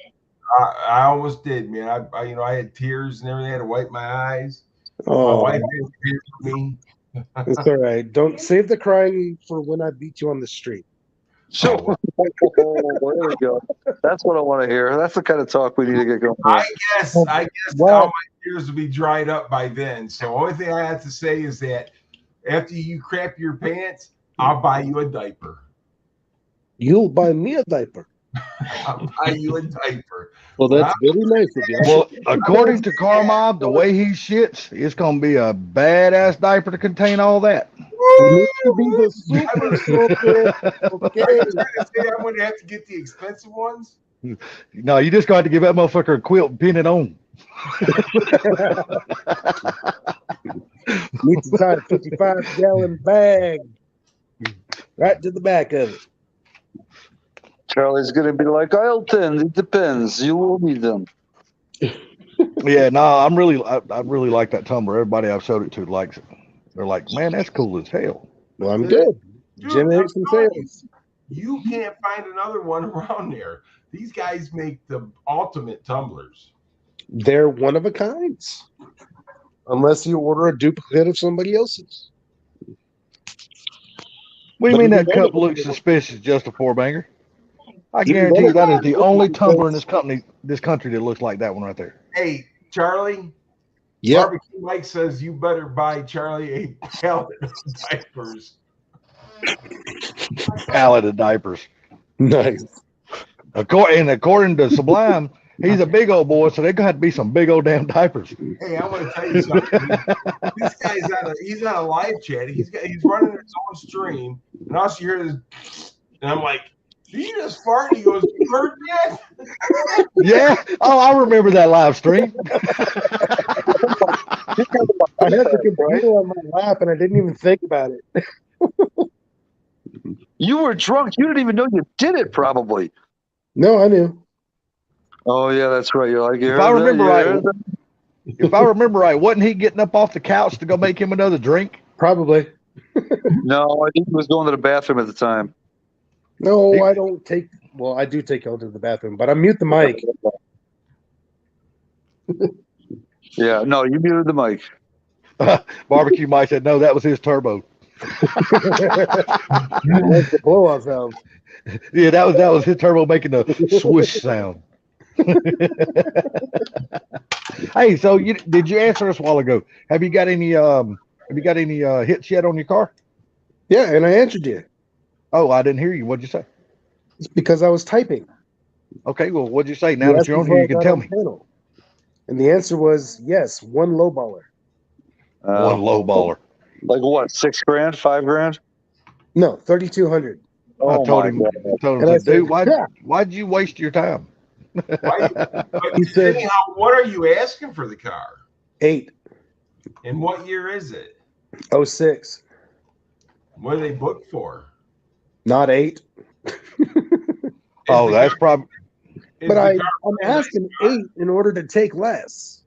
I almost did, man. I had tears and everything. I had to wipe my eyes. My Oh, wife had tears for me. it's all right. Don't save the crying for when I beat you on the street. So, there we go. That's what I want to hear. That's the kind of talk we need to get going. I guess What? all my tears will be dried up by then. So only thing I have to say is that after you crap your pants, I'll buy you a diaper. You'll buy me a diaper. I'll buy you a diaper. Well, that's very nice of you. Well, according to Carmob, the way he shits, it's gonna be a badass diaper to contain all that. You need to be the super soldier. Okay. Are you trying to say I'm going to have to get the expensive ones? No, you just got to give that motherfucker a quilt and pin it on. Need to tie a 55-gallon bag right to the back of it. Charlie's going to be like, Ailton, it depends. You will need them. Yeah, no, I really like that tumbler. Everybody I've showed it to likes it. They're like, man, that's cool as hell. Well, I'm good. Dude, Generate some I'm telling sales. You can't find another one around there. These guys make the ultimate tumblers. They're one of a kind. Unless you order a duplicate of somebody else's. What do you But mean that even cup then- looks suspicious, just a four-banger? I Even guarantee then- you that is the only tumbler in this country that looks like that one right there. Hey, Charlie. Yep. Barbecue Mike says you better buy Charlie a pallet of diapers. Pallet of diapers. Nice. According to Sublime, he's a big old boy, so there got to be some big old damn diapers. Hey, I'm going to tell you something. This guy's he's on a live chat. He's running his own stream, and all you hear is, and I'm like, did you just fart? He goes, you heard that? Yeah. Oh, I remember that live stream. I had the computer on my lap and I didn't even think about it. You were drunk. You didn't even know you did it, probably. No, I knew. Oh, yeah, that's right. You're like, If I remember right, wasn't he getting up off the couch to go make him another drink? Probably. No, I think he was going to the bathroom at the time. No, I don't take. Well, I do take Ellen to the bathroom, but I mute the mic. Yeah, no, you muted the mic. Barbecue Mike said, no, that was his turbo. That's the blow off valve. Yeah, that was his turbo making the swoosh sound. Hey, so did you answer us a while ago? Have you got any hits yet on your car? Yeah, and I answered you. Oh, I didn't hear you. What'd you say? It's because I was typing. Okay, well, what'd you say? Now that asked you're on before here, I you can got tell on me. the panel. And the answer was yes, one low baller. One low baller. Like what? $6 grand? $5 grand? No, 3,200. Oh, I told my him, God. I I said, dude, said, yeah. why'd you waste your time? He said, Anyhow, what are you asking for the car? 8, And what year is it? 06. What are they booked for? Not 8. Oh, that's probably. Is But the I'm car- asking 8 in order to take less.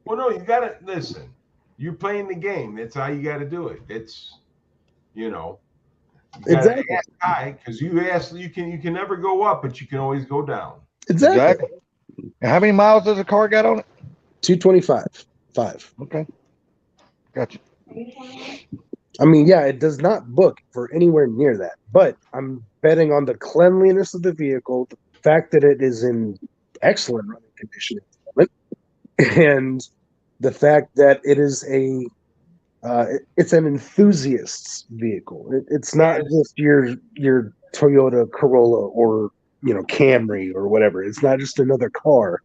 Well, no, you got to listen. You're playing the game. That's how you got to do it. It's, you gotta Exactly. ask high because you can never go up, but you can always go down. Exactly. And how many miles does the car got on it? 225. 5. Okay. Gotcha. I mean, yeah, it does not book for anywhere near that, but I'm betting on the cleanliness of the vehicle, the fact that it is in excellent running condition at the moment, and the fact that it is it's an enthusiast's vehicle. It's not just your Toyota Corolla or Camry or whatever. It's not just another car.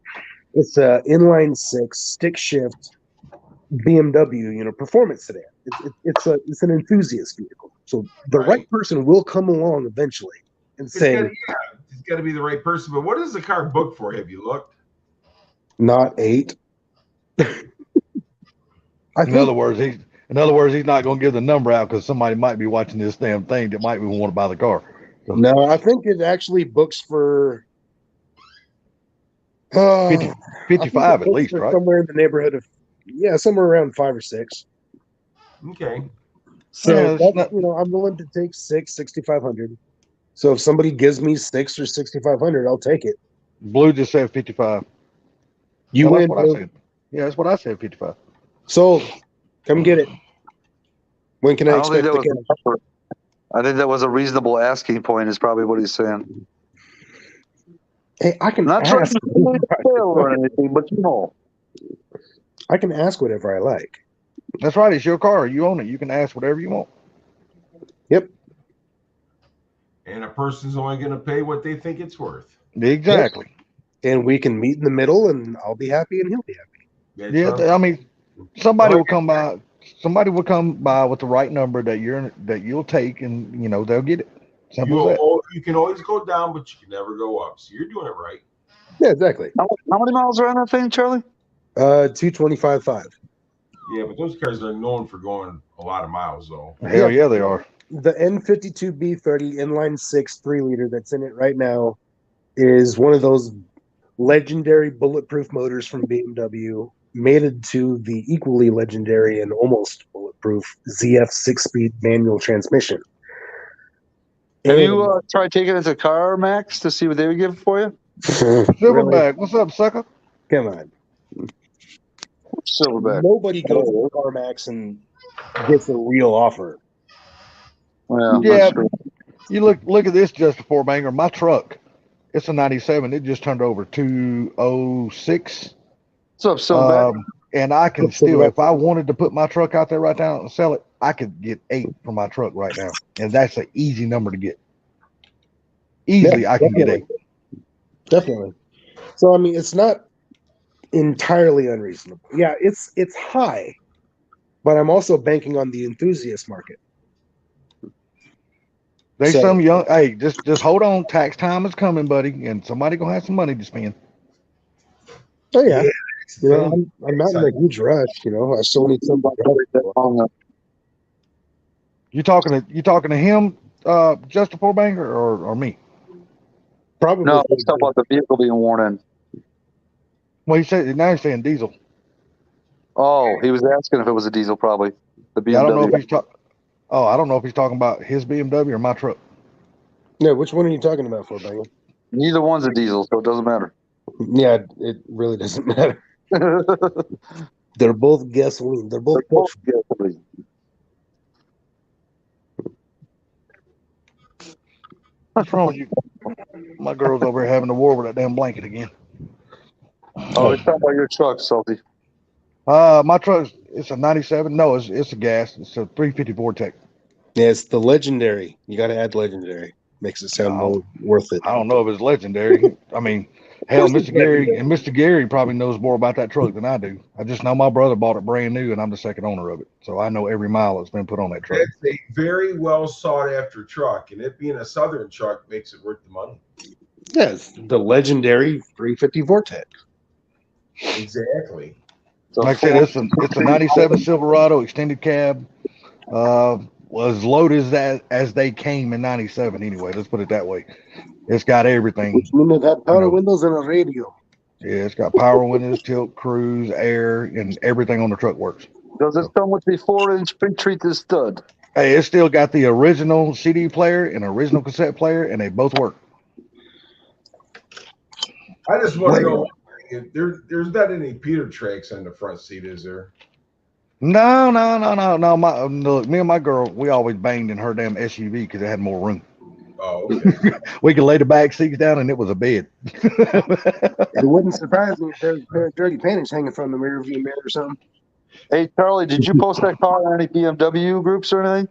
It's a inline six stick shift BMW, performance sedan. It's an enthusiast vehicle. So the right person will come along eventually and say, it's got to be the right person. But what is the car booked for? Have you looked? not 8. In other words, he's not going to give the number out because somebody might be watching this damn thing that might want to buy the car. So, no, I think it actually books for 55 at least, right? somewhere in the neighborhood of somewhere around 5 or 6. Okay. So I'm willing to take 6,500. So if somebody gives me 6 or 6,500, I'll take it. Blue just said 55. You win. That's what I said. Yeah, that's what I said. 55. So come get it. When can I expect the cash? I think that was a reasonable asking point. Is probably what he's saying. Hey, I can Not trying ask. to fail or anything, but I can ask whatever I like. That's right. It's your car. You own it. You can ask whatever you want. Yep. And a person's only going to pay what they think it's worth. Exactly. Yep. And we can meet in the middle, and I'll be happy, and he'll be happy. Yeah, I mean, somebody will come by. Somebody will come by with the right number that you'll take, and they'll get it. Simple as that. You can always go down, but you can never go up. So you're doing it right. Yeah, exactly. How many miles are on that thing, Charlie? 225.5. Yeah, but those cars are known for going a lot of miles, though. Hell yeah, they are. The N52B30 inline 6 3-liter that's in it right now is one of those legendary bulletproof motors from BMW, mated to the equally legendary and almost bulletproof ZF 6-speed manual transmission. Have you tried taking it to CarMax to see what they would give for you? Silverback, what's up, sucker? Come on. Silverback. Nobody goes to CarMax and gets a real offer. Yeah, you look at this just before banger. My truck, it's a 97. It just turned over 206. What's up, Silverback? And I can still, if I wanted to put my truck out there right now and sell it, I could get 8 for my truck right now, and that's an easy number to get. Easily, I can get 8. Definitely. So I mean, it's not entirely unreasonable. Yeah, it's high, but I'm also banking on the enthusiast market. Some young. Hey, just hold on. Tax time is coming, buddy, and somebody gonna have some money to spend. Oh yeah. I'm not in a huge rush. I still need somebody. You talking to him, just before banger, or me? Probably. No, let's talk about the vehicle being worn in. Well, he's saying diesel. Oh, he was asking if it was a diesel, probably the BMW. Yeah, I don't know if he's talking. Oh, I don't know if he's talking about his BMW or my truck. No, which one are you talking about for, Banger? Neither one's a diesel, so it doesn't matter. Yeah, it really doesn't matter. They're both gasoline. They're both gasoline. What's wrong with you? My girl's over here having a war with that damn blanket again. Oh, it's talking about your truck, Salty. My truck, it's a 97. No, it's a gas. It's a 350 Vortec. Yeah, it's the legendary. You got to add legendary. Makes it sound more worth it. I don't know if it's legendary. I mean, hell, Mr. Gary probably knows more about that truck than I do. I just know my brother bought it brand new, and I'm the second owner of it. So I know every mile that's been put on that truck. It's a very well sought after truck, and it being a Southern truck makes it worth the money. Yes, the legendary 350 Vortec. Exactly. So like I said, it's a 97 Silverado extended cab. Was loaded as they came in 97 anyway. Let's put it that way. It's got everything. Which means it had power windows and a radio. Yeah, it's got power windows, tilt, cruise, air, and everything on the truck works. Does it come with the 4-inch pre-treated stud? Hey, it's still got the original CD player and original cassette player, and they both work. I just want to know if there's not any Peter tracks on the front seat, is there? No. Look, me and my girl, we always banged in her damn SUV because it had more room. Oh, okay. We could lay the back seats down and it was a bed. It wouldn't surprise me if there's a pair of dirty panties hanging from the rear view mirror or something. Hey, Charlie, did you post that car on any BMW groups or anything?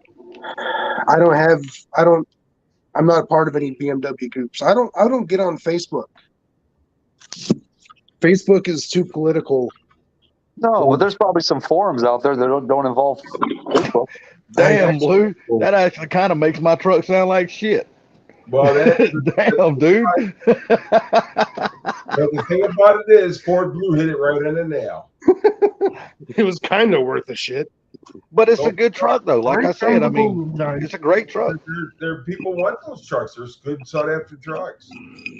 I'm not a part of any BMW groups. I don't get on Facebook. Facebook is too political. No, but there's probably some forums out there that don't involve Facebook. Damn, Blue. That actually kind of makes my truck sound like shit. Well, damn, dude. But the thing about it is, Ford Blue hit it right in the nail. It was kind of worth a shit. But it's a good truck, though. Like I said, I mean, it's a great truck. There people want those trucks. There's good sought after trucks.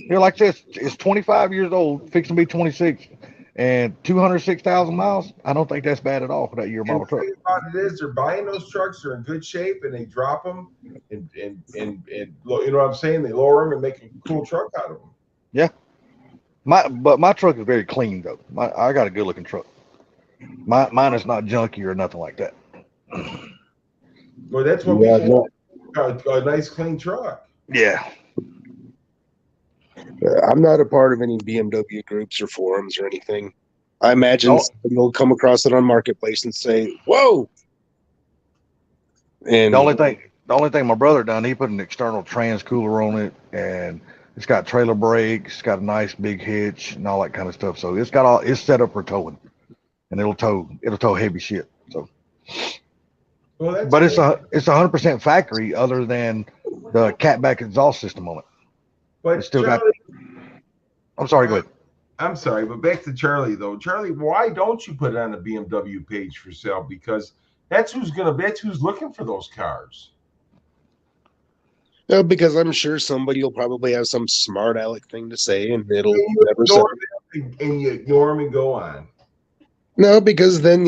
Here, like this, it's 25 years old, fixing to be 26, and 206,000 miles. I don't think that's bad at all for that year model truck. The thing about it is, they're buying those trucks. They're in good shape, and they drop them, and you know what I'm saying? They lower them and make a cool truck out of them. Yeah. But my truck is very clean though. I got a good looking truck. Mine is not junky or nothing like that. Well, that's what people want. A nice clean truck. Yeah. I'm not a part of any BMW groups or forums or anything. I imagine somebody will come across it on Marketplace and say, "Whoa!" And the only thing my brother done, he put an external trans cooler on it, and it's got trailer brakes, it's got a nice big hitch and all that kind of stuff. So it's set up for towing, and it'll tow heavy shit. So, well, but it's 100% factory, other than the catback exhaust system on it. But it's still Charlie, I'm sorry, go ahead. I'm sorry, but back to Charlie though. Charlie, why don't you put it on the BMW page for sale? Because that's who's looking for those cars. No, because I'm sure somebody will probably have some smart aleck thing to say, and it'll never sell. And you ignore them and go on. No, because then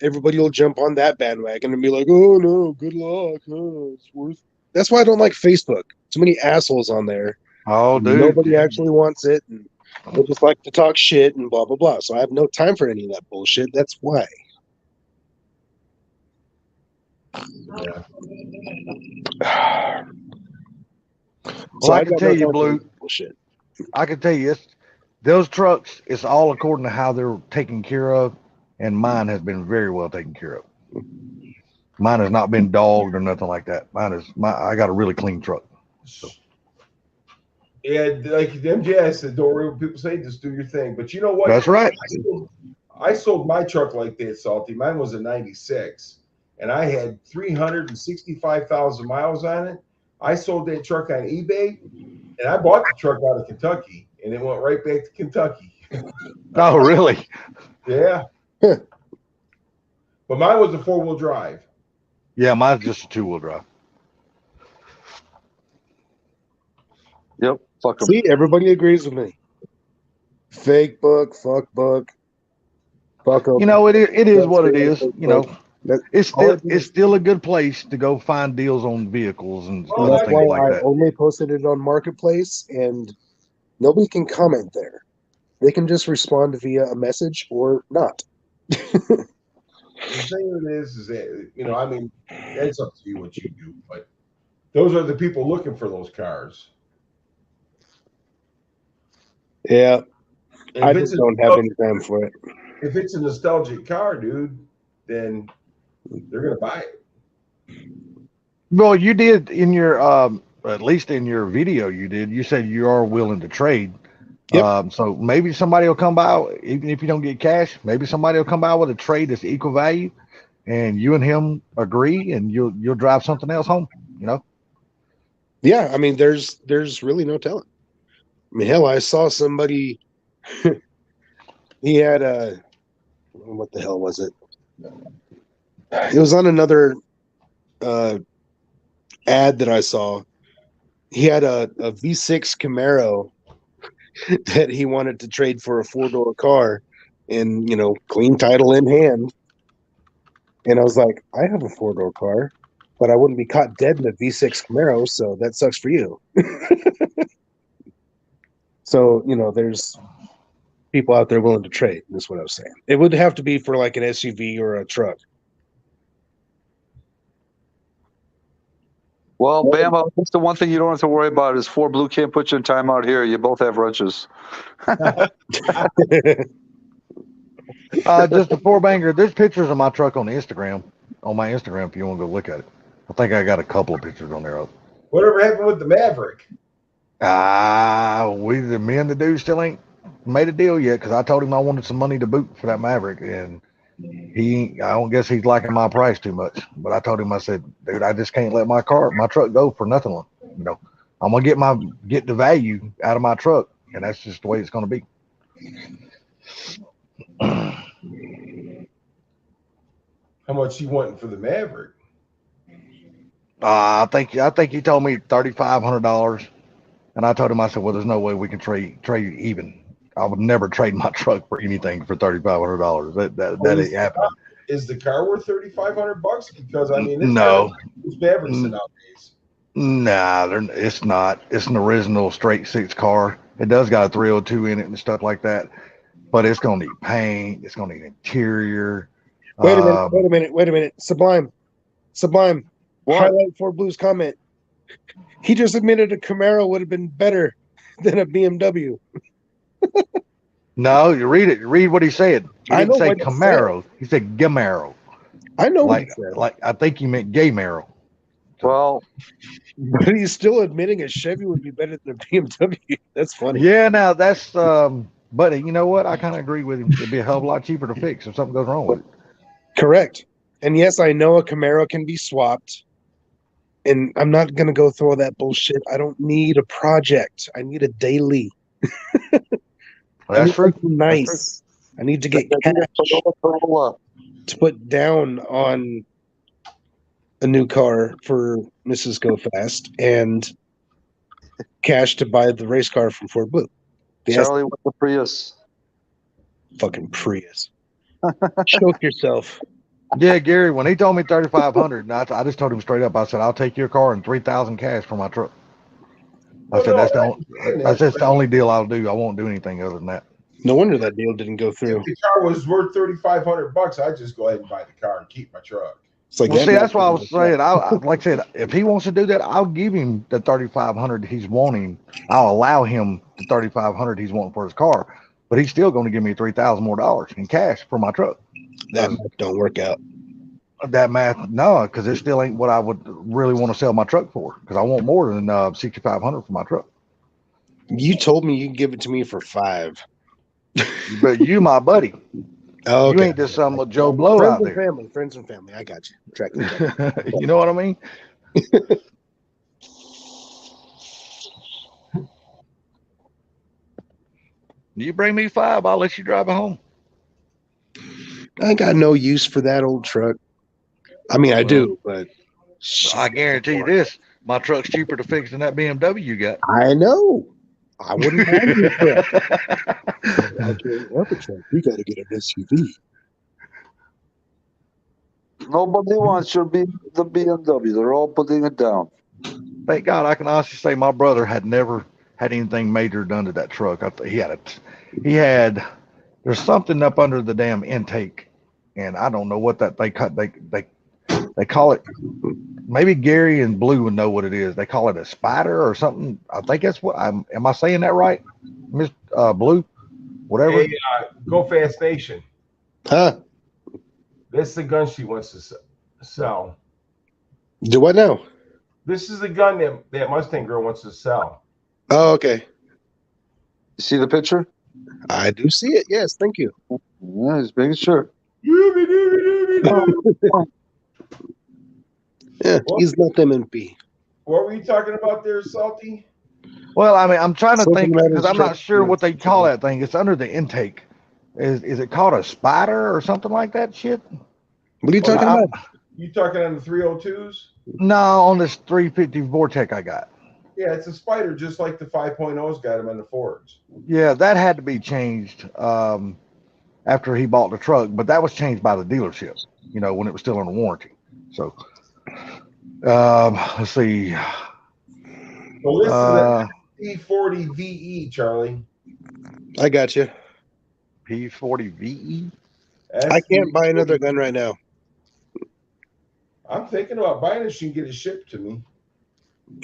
everybody will jump on that bandwagon and be like, "Oh no, good luck. Oh, it's worth." That's why I don't like Facebook. Too many assholes on there. Oh, dude. Nobody actually wants it, and they just like to talk shit and blah blah blah. So I have no time for any of that bullshit. That's why. Yeah. Well, I can tell you, Blue. Bullshit. I can tell you, those trucks. It's all according to how they're taken care of, and mine has been very well taken care of. Mine has not been dogged or nothing like that. I got a really clean truck. So. Yeah, like MJ said, don't worry what people say, just do your thing. But you know what? That's right. I sold my truck like that, Salty. Mine was a 96, and I had 365,000 miles on it. I sold that truck on eBay, and I bought the truck out of Kentucky, and it went right back to Kentucky. Oh, really? Yeah. But mine was a 4-wheel drive. Yeah, mine's just a 2-wheel drive. Yep. Fuck 'em. See, everybody agrees with me. Fake book, fuck book, fuck up. It is what it is. It's still a good place to go find deals on vehicles and that's things why like that. I only posted it on Marketplace, and nobody can comment there. They can just respond via a message or not. The thing is that, I mean, it's up to you what you do, but those are the people looking for those cars. Yeah. I just don't have any time for it. If it's a nostalgic car, dude, then they're going to buy it. Well, you did in your, at least in your video, you said you are willing to trade. Yep. So maybe somebody will come by, even if you don't get cash, maybe somebody will come by with a trade that's equal value, and you and him agree, and you'll drive something else home, Yeah, I mean, there's really no telling. I mean, hell, I saw somebody. He had what the hell was it? It was on another ad that I saw. He had a V6 Camaro that he wanted to trade for a 4-door car, and clean title in hand. And I was like, I have a 4-door car, but I wouldn't be caught dead in a V6 Camaro, so that sucks for you. So, there's people out there willing to trade. That's what I was saying. It would have to be for like an SUV or a truck. Well, Bama, that's the one thing you don't have to worry about is 4 Blue can't put you in timeout here. You both have wrenches. Just a four banger. There's pictures of my truck on Instagram. On my Instagram, if you want to go look at it. I think I got a couple of pictures on there. Whatever happened with the Maverick? Me and the dude still ain't made a deal yet because I told him I wanted some money to boot for that Maverick, and I don't guess he's liking my price too much. But I told him, I said, dude, I just can't let my truck go for nothing. You know, I'm gonna get the value out of my truck, and that's just the way it's gonna be. How much you wanting for the Maverick? I think he told me $3,500, and I told him, I said, well, there's no way we can trade even. I would never trade my truck for anything for $3,500. That ain't happening. Is the car worth $3,500? Because I mean, no, it's Mavericks nowadays. Nah, it's not. It's an original straight six car. It does got a 302 in it and stuff like that, but it's gonna need paint. It's gonna need interior. Wait a minute. Sublime. What? Highlight for Blue's comment. He just admitted a Camaro would have been better than a BMW. No, you read it. Read what he said. He I didn't know say what he Camaro. He said Gamaro. I know what Like, he said. like I think he meant gay Maro. Well, But he's still admitting a Chevy would be better than a BMW. That's funny. Yeah, now that's but you know what? I kind of agree with him. It'd be a hell of a lot cheaper to fix if something goes wrong with it. Correct. And yes, I know a Camaro can be swapped. And I'm not going to go through all that bullshit. I don't need a project. I need a daily. Well, that's true. Nice. I need to get cash to put down on a new car for Mrs. Go Fast and cash to buy the race car from Ford Blue. Charlie with the Prius. Fucking Prius. Choke yourself. Yeah, Gary, when he told me 3,500, I just told him straight up. I said, I'll take your car and 3,000 cash for my truck. I said, that's the only deal I'll do. I won't do anything other than that. No wonder that deal didn't go through. If the car was worth $3,500, I'd just go ahead and buy the car and keep my truck. It's like Well, see, that's what I was saying. Like I said, if he wants to do that, I'll give him the 3,500 he's wanting. I'll allow him the 3,500 he's wanting for his car, but he's still going to give me $3,000 more in cash for my truck. That don't work out. That math, no, because it still ain't what I would really want to sell my truck for. Because I want more than 6,500 for my truck. You told me you can give it to me for $5. But you, my buddy, okay. You ain't just some Joe Blow out there. Friends and family. I got you. You know what I mean? You bring me 5, I'll let you drive it home. I got no use for that old truck. I mean, I do, but I guarantee you this: my truck's cheaper to fix than that BMW you got. I know. I wouldn't have your truck. I can't help it, truck. You got to get an SUV. Nobody wants the BMW. They're all putting it down. Thank God, I can honestly say my brother had never had anything major done to that truck. He had there's something up under the damn intake, and I don't know what that they call it. Maybe Gary and Blue would know what it is. They call it a spider or something. I think that's what am I saying that right, Miss Blue? Whatever. Hey, Go Fast Nation. Huh? This is the gun she wants to sell. Do what now? This is the gun that Mustang girl wants to sell. Oh, okay. You see the picture? I do see it. Yes, thank you. Yeah, just making sure. Yeah, he's not MMP. What were you talking about there, Salty? Well, I mean, I'm trying to Something think that because is I'm not sure what they call that thing. It's under the intake. Is it called a spider or something like that shit? What are you talking about? You talking on the 302s? No, on this 350 Vortec I got. Yeah, it's a spider, just like the 5.0s got them on the Fords. Yeah, that had to be changed after he bought the truck, but that was changed by the dealership, when it was still under warranty. So, let's see. Well, this is a P40 VE, Charlie. I got you. P40 VE? I can't buy another gun right now. I'm thinking about buying it. She can get it shipped to me.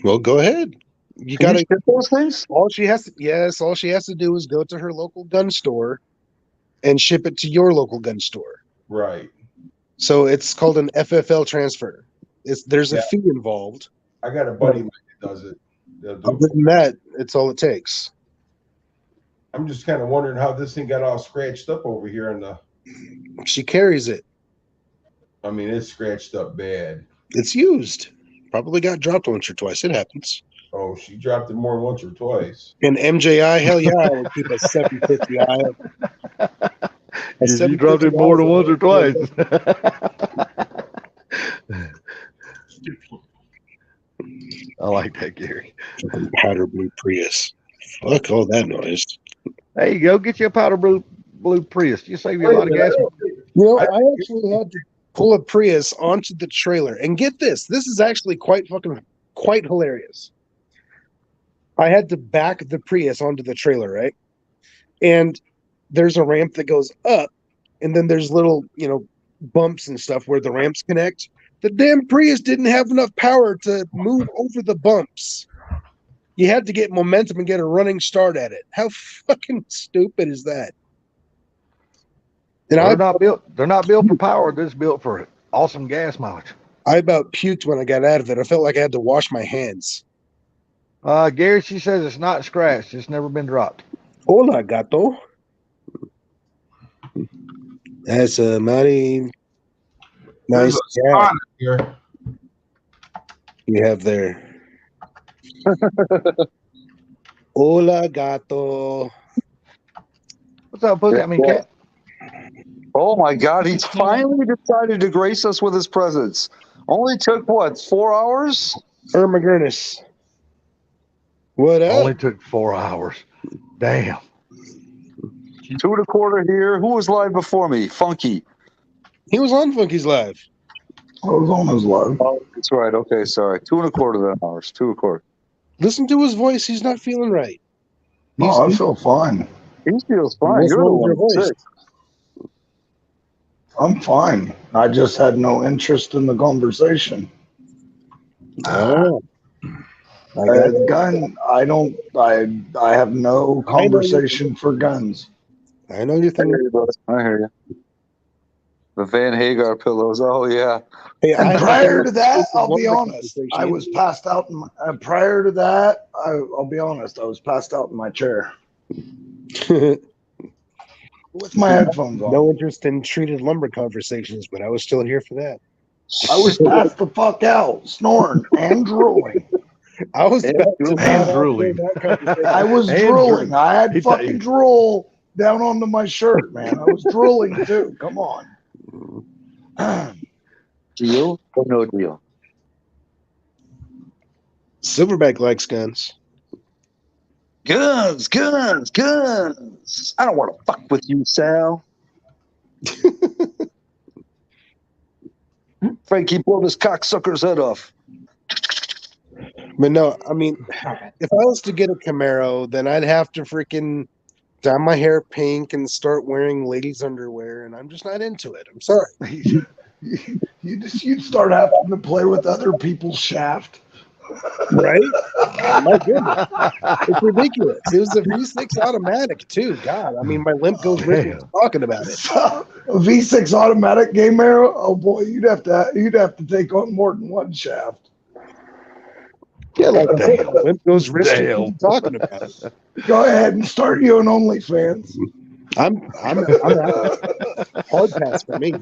Well, go ahead. You Can got you to. ship those things? All she has to do is go to her local gun store and ship it to your local gun store. Right. So it's called an FFL transfer. There's a Yeah. fee involved. I got a buddy of mine that does it. They'll do Other it. than that, it's all it takes. I'm just kind of wondering how this thing got all scratched up over here in the. She carries it. I mean, it's scratched up bad. It's used. Probably got dropped once or twice. It happens. Oh, she dropped it more than once or twice. And MJI, hell yeah, I would keep a 750i. You dropped it more than once or twice. I like that, Gary. Powder blue Prius. Fuck all that noise. There you go. Get you a powder blue Prius. You save you a lot of gas. You know, I actually had to pull a Prius onto the trailer. And get this. This is actually quite hilarious. I had to back the Prius onto the trailer, right? And there's a ramp that goes up, and then there's little, bumps and stuff where the ramps connect. The damn Prius didn't have enough power to move over the bumps. You had to get momentum and get a running start at it. How fucking stupid is that? And They're not built for power. They're just built for awesome gas mileage. I about puked when I got out of it. I felt like I had to wash my hands. Gary, she says it's not scratched. It's never been dropped. Hola, gato. That's a mighty nice There's a cat spot here. you have there. Hola, gato. What's up, Pussy? I mean, cat. Oh my God, he's finally decided to grace us with his presence. Only took what, 4 hours? Irma Gurnis. What up? Only took 4 hours. Damn. 2 1/4 here. Who was live before me? Funky. He was on Funky's Live. I was on his live. Oh, that's right. Okay, sorry. 2 1/4 hours. 2 1/4. Listen to his voice. He's not feeling right. No, I feel fine. He feels fine. What's You're the wrong with one your who's voice? sick. I'm fine. I just had no interest in the conversation. Oh. I got it. Gun. I have no conversation for guns. I know you're I thinking. hear you, brother. I hear you. The Van Hagar pillows. Oh, yeah. Hey, And prior to that, I'll be Lumber honest. conversation. I was passed out. Prior to that, I'll be honest. I was passed out in my chair with my headphones on. No interest in treated lumber conversations, but I was still here for that. I was passed the fuck out, snoring and drooling. I was about to And nod off drooling. during that conversation. I was And drooling. I had He fucking drool down onto my shirt, man. I was drooling too. Come on. Deal or no deal? Silverback likes guns. Guns, guns, guns. I don't want to fuck with you, Sal. Frankie, blow this cocksucker's head off. But no, I mean, if I was to get a Camaro, then I'd have to freaking dye my hair pink and start wearing ladies' underwear, and I'm just not into it. I'm sorry. You'd start having to play with other people's shaft. Right? My goodness. It's ridiculous. It was a V6 automatic, too. God, I mean, my limp goes with me talking about it. So, a V6 automatic game arrow. Oh boy, you'd have to take on more than one shaft. Yeah, like I said, my limp goes wrist Damn. talking about it. Go ahead and start you an OnlyFans. I'm out. Hard pass for me.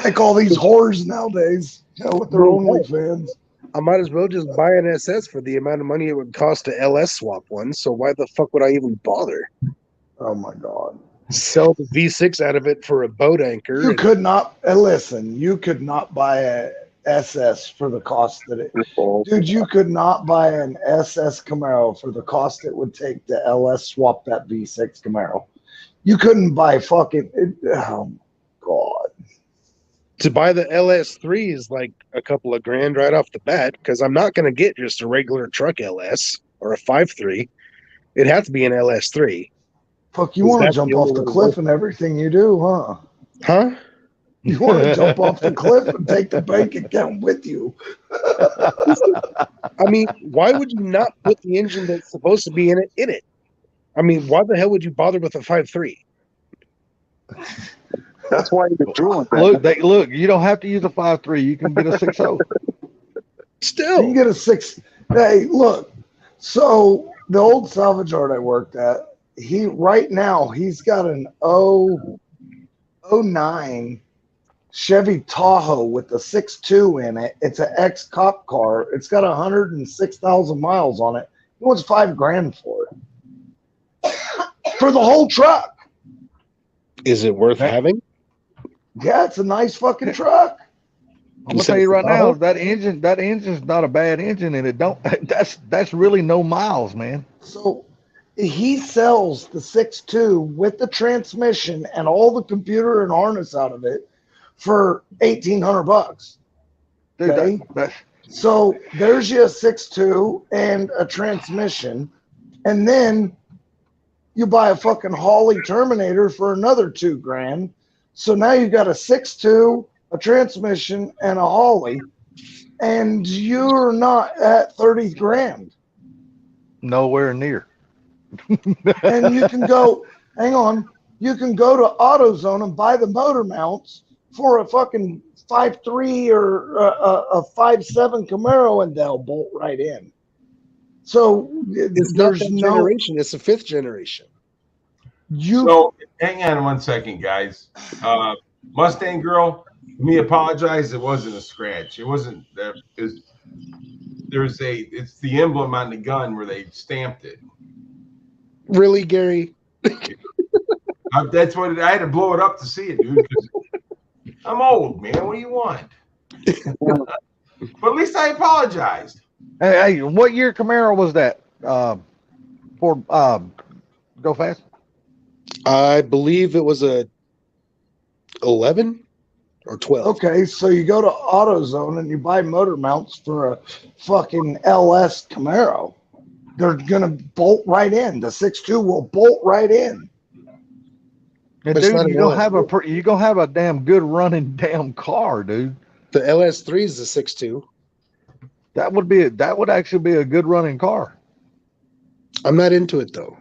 Like all these whores nowadays, with their OnlyFans. I might as well just buy an SS for the amount of money it would cost to LS swap one. So why the fuck would I even bother? Oh my god. Sell the V6 out of it for a boat anchor. You could not listen. You could not buy a SS for the cost that it. Dude, you could not buy an SS Camaro for the cost it would take to LS swap that V6 Camaro. You couldn't buy fucking. Oh god. To buy the LS3 is like a couple of grand right off the bat because I'm not going to get just a regular truck LS or a 5.3. It'd have to be an LS3. Fuck, you want to jump off the cliff and everything you do, huh? Huh? You want to jump off the cliff and take the bank account with you. I mean, why would you not put the engine that's supposed to be in it? I mean, why the hell would you bother with a 5.3? That's why you're drooling. Look, you don't have to use a 5.3. You can get a 6.0. You Still, can get a 6. Hey, look. So the old salvage yard I worked at, right now he's got an 09 Chevy Tahoe with a 6.2 in it. It's an ex-cop car. It's got 106,000 miles on it. He wants $5,000 for it. For the whole truck. is it worth having? Yeah, it's a nice fucking truck. I'm gonna tell you right now, that engine's not a bad engine, and that's really no miles, man. So he sells the 6.2 with the transmission and all the computer and harness out of it for $1,800. Dude, Okay? So there's your 6.2 and a transmission, and then you buy a fucking Hawley Terminator for another $2,000. So now you've got a 6.2, a transmission, and a Hawley, and you're not at $30,000. Nowhere near. And you can go, hang on, you can go to AutoZone and buy the motor mounts for a fucking 5.3 or a 5.7 Camaro, and they'll bolt right in. So It's not that generation. It's the 5th generation. So hang on 1 second, guys. Mustang girl, let me apologize. It wasn't a scratch. It wasn't. It's the emblem on the gun where they stamped it. Really, Gary? That's what I had to blow it up to see it, dude. 'Cause I'm old, man. What do you want? But at least I apologized. Hey, what year Camaro was that? For go fast. I believe it was a 11 or 12. Okay, so you go to AutoZone and you buy motor mounts for a fucking LS Camaro. They're gonna bolt right in. The 6.2 will bolt right in. And dude, you gonna have a damn good running damn car, dude. The LS3 is the 6.2. That would actually be a good running car. I'm not into it though.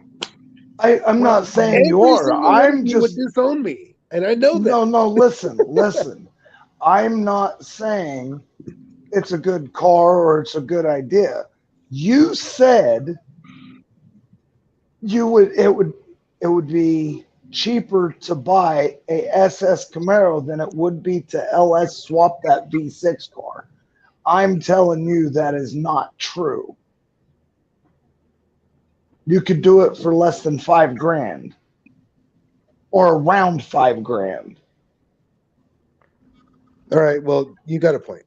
I'm not saying you are. I'm just would disown me, and I know that. No. Listen. I'm not saying it's a good car or it's a good idea. You said it would be cheaper to buy a SS Camaro than it would be to LS swap that V6 car. I'm telling you that is not true. You could do it for less than $5,000 or around $5,000. All right, well, you got a point.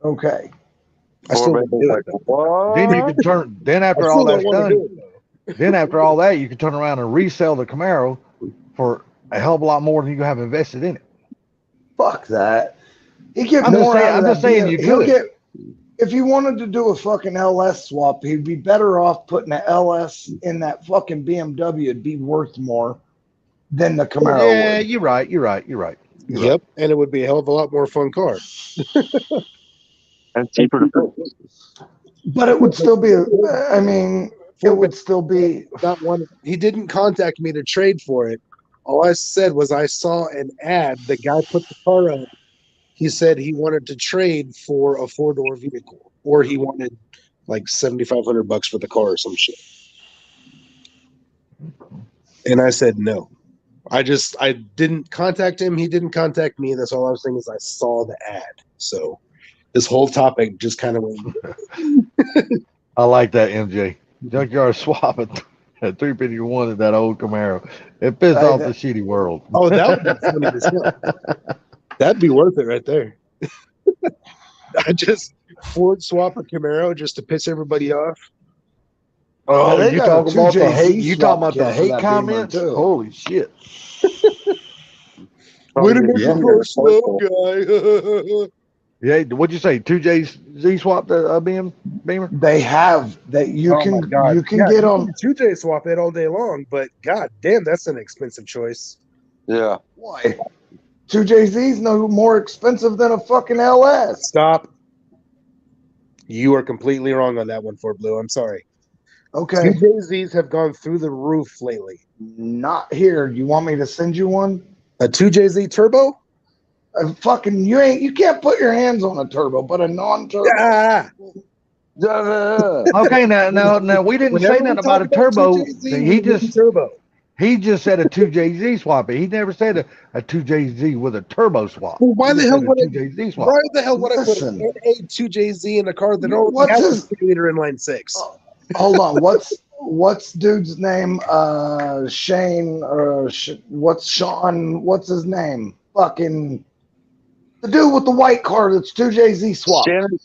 Okay. I still want to do it. Then you can turn. Then after all that's done, then after all that, you can turn around and resell the Camaro for a hell of a lot more than you have invested in it. Fuck that. He get I'm more out of just that saying deal. you He'll could. get, if he wanted to do a fucking LS swap, he'd be better off putting an LS in that fucking BMW. It'd be worth more than the Camaro. Yeah, would. you're right. Yep, and it would be a hell of a lot more fun car. And cheaper to fix. But it would still be, it would still be. Not one. He didn't contact me to trade for it. All I said was I saw an ad. The guy put the car up. He said he wanted to trade for a 4-door vehicle, or he wanted like $7,500 for the car or some shit. And I said no. I didn't contact him. He didn't contact me. That's all I was saying is I saw the ad. So this whole topic just kind of went. I like that, MJ. Junkyard swap at $351 in that old Camaro. It pissed off the shitty world. Oh, that would be funny as hell. That'd be worth it right there. I just Ford swap a Camaro just to piss everybody off. Oh, They you got talking a about the 2J hate? You swap talking about the kit for hate that comments? Beamer, too. Holy shit! Way to make Yeah. the car slow, guy. Yeah, what'd you say? 2J swap the Beamer? They have that you Oh can my God. you can Yeah, get you on. can 2J swap it all day long, but god damn, that's an expensive choice. Yeah. Why? 2JZ's no more expensive than a fucking LS. Stop. You are completely wrong on that one, Fort Blue. I'm sorry. Okay. 2JZs have gone through the roof lately. Not here. You want me to send you one? A 2JZ turbo? Fucking you can't put your hands on a turbo, but a non-turbo. Ah, Okay, now we didn't say whenever we nothing about a talk turbo. 2JZ, He we mean turbo. said a 2JZ swap. He never said a 2JZ with a turbo swap. Well, why He the just hell said a would I? 2JZ swap? Why the hell would I put Listen. an NA 2JZ in a car that already What's has his- a 3-liter inline six? Hold on. What's dude's name? Shane or what's Sean? What's his name? Fucking the dude with the white car that's 2JZ swap. Shannon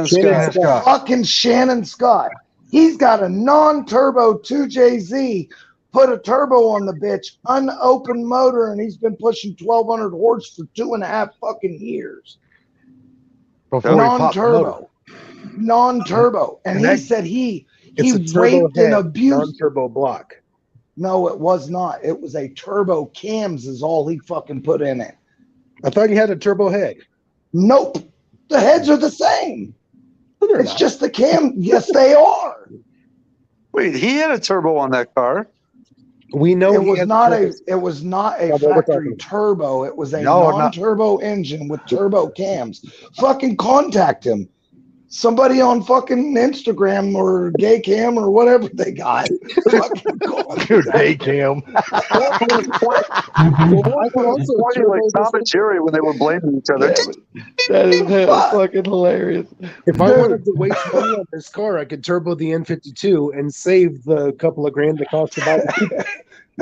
Shannon Scott. Fucking Shannon Scott. He's got a non-turbo 2JZ, put a turbo on the bitch, unopened motor, and he's been pushing 1,200 horse for 2.5 fucking years. Before he popped the motor. Non-turbo. And he said he It's a turbo raped and head, abused. non-turbo block. No, it was not. It was a turbo cams is all he fucking put in it. I thought you had a turbo head. Nope. The heads are the same. No, they're It's not. just the cam. Yes, they are. Wait, he had a turbo on that car. We know It he was has not turbos. a That's what we're factory talking about. turbo. It was a Y'all are not- non-turbo engine with turbo cams. Fucking contact him. Somebody on fucking Instagram or Gay Cam or whatever they got. Fucking contact Dude, him. hey, Cam. I can also Pointing like turbo Tom this and Jerry when they were blaming each other. That is Fuck. fucking hilarious. If I Dude. wanted to waste money on this car, I could turbo the N52 and save the couple of grand that cost to buy it.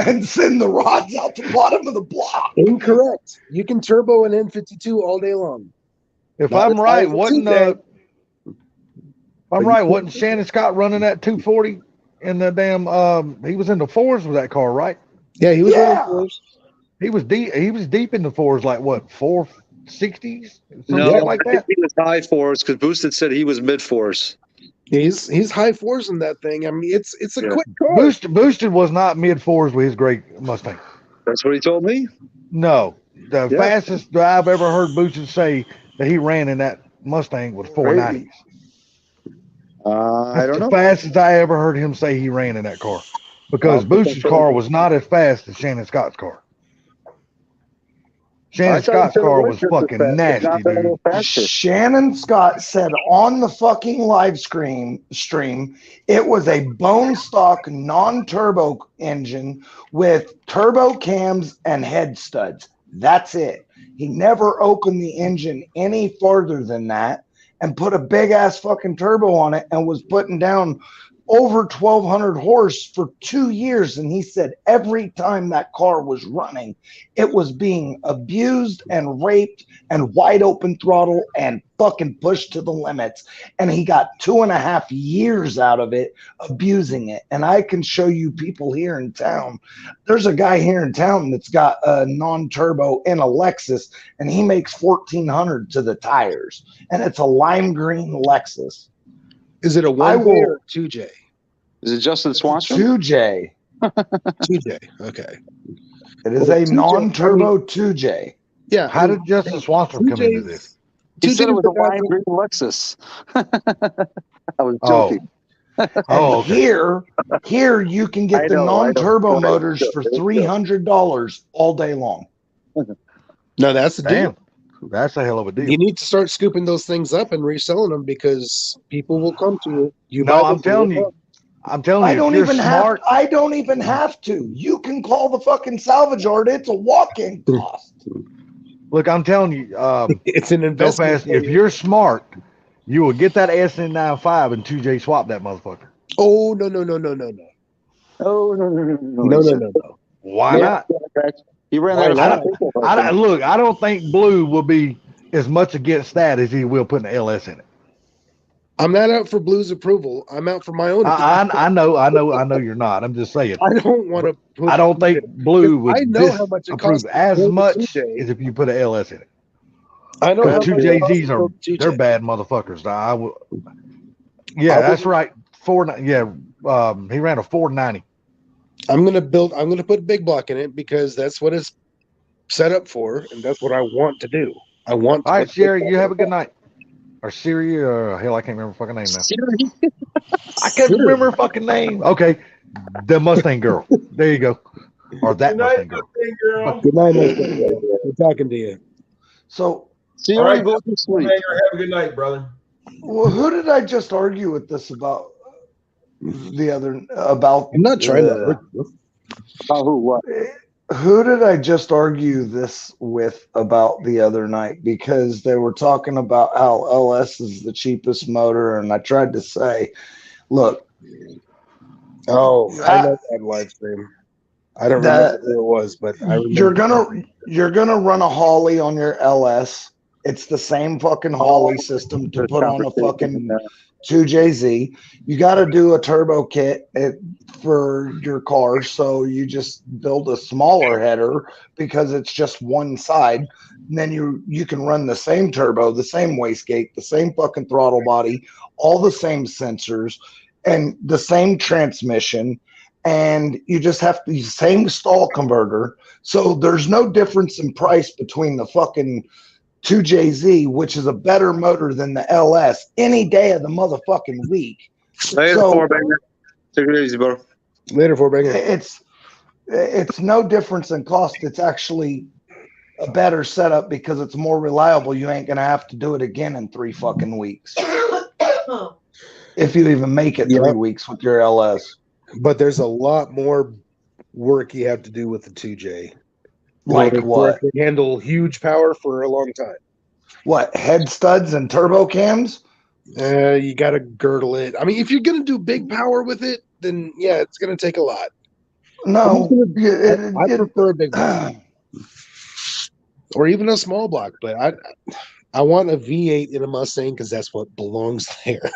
And send the rods out the bottom of the block. Incorrect. You can turbo an N52 all day long. If Not I'm as high right, as a wasn't 2J. wasn't Shannon Scott running that 240 in the damn he was in the fours with that car, right? Yeah, he was Yeah. running fours. He was deep in the fours, like what, 460s? Something No, like I think that. he was high fours because Boosted said he was mid fours. He's high fours in that thing. I mean, it's a Yeah. quick car. Boosted was not mid fours with his great Mustang. That's what he told me. No. The Yeah. fastest that I've ever heard Boosted say that he ran in that Mustang was 490s. I That's don't the know. fastest I ever heard him say he ran in that car. Because Boosted's car was not as fast as Shannon Scott's car. Shannon I thought Scott's he said it car was was just as fucking fast, if not nasty, a little dude. faster. Shannon Scott said on the fucking live stream, it was a bone stock non-turbo engine with turbo cams and head studs. That's it. He never opened the engine any farther than that and put a big ass fucking turbo on it and was putting down over 1,200 horse for 2 years. And he said every time that car was running, it was being abused and raped and wide open throttle and fucking pushed to the limits. And he got 2.5 years out of it abusing it. And I can show you people here in town. There's a guy here in town that's got a non-turbo in a Lexus and he makes 1,400 to the tires. And it's a lime green Lexus. Is it a 1J or a 2J? Is it Justin Swanstrom? 2J. 2J. Okay. It is Well, a 2J, non-turbo 2J. Yeah. How did Justin Swanstrom come into this? He said it 2Js was a are bad lime green Lexus. I was Oh. joking. And Oh, okay. here you can get I the know. non-turbo Go ahead. motors for $300 all day long. No, that's the Damn. deal. That's a hell of a deal. You need to start scooping those things up and reselling them because people will come to you. You No, buy I'm them, telling they you. will I'm telling I you, don't if you're even smart, I don't even have to. You can call the fucking salvage yard. It's a walk-in cost. look, I'm telling you, come. It's an so investment. fast, if you're smart, you will get that SN95 and 2J swap that motherfucker. Oh, no. Oh, no. No. Why Yeah, not? he ran Why that. not? Look, I don't think Blue will be as much against that as he will putting an LS in it. I'm not out for Blue's approval. I'm out for my own. I know you're not. I'm just saying. I don't want to put. I don't think Blue would I know how much it approve costs to as build a much 2J. as if you put an LS in it. I know how Because much two it costs JZs to are build a 2J. they're bad motherfuckers. Yeah, that's right. He ran a 490. I'm gonna put a big block in it because that's what his set up for, and that's what I want to do. I want to All right, put Sherry, you have a good night. Or Siri, or hell, I can't remember her fucking name now. I can't remember her fucking name. Okay, the Mustang girl. There you go. Or that Good night, Mustang girl. Mustang girl. Good night, Mustang girl. We're talking to you. So, See All you right, go to sleep. Hanger, have a good night, brother. well, who did I just argue with this about the other about? I'm not trying to argue. About who? What? Who did I just argue this with about the other night? Because they were talking about how LS is the cheapest motor, and I tried to say, look, Oh, I know that live stream. I don't remember who it was, but I remember. you're gonna run a Holly on your LS. It's the same fucking Holly system to put on a fucking 2JZ. You got to do a turbo kit for your car, so you just build a smaller header because it's just one side. And then you can run the same turbo, the same wastegate, the same fucking throttle body, all the same sensors, and the same transmission. And you just have the same stall converter. So there's no difference in price between the fucking 2JZ, which is a better motor than the LS, any day of the motherfucking week. Later, Four-banger. Take it easy, bro. Later, Four-banger. It's no difference in cost. It's actually a better setup because it's more reliable. You ain't gonna have to do it again in 3 fucking weeks. If you even make it 3 weeks with your LS. But there's a lot more work you have to do with the 2J. Like what? To handle huge power for a long time. What, head studs and turbo cams? You got to girdle it. I mean, if you're going to do big power with it, then yeah, it's going to take a lot. No. I prefer a big block. Or even a small block, but I want a V8 in a Mustang because that's what belongs there.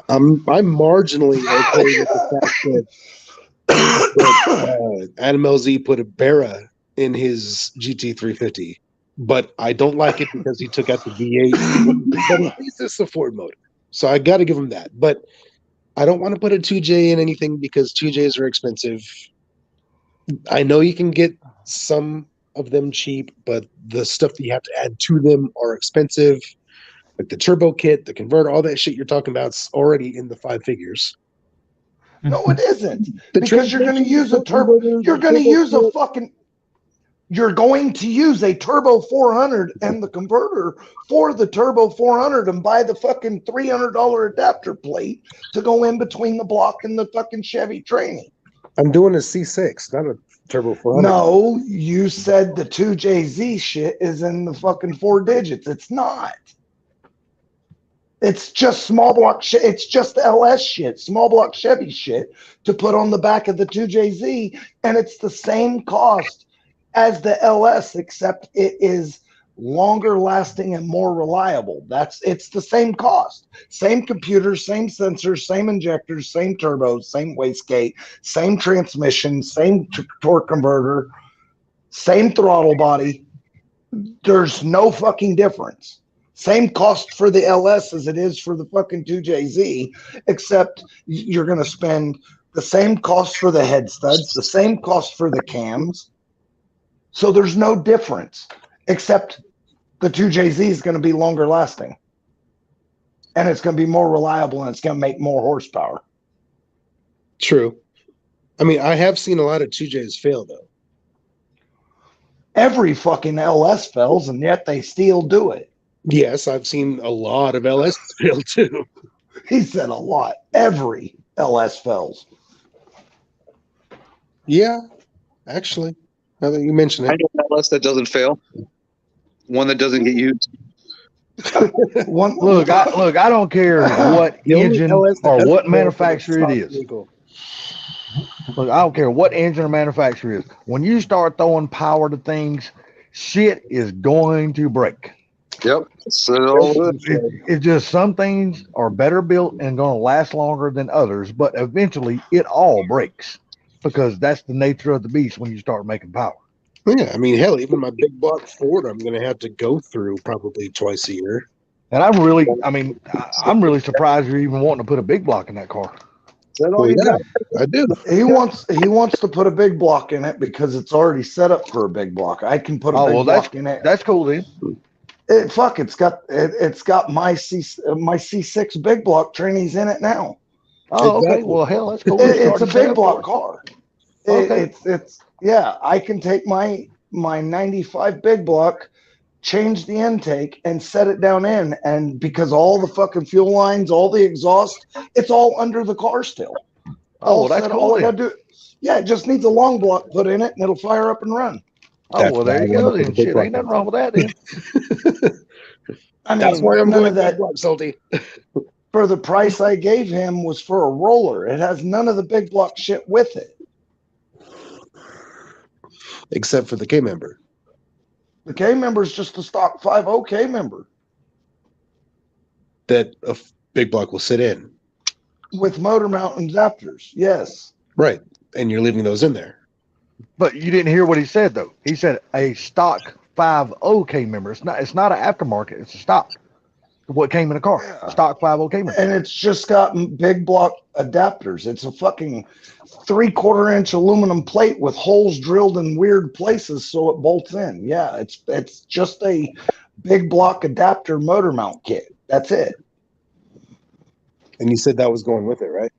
I'm marginally okay with the fact that Adam LZ put a Barra in his GT350, but I don't like it because he took out the V8. But at least it's a Ford motor, so I got to give him that. But I don't want to put a 2J in anything because 2Js are expensive. I know you can get some of them cheap, but the stuff that you have to add to them are expensive. Like the turbo kit, the converter, all that shit you're talking about is already in the 5 figures. No, it isn't. Because you're going to use a turbo. You're going to use a fucking. You're going to use a turbo 400 and the converter for the turbo 400 and buy the fucking $300 adapter plate to go in between the block and the fucking Chevy training. I'm doing a C6, not a turbo 400. No, you said the 2JZ shit is in the fucking 4 digits. It's not. It's just small block shit. It's just LS shit, small block Chevy shit to put on the back of the 2JZ. And it's the same cost as the LS, except it is longer lasting and more reliable. It's the same cost. Same computers, same sensors, same injectors, same turbos, same wastegate, same transmission, same torque converter, same throttle body. There's no fucking difference. Same cost for the LS as it is for the fucking 2JZ, except you're going to spend the same cost for the head studs, the same cost for the cams. So there's no difference, except the 2JZ is going to be longer lasting. And it's going to be more reliable and it's going to make more horsepower. True. I mean, I have seen a lot of 2Js fail, though. Every fucking LS fails, and yet they still do it. Yes, I've seen a lot of LS fail too. He said a lot. Every LS fails. Yeah, actually, now that you mention it. I know an LS that doesn't fail. One that doesn't get used. Look, I don't care what engine or what manufacturer it is. Look, I don't care what engine or manufacturer it is. When you start throwing power to things, shit is going to break. Yep. So It's just some things are better built and going to last longer than others, but eventually it all breaks because that's the nature of the beast when you start making power. Yeah, I mean, hell, even my big block Ford, I'm going to have to go through probably twice a year. And I'm really surprised you're even wanting to put a big block in that car. that all Well, you yeah, got? I do. He wants to put a big block in it because it's already set up for a big block. I can put a Oh big well, block in it. that's cool then. It's got my C6 big block trainees in it now. Oh okay. Exactly. Well, hell, that's cool. It's a Set big up block for it. car. Okay. It's yeah. I can take my 95 big block, change the intake, and set it down in. And because all the fucking fuel lines, all the exhaust, it's all under the car still. Oh well, that's cool. All I Then. gotta do, yeah, it just needs a long block put in it, and it'll fire up and run. Oh That's well, why there I you wanna go put a then. big Shit, block ain't nothing in. wrong with that then. I mean, That's why I'm none going of that big block, Salty. for the price I gave him was for a roller. It has none of the big block shit with it. Except for the K member. The K member is just a stock 5.0 K member That a big block will sit in. with motor mount and adapters. Yes. Right. And you're leaving those in there. But you didn't hear what he said though. He said a stock 5.0 K member. It's not an aftermarket. It's a stock. What came in the car? Yeah. Stock 5.0 K member. And it's just got big block adapters. It's a fucking 3/4 inch aluminum plate with holes drilled in weird places so it bolts in. Yeah, it's just a big block adapter motor mount kit. That's it. And you said that was going with it, right?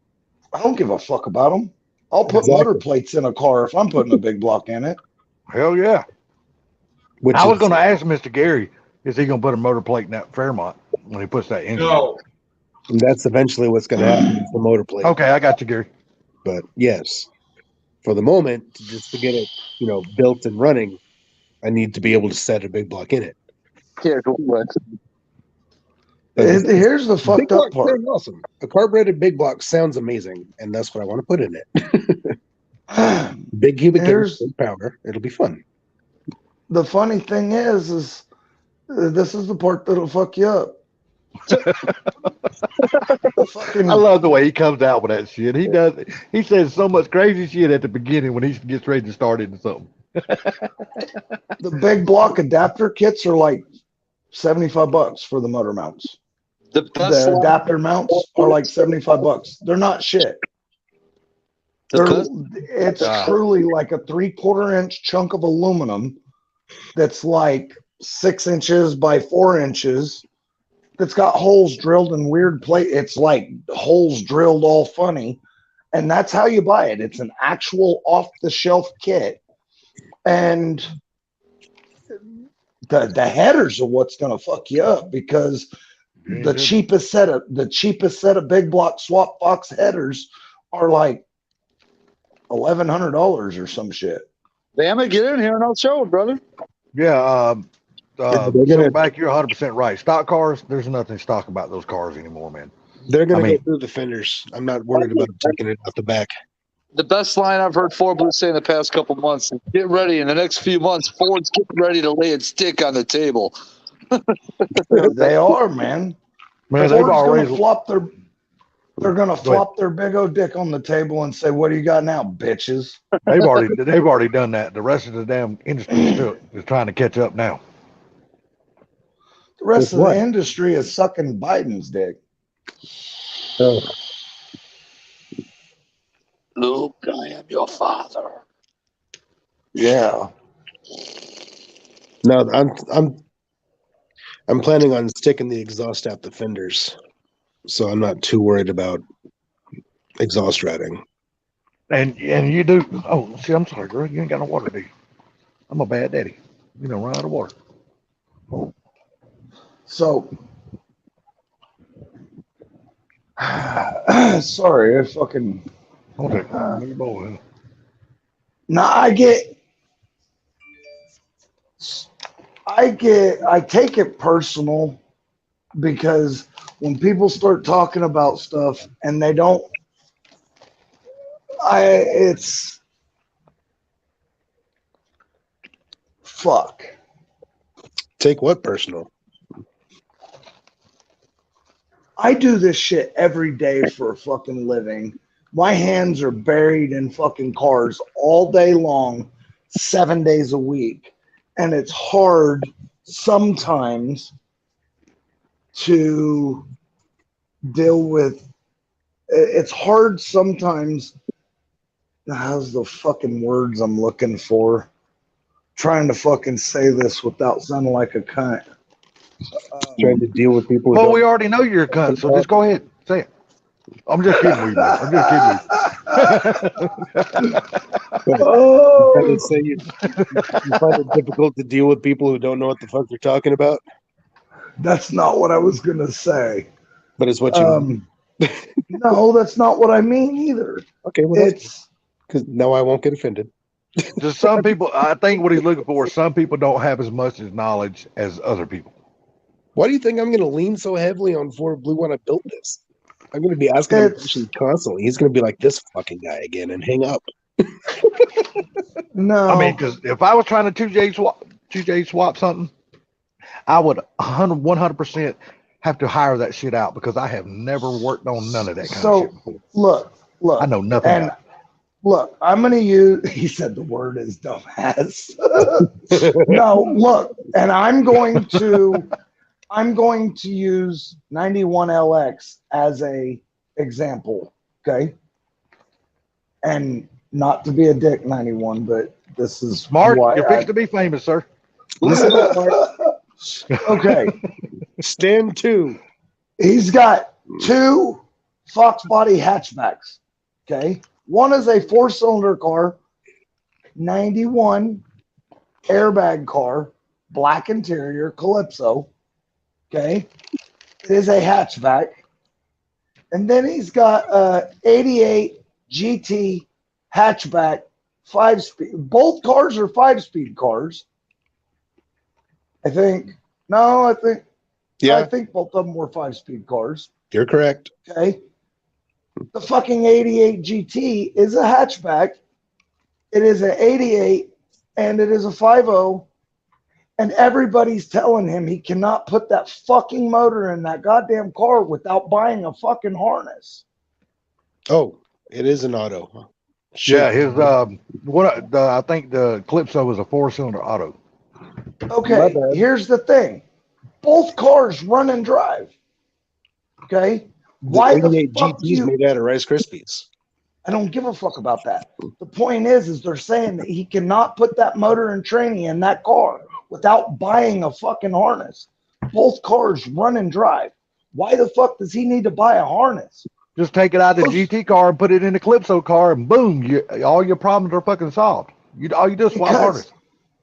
I don't give a fuck about them. I'll put motor plates in a car if I'm putting a big block in it. Hell yeah. Which I was is- going to ask Mr. Gary, is he going to put a motor plate in that Fairmont when he puts that engine? No. And that's eventually what's going to happen with the motor plate. Okay, I got you, Gary. But yes, for the moment, just to get it, built and running, I need to be able to set a big block in it. Yeah, go ahead. But Here's the big fucked up block part. sounds awesome. A carbureted big block sounds amazing, and that's what I want to put in it. Big cubic inch, big power. It'll be fun. The funny thing is this is the part that'll fuck you up. I love the way he comes out with that shit. He does. He says so much crazy shit at the beginning when he gets ready to start into something. The big block adapter kits are like $75 for the motor mounts. The adapter mounts are like $75. They're not shit. It's truly like a 3/4 inch chunk of aluminum that's like 6 inches by 4 inches. That's got holes drilled in weird plate. It's like holes drilled all funny. And that's how you buy it. It's an actual off-the-shelf kit. And the headers are what's going to fuck you up because the cheapest set of big block swap box headers are like $1,100 or some shit. Damn it, get in here and I'll show it, brother. Yeah, They're gonna- back, you're 100% right. Stock cars, there's nothing stock about those cars anymore, man. They're going I to mean- go through the fenders. I'm not worried about taking it out the back. The best line I've heard Ford Blue say in the past couple months is get ready. In the next few months, Ford's getting ready to lay its stick on the table. They are, man. Man, Ford's they've always they're gonna flop their big old dick on the table and say, "What do you got now, bitches?" they've already done that. The rest of the damn industry is trying to catch up now. The rest With of what? the industry is sucking Biden's dick. Oh, Luke, I am your father. Yeah. no, I'm planning on sticking the exhaust out the fenders, so I'm not too worried about exhaust ratting. And you do. Oh, see, I'm sorry, girl. You ain't got no water, do you? I'm a bad daddy. You know, run out of water. So, sorry, I fucking. Okay. Big boy. Now I take it personal because when people start talking about stuff and they don't, it's fuck. Take what personal? I do this shit every day for a fucking living. My hands are buried in fucking cars all day long, 7 days a week. And it's hard sometimes to deal with it's hard sometimes. How's the fucking words I'm looking for? Trying to fucking say this without sounding like a cunt. Trying to deal with people. Well, we already know you're a cunt, so just go ahead, say it. I'm just kidding with you, man. I'm just kidding with you. Oh, Trying to say you find it difficult to deal with people who don't know what the fuck they're talking about. that's not what I was gonna say. But it's what you mean. No, that's not what I mean either. Okay, well, It's because now I won't get offended. Just some people, I think what he's looking for, some people don't have as much as knowledge as other people. Why do you think I'm going to lean so heavily on Ford Blue when I built this? I'm going to be asking him questions constantly. He's going to be like, this fucking guy again, and hang up. no. I mean, because if I was trying to 2J swap something, I would 100% have to hire that shit out because I have never worked on none of that kind of shit before. Look. I know nothing And about it. look, I'm going to use, he said the word is dumbass. No, look, and I'm going to use 91LX as a example, okay? And not to be a dick, 91, but this is Mark, why you're fixing to be famous, sir. Listen up, Mark. Okay, Stand 2. he's got 2 Fox body hatchbacks, okay? One is a 4-cylinder car, 91 airbag car, black interior, Calypso, okay? It is a hatchback. And then he's got a 88 GT hatchback, 5-speed. Both cars are 5-speed cars. I think. No, I think. Yeah, I think both of them were 5-speed cars. you're correct. Okay. The fucking 88 GT is a hatchback. It is an 88 and it is a 5.0. And everybody's telling him he cannot put that fucking motor in that goddamn car without buying a fucking harness. Oh, it is an auto. Huh? Yeah, his I think the Calypso was a 4-cylinder auto. My Okay, bad. here's the thing. Both cars run and drive. Okay? Why the 88 fuck GT's you... made out of Rice Krispies. I don't give a fuck about that. The point is they're saying that he cannot put that motor and training in that car without buying a fucking harness. Both cars run and drive. Why the fuck does he need to buy a harness? Just take it out of the GT car and put it in the Calypso car, and boom, all your problems are fucking solved. All you do is swap harness.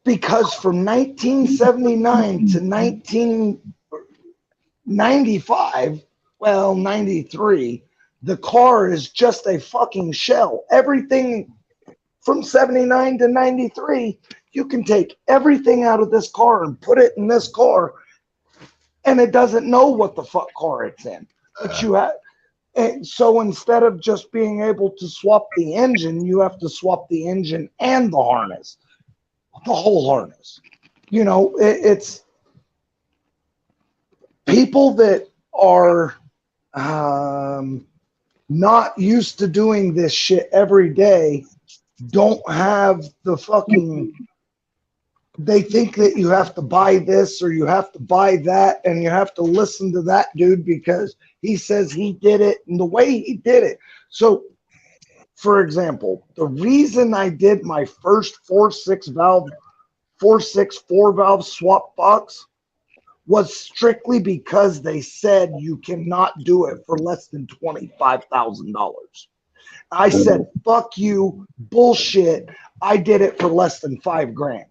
Because from 1979 to 1995, well, 93, the car is just a fucking shell. Everything from 79 to 93, you can take everything out of this car and put it in this car, and it doesn't know what the fuck car it's in. But you have, and so instead of just being able to swap the engine, you have to swap the engine and the harness, the whole harness. You know, it's people that are not used to doing this shit every day don't have the fucking, they think that you have to buy this or you have to buy that and you have to listen to that dude because he says he did it and the way he did it. So, for example, the reason I did my first 4-6-4-valve swap box was strictly because they said you cannot do it for less than $25,000. I said, fuck you, bullshit. I did it for less than $5,000.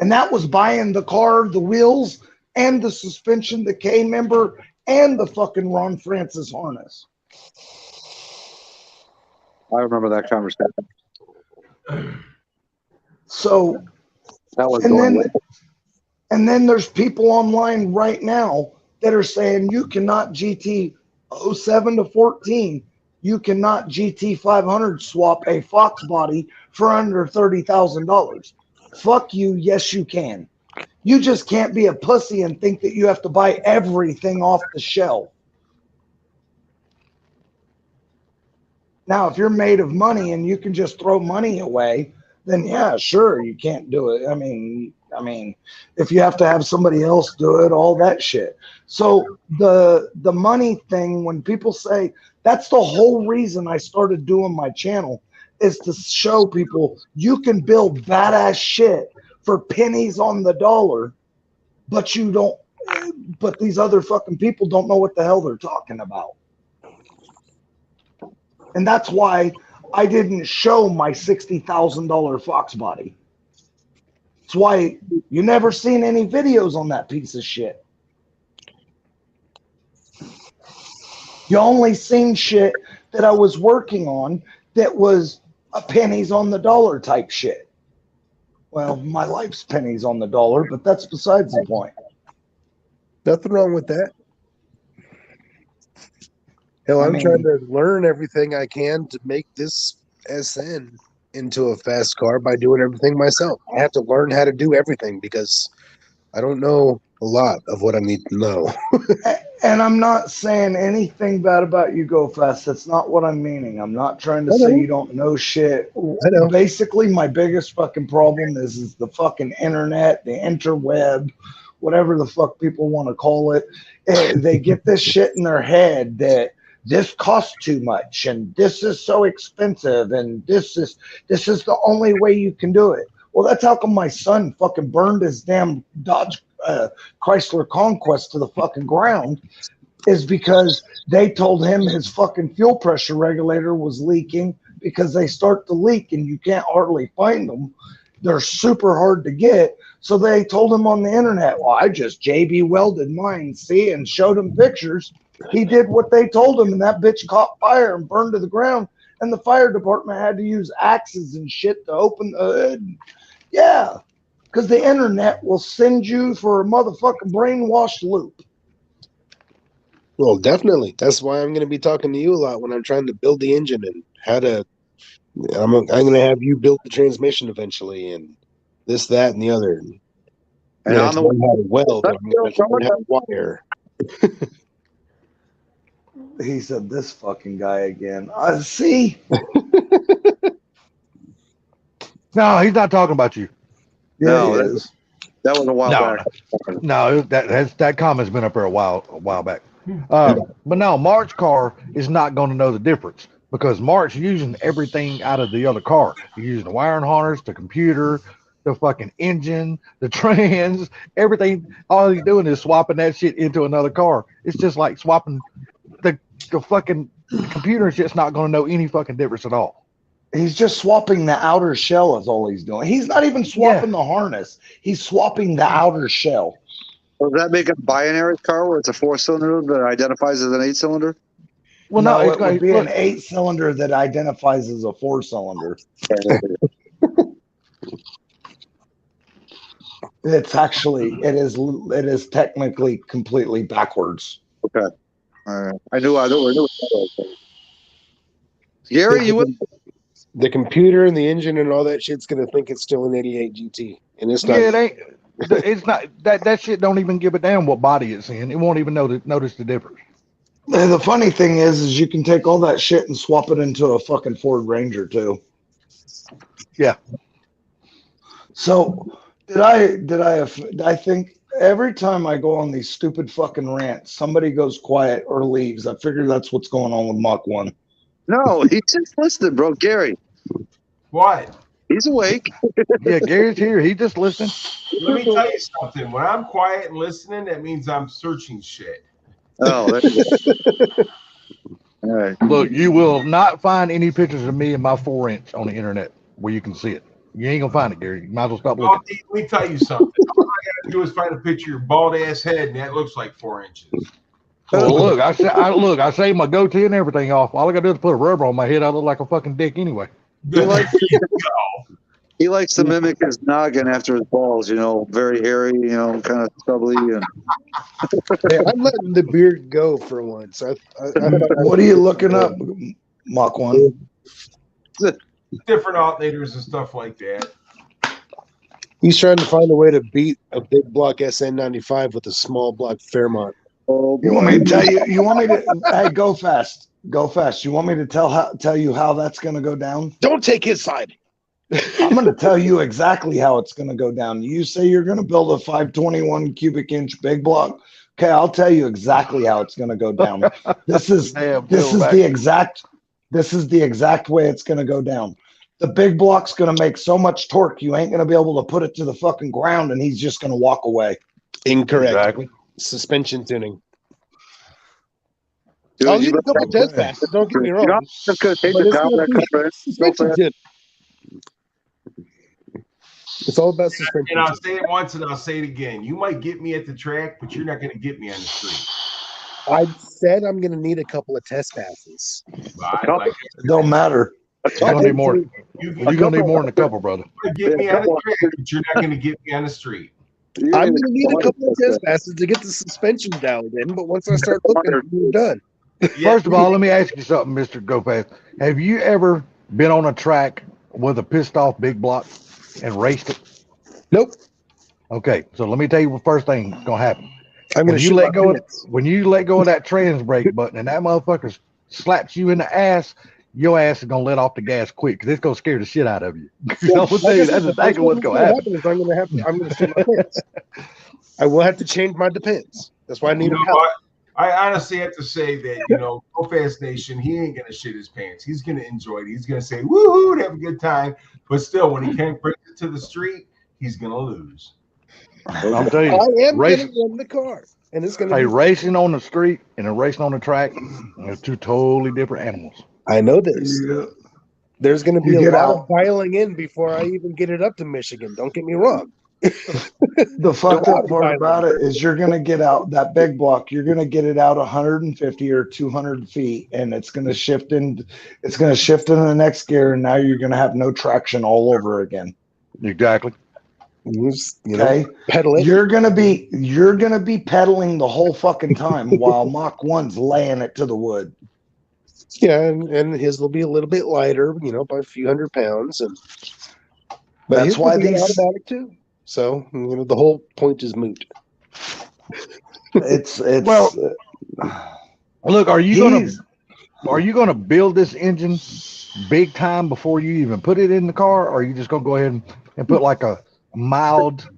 And that was buying the car, the wheels, and the suspension, the K-member, and the fucking Ron Francis harness. I remember that conversation. So, That was and going then there's people online right now that are saying you cannot GT 07 to 14. You cannot GT 500 swap a Fox body for under $30,000. Fuck you. Yes, you can. You just can't be a pussy and think that you have to buy everything off the shelf. Now, if you're made of money and you can just throw money away, then yeah, sure, you can't do it. I mean, I mean, if you have to have somebody else do it, all that shit. So the money thing, when people say that's the whole reason I started doing my channel, is to show people you can build badass shit for pennies on the dollar, but you don't. But these other fucking people don't know what the hell they're talking about. And that's why I didn't show my $60,000 Fox body. That's why you never seen any videos on that piece of shit. You only seen shit that I was working on that was a pennies on the dollar type shit. Well, my life's pennies on the dollar, but that's besides the point. Nothing wrong with that. Hell, I'm trying to learn everything I can to make this SN into a fast car by doing everything myself. I have to learn how to do everything because I don't know a lot of what I need to know. And I'm not saying anything bad about you, Go Fast. That's not what I'm meaning. I'm not trying to say you don't know shit. I know. Basically, my biggest fucking problem is the fucking internet, the interweb, whatever the fuck people want to call it. They get this shit in their head that this costs too much and this is so expensive and this is the only way you can do it. Well, that's how come my son fucking burned his damn Dodge Chrysler Conquest to the fucking ground, is because they told him his fucking fuel pressure regulator was leaking, because they start to leak and you can't hardly find them. They're super hard to get. So they told him on the internet, well, I just JB welded mine, see, and showed him pictures. He did what they told him, and that bitch caught fire and burned to the ground. And the fire department had to use axes and shit to open the hood. Yeah, because the internet will send you for a motherfucking brainwashed loop. Well, definitely. That's why I'm going to be talking to you a lot when I'm trying to build the engine and how to. I'm going to have you build the transmission eventually, and this, that, and the other. And on the learn how to weld. I'm going to learn how to wire. He said, "This fucking guy again." I see. No, he's not talking about you. Yeah, No, he that- is. That was a while No, back. no, that comment's been up there a while back. But no, Mark's car is not going to know the difference, because Mark's using everything out of the other car. He's using the wiring harness, the computer, the fucking engine, the trans, everything. All he's doing is swapping that shit into another car. It's just like swapping the fucking computer and shit's not going to know any fucking difference at all. He's just swapping the outer shell is all he's doing. He's not even swapping the harness. He's swapping the outer shell. Does that make a binary car where it's a 4-cylinder that identifies as an 8-cylinder? Well, no, it's it would be look, an 8-cylinder that identifies as a 4-cylinder. It's actually, it is technically completely backwards. Okay. All right. I knew it was. Gary, you would. The computer and the engine and all that shit's going to think it's still an 88 GT, and it's not. Yeah, it ain't. It's not that shit. Don't even give a damn what body it's in. It won't even notice the difference. And the funny thing is you can take all that shit and swap it into a fucking Ford Ranger too. Yeah. So I think every time I go on these stupid fucking rants, somebody goes quiet or leaves. I figure that's what's going on with Mach 1. No, he just listened, bro. Gary, What? he's awake. Yeah, Gary's here. He just listened. Let me tell you something. When I'm quiet and listening, that means I'm searching shit. Oh, there you go. All right. Look, you will not find any pictures of me and my 4-inch on the internet where you can see it. You ain't gonna find it, Gary. You might as well stop looking. Let me tell you something. All I gotta do is find a picture of your bald ass head, and that looks like 4 inches. Well, look, I shaved my goatee and everything off. All I gotta do is put a rubber on my head. I look like a fucking dick anyway. He likes to mimic his noggin after his balls, very hairy, kind of stubbly. And Hey, I'm letting the beard go for once. What are you looking up, Mach 1? Different alternators and stuff like that. He's trying to find a way to beat a big block SN95 with a small block Fairmont. oh, You want me to tell you? You want me to? Hey, go fast. You want me to tell you how that's going to go down? Don't take his side. I'm going to tell you exactly how it's going to go down. You say you're going to build a 521 cubic inch big block. Okay, I'll tell you exactly how it's going to go down. This is Damn, this is Bill the Mack. exact way it's going to go down. The big block's going to make so much torque you ain't going to be able to put it to the fucking ground, and he's just going to walk away. Incorrect. Exactly. Suspension tuning. Dude, I'll you need a couple Okay. test passes. Don't get me You wrong. don't have to take But the it's top gonna that be cover. Go suspension for it. tuning. It's all about suspension. And I'll tuning. say it once and I'll say it again. You might get me at the track, but you're not going to get me on the street. I said I'm going to need a couple of test passes. Like, It don't matter. You're gonna need more. you You're gonna need more than a couple, brother. get me on the track, but you're not going to get me on the street. You're I'm gonna going to need a couple of test passes to get the suspension dialed in, but once I start looking, we're done. First of all, let me ask you something, Mr. GoFast. Have you ever been on a track with a pissed off big block and raced it? Nope. Okay, so let me tell you what first thing is gonna happen. I'm going to When you shoot let go my of, pants. when you let go of that trans brake button and that motherfucker slaps you in the ass, your ass is gonna let off the gas quick because it's gonna scare the shit out of you. I'm gonna tell you, that's exactly what's gonna happen. Is I'm going to shoot my pants. I will have to change my depends. That's why I need You a know pallet. what? I honestly have to say that, Go Fast Nation, he ain't going to shit his pants. He's going to enjoy it. He's going to say, woohoo, and have a good time. But still, when he can't bring it to the street, he's going to lose. I'm telling I you, am going race, to run the car, and it's going to hey, be. racing on the street and then racing on the track are two totally different animals. I know this. There's going to be You a get lot out. of dialing in before I even get it up to Michigan. Don't get me wrong. The fucked Wow, up part about it is you're going to get out that big block. You're going to get it out 150 or 200 feet, and it's going to shift in. It's going to shift into the next gear, and now you're going to have no traction all over again. Exactly. Okay, pedal it. you're gonna be pedaling the whole fucking time while Mach 1's laying it to the wood. Yeah, and his will be a little bit lighter, by a few hundred pounds, and but That's his why will be these. automatic too. So the whole point is moot. It's Well, look, are you he's- gonna build this engine big time before you even put it in the car, or are you just gonna go ahead and put like a mild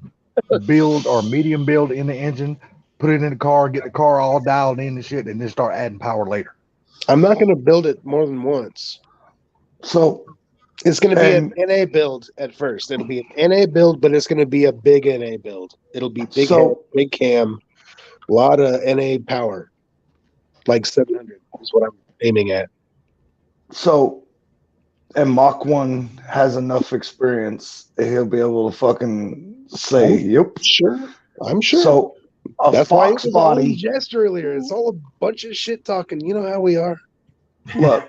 build or medium build in the engine, put it in the car, get the car all dialed in and shit, and then start adding power later? I'm not going to build it more than once. so It's going to be And- an NA build at first. It'll be an NA build, but it's going to be a big NA build. It'll be big head, big cam, a lot of NA power, like 700 is what I'm aiming at. And Mach 1 has enough experience that he'll be able to fucking say, "Yep." I'm sure. So a That's why it Fox was all in body. jest earlier. It's all a bunch of shit talking. You know how we are. Look,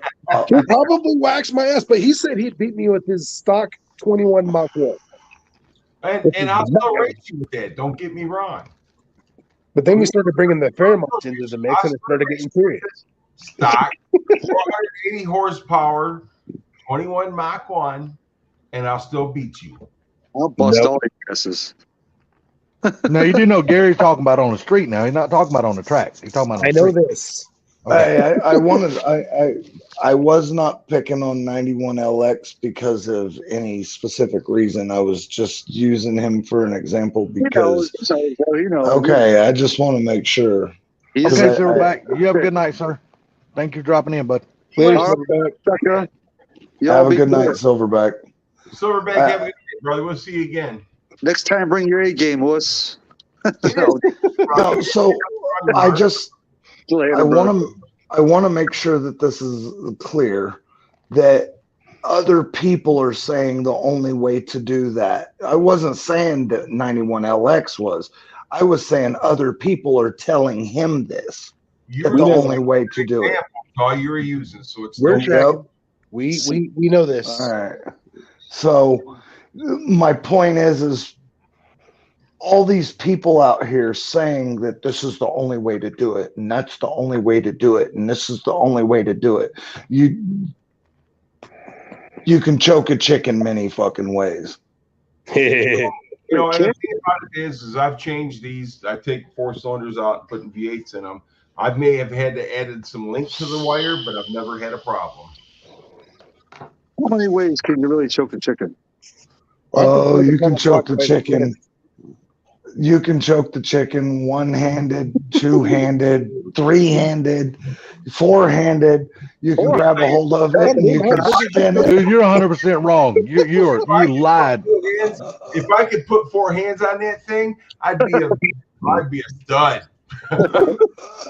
He'll probably wax my ass, but he said he'd beat me with his stock 21 Mach 1. And I'll still race you with that. Don't get me wrong. But then we started bringing the Fairmont into the mix, and it started getting serious. Stock, 480 horsepower, 21 Mach 1, and I'll still beat you. I'll bust all your guesses. Now you do know Gary's talking about on the street now. He's not talking about on the track. He's talking about on the I know street. this. Okay. I was not picking on 91LX because of any specific reason. I was just using him for an example because. Okay, I just want to make sure. Okay, Silverback. You have a good night, sir. Thank you for dropping in, bud. Later, Silverback. Have a good night, Silverback. Silverback, have a good day, brother. We'll see you again. Next time, bring your A game, wuss. No, so I want to make sure that this is clear that other people are saying the only way to do that. I wasn't saying that 91LX was. I was saying other people are telling him this. That the only way to do it. All you were using, so it's We're no tracking. We know this. All right. So my point is all these people out here saying that this is the only way to do it, and that's the only way to do it, and this is the only way to do it. You can choke a chicken many fucking ways. You know, and the thing about it is I've changed these. I take 4 cylinders out and putting V8s in them. I may have had to add some link to the wire, but I've never had a problem. How many ways can you really choke a chicken? Oh, you can choke the chicken. You can choke the chicken one-handed, two-handed, three-handed, four-handed. You can grab a hold of it and you can spin it. Dude, you're 100% wrong. You lied. If I could put 4 hands on that thing, I'd be a stud.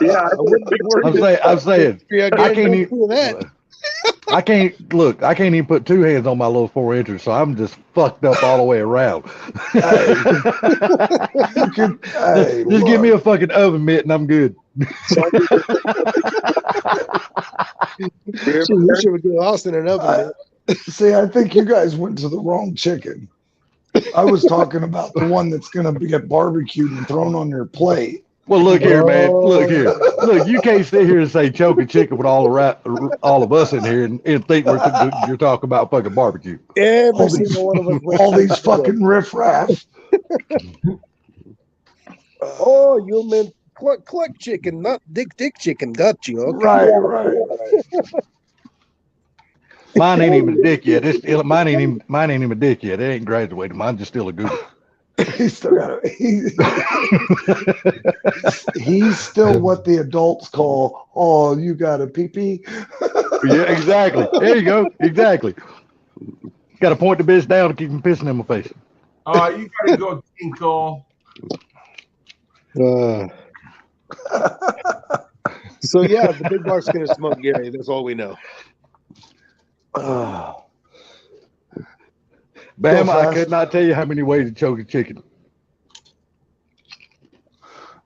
Yeah, I'm saying, I can't even put 2 hands on my little 4-incher, so I'm just fucked up all the way around. Just give me a fucking oven mitt and I'm good. You should get lost in an oven. See, I think you guys went to the wrong chicken. I was talking about the one that's going to get barbecued and thrown on your plate. Well, look here, man. Look here. Look, you can't sit here and say choke a chicken with all of us in here and think you're talking about fucking barbecue. Every single one of us. All these fucking riffraff. Oh, you meant cluck chicken, not dick chicken. Got you. Okay. Right. Mine ain't even a dick yet. Mine ain't even a dick yet. It ain't graduated. Mine's just still a goober. He's still got he's still what the adults call, oh, you got a pee-pee? Yeah, exactly. There you go. Exactly. Got to point the bitch down to keep him pissing in my face. You gotta go tinkle. So yeah, the big block's gonna smoke Gary. That's all we know. Bam, I could not tell you how many ways to choke a chicken.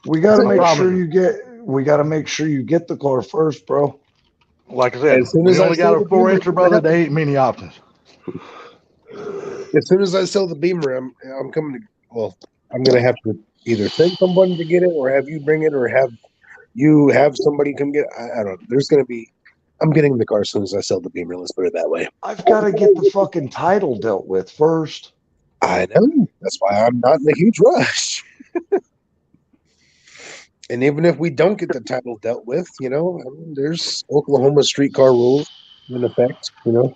We got to make sure you get the car first, bro. Like I said, as soon we as only got a 4-incher, brother. There ain't many options. As soon as I sell the Beamer, I'm coming to. Well, I'm gonna have to either send someone to get it, or have you bring it, or have somebody come get it. I don't know. There's gonna be. I'm getting the car as soon as I sell the Beamer. Let's put it that way. I've got to get the fucking title dealt with first. I know. That's why I'm not in a huge rush. And even if we don't get the title dealt with, I mean, there's Oklahoma streetcar rules in effect, the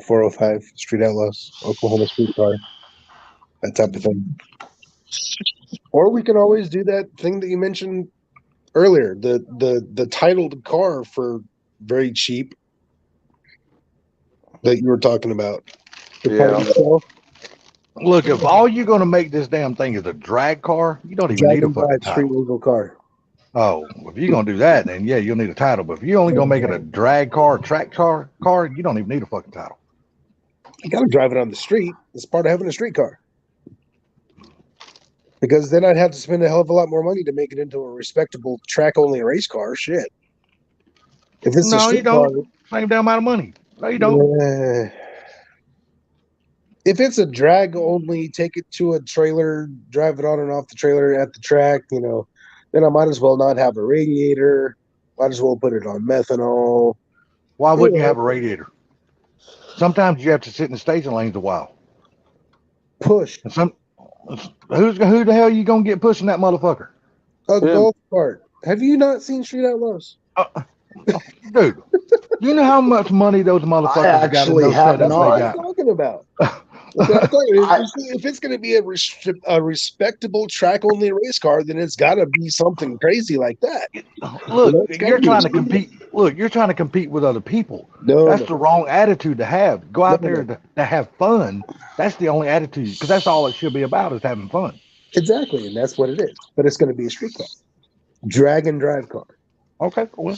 405 street outlaws, Oklahoma streetcar, that type of thing. Or we can always do that thing that you mentioned earlier, the titled car for very cheap that you were talking about. Yeah. Look, if all you're going to make this damn thing is a drag car, you don't even need a fucking title. Street legal car. Oh, if you're going to do that, then yeah, you'll need a title. But if you're only going to make it a drag car, track car, you don't even need a fucking title. You got to drive it on the street. It's part of having a street car. Because then I'd have to spend a hell of a lot more money to make it into a respectable track-only race car. Shit. If it's a street car, same damn amount of money. No, you don't. If it's a drag only, take it to a trailer, drive it on and off the trailer at the track, then I might as well not have a radiator. Might as well put it on methanol. Why wouldn't you have a radiator? Sometimes you have to sit in the station lanes a while. Push. And who the hell are you gonna get pushing that motherfucker? A golf cart. Have you not seen Street Outlaws? Dude, you know how much money those motherfuckers got in those have setups That's what they I'm got? talking about. If it's going to be a respectable track-only race car, then it's got to be something crazy like that. Look, you're trying to compete. Look, you're trying to compete with other people. That's the wrong attitude to have. Go out there to have fun. That's the only attitude, because that's all it should be about, is having fun. Exactly, and that's what it is. But it's going to be a street car, drag and drive car. Okay, well,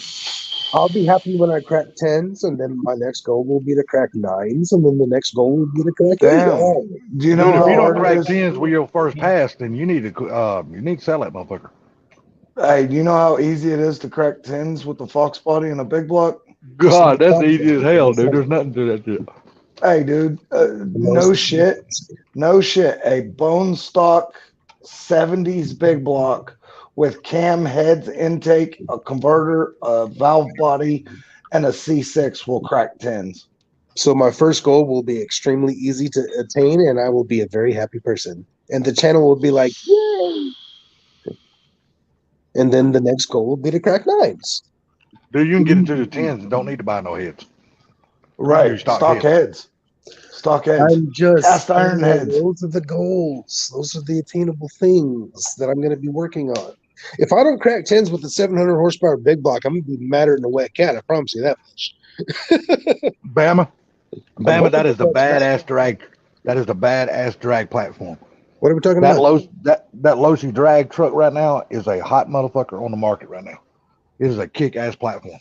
I'll be happy when I crack 10s, and then my next goal will be to crack 9s, and then the next goal will be to crack 8s. Do you know if you don't crack hard it is? 10s with your first pass, then you need to sell that motherfucker. Hey, do you know how easy it is to crack 10s with the Fox body and a big block? God, that's easy as hell, dude. There's nothing to that shit. Hey, dude, no shit. A bone stock 70s big block with cam heads, intake, a converter, a valve body, and a C6 will crack 10s. So my first goal will be extremely easy to attain, and I will be a very happy person. And the channel will be like, yay! And then the next goal will be to crack 9s. Dude, you can get into the 10s and don't need to buy no heads. Right. Stock Stock heads. Stock heads. I'm just Cast iron saying, heads. those are the goals. Those are the attainable things that I'm going to be working on. If I don't crack 10s with the 700 horsepower big block, I'm going to be madder than a wet cat. I promise you that much. Bama, hoping that is the for that. badass drag. That is the badass drag platform. What are we talking That about? that Losi drag truck right now is a hot motherfucker on the market right now. It is a kick-ass platform.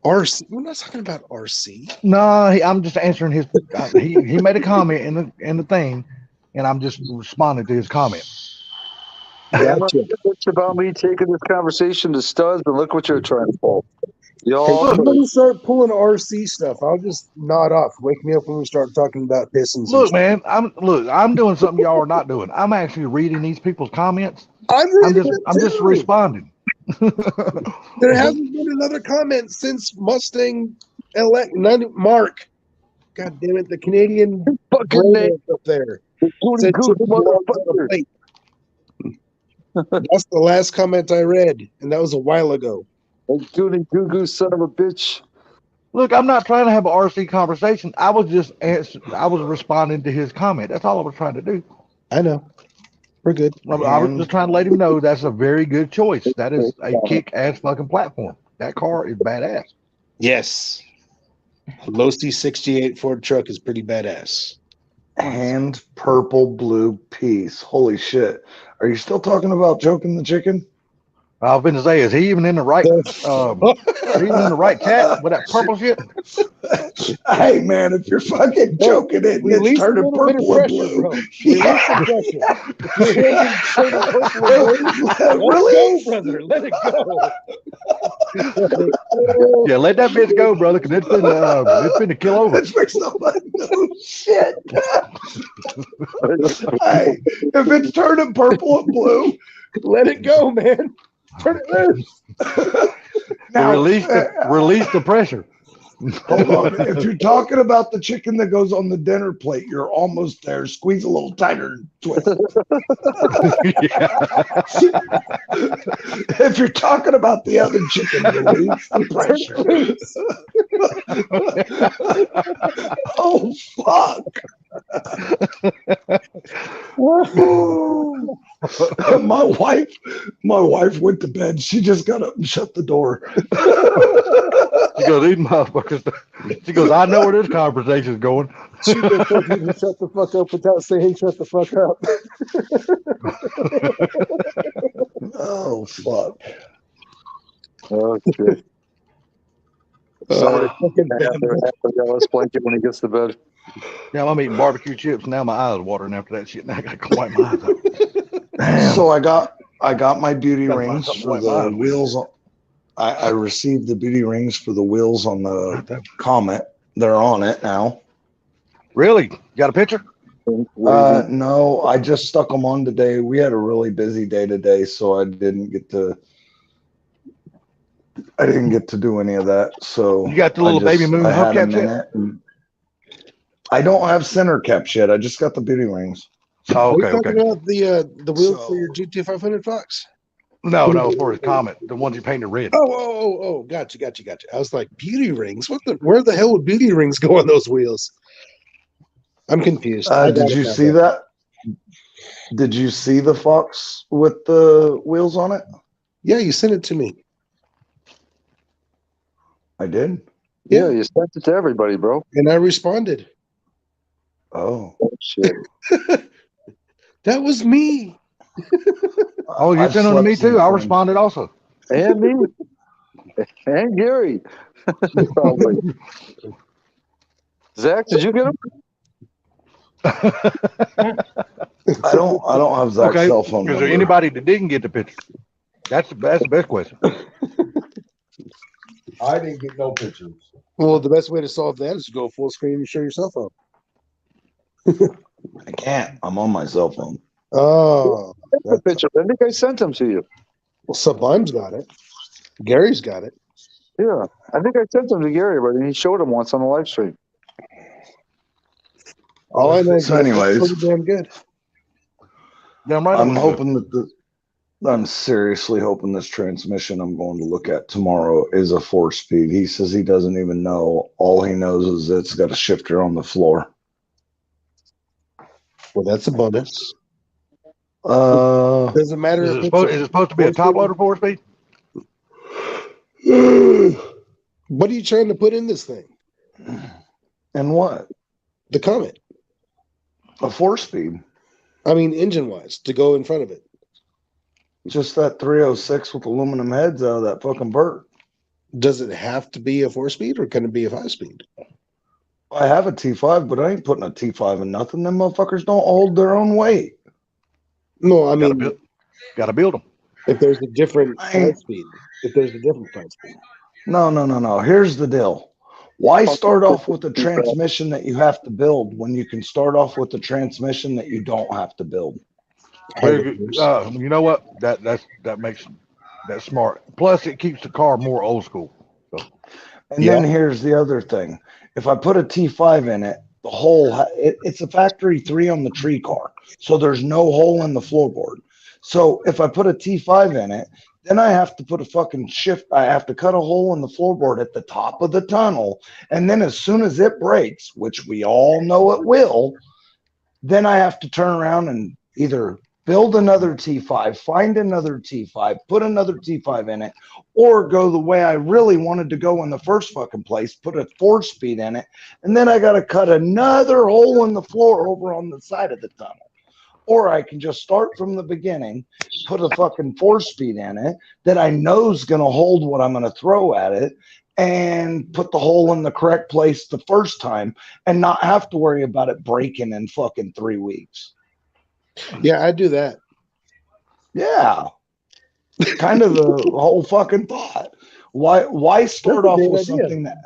RC. We're not talking about RC. No, I'm just answering his. He made a comment in the thing, and I'm just responding to his comment. Gotcha. It's about me taking this conversation to studs, and look what you're trying to pull. Y'all, I'm going to start pulling RC stuff. I'll just nod off. Wake me up when we start talking about pistons. Look, man, I'm doing something y'all are not doing. I'm actually reading these people's comments. I'm just responding. There hasn't been another comment since Mustang Mark. God damn it, the Canadian fucking name. up there. Goody goose motherfucker. That's the last comment I read, and that was a while ago. Goody goo goo son of a bitch. Look, I'm not trying to have an RC conversation. I was just I was responding to his comment. That's all I was trying to do. I know. We're good. I was just trying to let him know that's a very good choice. That is a kick-ass fucking platform. That car is badass. Yes. Losi 68 Ford truck is pretty badass. And purple blue piece. Holy shit. Are you still talking about Joking the Chicken? I was going to say, is he even in the right? Is he even in the right chat with that purple shit? Hey man, if you're fucking joking it, it's turning purple and blue. Bro. Yeah. Release, brother. Let it go. Yeah, let that bitch go, brother, because it's been to kill over. No shit. Hey, if it's turning purple and blue, let it go, man. Turn it loose. Now, release the pressure. Hold on. If you're talking about the chicken that goes on the dinner plate, you're almost there. Squeeze a little tighter and twist. If you're talking about the other chicken, release the pressure. Oh fuck. my wife went to bed. She just got up and shut the door. She goes, these motherfuckers. She goes, I know where this conversation is going. She just told you to shut the fuck up without saying shut the fuck up. Oh fuck. Okay. Somebody let's blanket when he gets to bed. Yeah, I'm eating barbecue chips now. My eyes are watering after that shit. Now I gotta wipe my eyes out. Damn. So I got my beauty rings for the wheels. I received the beauty rings for the wheels on the Comet. They're on it now. Really? You got a picture? No, I just stuck them on today. We had a really busy day today, so I didn't get to do any of that. So you got the little baby moon hubcaps yet? I don't have center caps yet. I just got the beauty rings. Oh, okay, Are you talking about the wheels for your GT500 Fox? No, for his Comet, the ones you painted red. Oh, gotcha. I was like, beauty rings? Where the hell would beauty rings go on those wheels? I'm confused. Did you see that? Did you see the Fox with the wheels on it? Yeah, you sent it to me. I did? Yeah, you sent it to everybody, bro. And I responded. Oh shit. That was me. Oh, you sent them to me too. I responded also. And me. And Gary. Zach, did you get them? I don't have Zach's cell phone. Is there anybody that didn't get the picture? That's the best question. I didn't get no pictures. Well, the best way to solve that is to go full screen and show your cell phone. I can't. I'm on my cell phone. Oh, the picture. I think I sent them to you. Well, Sublime's got it. Gary's got it. Yeah, I think I sent them to Gary, but he showed them once on the live stream. All I know is so anyways, pretty damn good. Damn right. I'm hoping that I'm seriously hoping this transmission I'm going to look at tomorrow is a 4-speed. He says he doesn't even know. All he knows is it's got a shifter on the floor. Well, that's a bonus. Doesn't matter Is it supposed to be a top loader 4-speed? What are you trying to put in this thing? And what? The Comet. A 4-speed. I mean, engine-wise, to go in front of it. Just that 306 with aluminum heads out of that fucking bird. Does it have to be a 4-speed or can it be a 5-speed? I have a T5, but I ain't putting a T5 in nothing. Them motherfuckers don't hold their own weight. No, I mean, gotta build them. If there's a different 5-speed. No. Here's the deal. Why start off with a transmission that you have to build when you can start off with a transmission that you don't have to build? You know what? That's smart. Plus, it keeps the car more old school. So. And then here's the other thing. If I put a T5 in it, it's a factory 3 on the tree car. So there's no hole in the floorboard. So if I put a T5 in it, then I have to put a fucking shift. I have to cut a hole in the floorboard at the top of the tunnel. And then as soon as it breaks, which we all know it will, then I have to turn around and either build another T5, find another T5, put another T5 in it, or go the way I really wanted to go in the first fucking place, put a 4-speed in it, and then I got to cut another hole in the floor over on the side of the tunnel. Or I can just start from the beginning, put a fucking 4-speed in it that I know is going to hold what I'm going to throw at it, and put the hole in the correct place the first time and not have to worry about it breaking in fucking 3 weeks. Yeah, I do that. Yeah. Kind of the whole fucking thought. Why start off with something that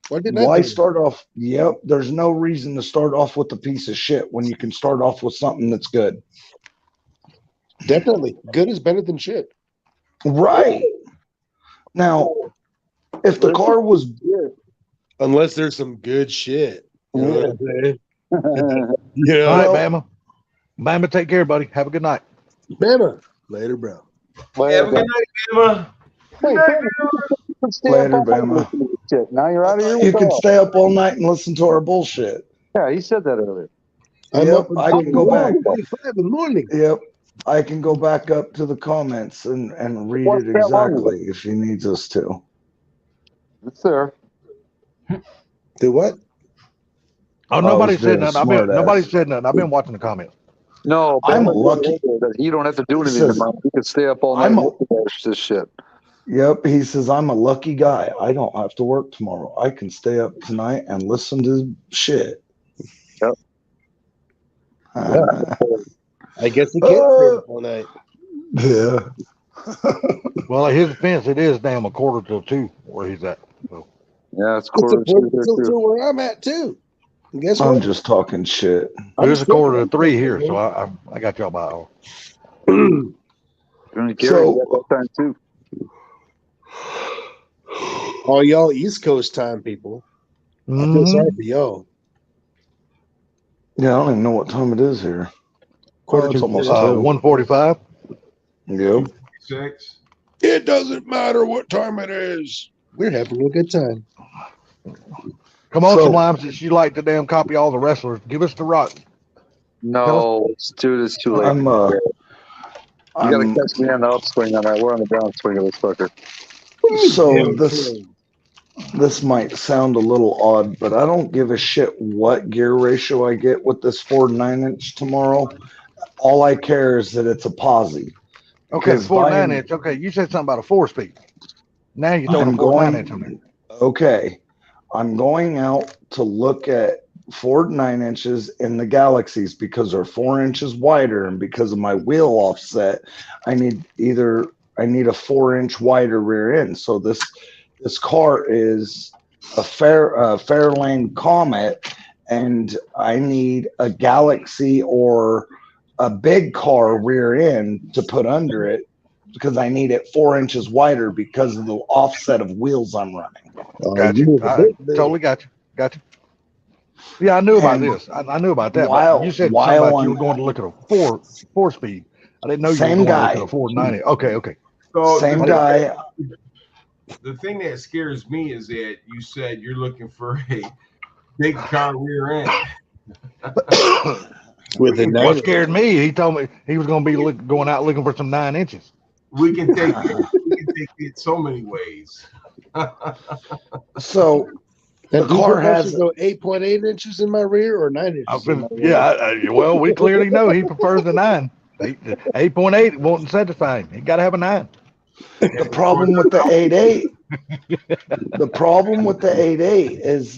why start off? Yep, there's no reason to start off with a piece of shit when you can start off with something that's good. Definitely. Good is better than shit. Right. Now, if the car was good, unless there's some good shit. You know what I'm saying? All right, Bama. Bama, take care, buddy. Have a good night. Bama. Later, bro. Have a good night, Bama. Later, Bama. Shit. Now you're out of here. You can stay up all night and listen to our bullshit. Yeah, he said that earlier. Yep, I can go back. 5 in the morning. Yep, I can go back up to the comments and read it exactly if he needs us to. It's there. Do what? Oh, nobody said nothing. Nobody said nothing. I've been watching the comments. No, I'm lucky that you don't have to do anything tomorrow. You can stay up all night and watch this shit. Yep, he says, I'm a lucky guy. I don't have to work tomorrow. I can stay up tonight and listen to shit. Yep. I guess he can't stay up all night. Yeah. Well, at his defense, it is damn 1:45 where he's at. So. Yeah, it's to where I'm at, too. And guess what? I'm just talking shit. There's 2:45 here, so I got y'all by hour. So, time too. All y'all East Coast time people. I feel sorry for y'all. Yeah, I don't even know what time it is here. It's almost 1:45. Yep. 6. It doesn't matter what time it is. We're having a good time. Come on, Sublime, since you like to damn copy all the wrestlers, give us the rock. No, dude, it's too late. You got to catch me on the upswing on that. We're on the downswing of this fucker. So this might sound a little odd, but I don't give a shit what gear ratio I get with this Ford 9-inch tomorrow. All I care is that it's a posi. Okay, Ford 9-inch. Okay, you said something about a 4-speed. Now you're throwing a Ford 9-inch on there. Okay, I'm going out to look at Ford 9-inches in the Galaxies because they're 4 inches wider, and because of my wheel offset, I need a 4-inch wider rear end. So this car is a Fairlane Comet, and I need a Galaxy or a big car rear end to put under it because I need it 4 inches wider because of the offset of wheels I'm running. Gotcha. Totally got you. Yeah, I knew about this. I knew about that. You said something about you were going to look at a four speed. I didn't know you Same were going guy. to a 490. Okay. So Same the, guy. the thing that scares me is that you said you're looking for a big car rear end. With a What 9. scared me, he told me he was going to be going out looking for some 9 inches. We can take it so many ways. So Now, the do you car think I has should go 8.8 inches in my rear or 9 inches in my rear? Yeah, well, we clearly know he prefers the 9. 8.8 won't satisfy him. He got to have a 9. the problem with the 8.8. The problem with the 8.8 is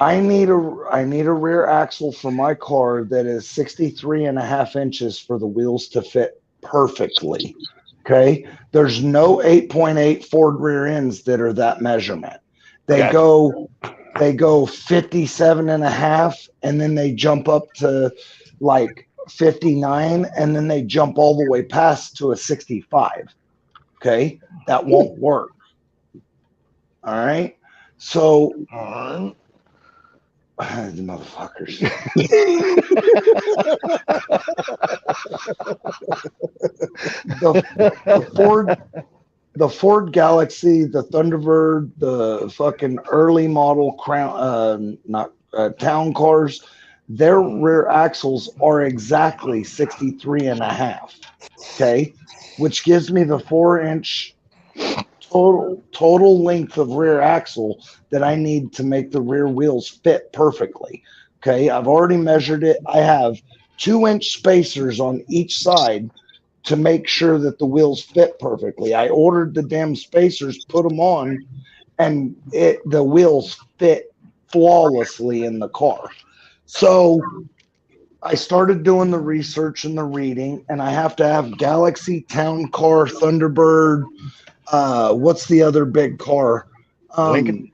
I need a rear axle for my car that is 63.5 inches for the wheels to fit perfectly. Okay. There's no 8.8 Ford rear ends that are that measurement. They go 57.5 and then they jump up to like 59 and then they jump all the way past to a 65. Okay. That won't work. All right. So the motherfuckers. the Ford Galaxy, the Thunderbird, the fucking early model town cars, their rear axles are exactly 63.5. Okay, which gives me the 4-inch total length of rear axle that I need to make the rear wheels fit perfectly. Okay, I've already measured it. I have 2-inch spacers on each side to make sure that the wheels fit perfectly. I ordered the damn spacers, put them on, and the wheels fit flawlessly in the car. So I started doing the research and the reading, and I have to have Galaxy, Town Car, Thunderbird. What's the other big car? Lincoln.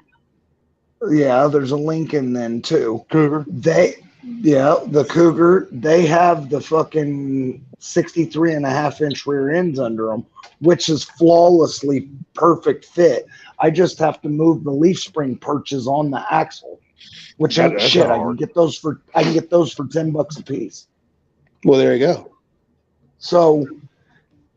Yeah, there's a Lincoln then too. Cougar. The Cougar. They have the fucking 63.5-inch rear ends under them, which is flawlessly perfect fit. I just have to move the leaf spring perches on the axle, which ain't shit. I can get those for $10 a piece. Well, there you go. So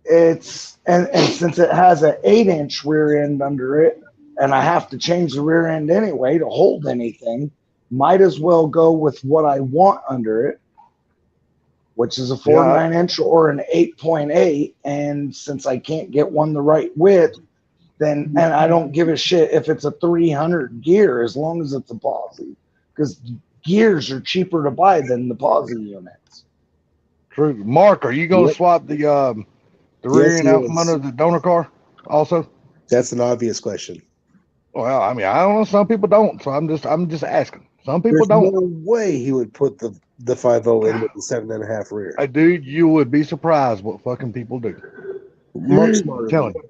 it's and since it has an 8-inch rear end under it, and I have to change the rear end anyway to hold anything, might as well go with what I want under it, which is a 4.9-inch or an 8.8. And since I can't get one the right width, and I don't give a shit if it's a 300 gear as long as it's a posi, because gears are cheaper to buy than the posi units. True. Mark, are you going to swap the rear end out from under the donor car also? That's an obvious question. Well, I mean, I don't know. Some people don't, so I'm just asking. Some people don't. No way he would put the 5.0 in with the 7.5 rear. Dude, you would be surprised what fucking people do. Mark smarter. Telling you.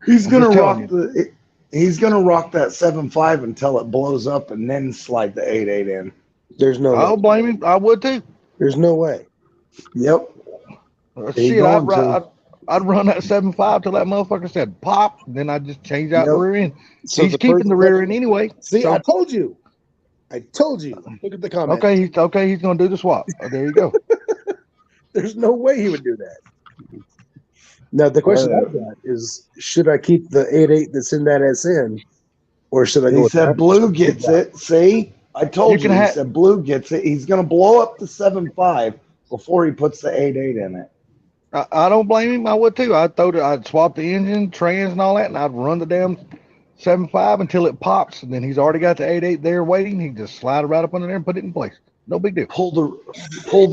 He's gonna rock that 7.5 until it blows up, and then slide the 8.8 in. There's no. I don't blame him. I would too. There's no way. Yep. Shit, I'd run that 7.5 till that motherfucker said pop. Then I just change out the rear end. So he's keeping the rear end anyway. See, I told you. Look at the comment. Okay, he's gonna do the swap. Oh, there you go. There's no way he would do that. Now the question I've got is: should I keep the 8.8 that's in that SN, or should I go? He said Blue gets it. See, I told you. He said Blue gets it. He's gonna blow up the 7.5 before he puts the 8.8 in it. I don't blame him. I would too. I'd swap the engine, trans, and all that, and I'd run the damn 7.5 until it pops, and then he's already got the 8.8 there waiting. He just slide it right up under there and put it in place. No big deal. Pull the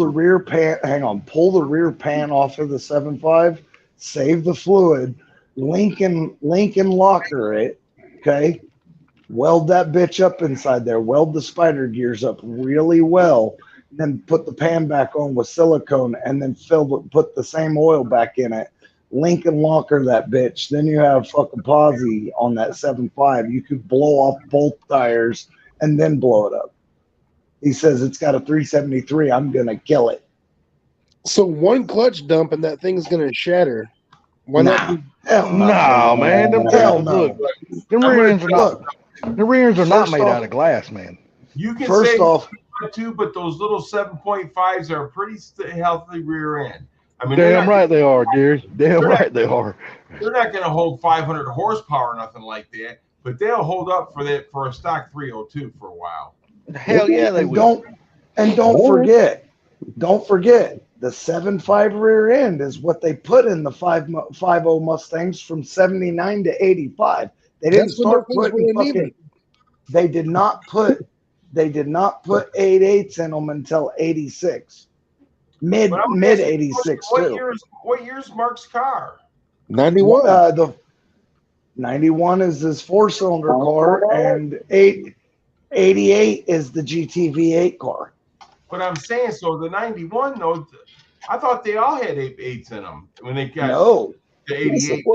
rear pan. Hang on. Pull the rear pan off of the 7.5. Save the fluid. Lincoln locker it. Okay. Weld that bitch up inside there. Weld the spider gears up really well. Then put the pan back on with silicone, and then put the same oil back in it. Lincoln locker that bitch. Then you have fucking posi on that 7.5. You could blow off both tires and then blow it up. He says it's got a 373. I'm gonna kill it. So one clutch dump and that thing's gonna shatter. Why not? Hell no, man. Hell no. The rear ends are not made out of glass, man. You can First off, one too, but those little 7.5s are a pretty healthy rear end. I mean, Damn right they are, Gary. Damn right they are. They're not going to hold 500 horsepower or nothing like that, but they'll hold up for a stock 302 for a while. Hell yeah, they will. Don't forget, the 7.5 rear end is what they put in the 5.0 Mustangs from 79 to 85. They didn't start putting fucking. They did not put 8.8s in them until 86. Mid 86 too. What year's Mark's car? 91. The 91 is his 4-cylinder car, and 88 is the GT V8 car. But I'm saying, so the 91 though, I thought they all had 8.8s in them when they got the 88.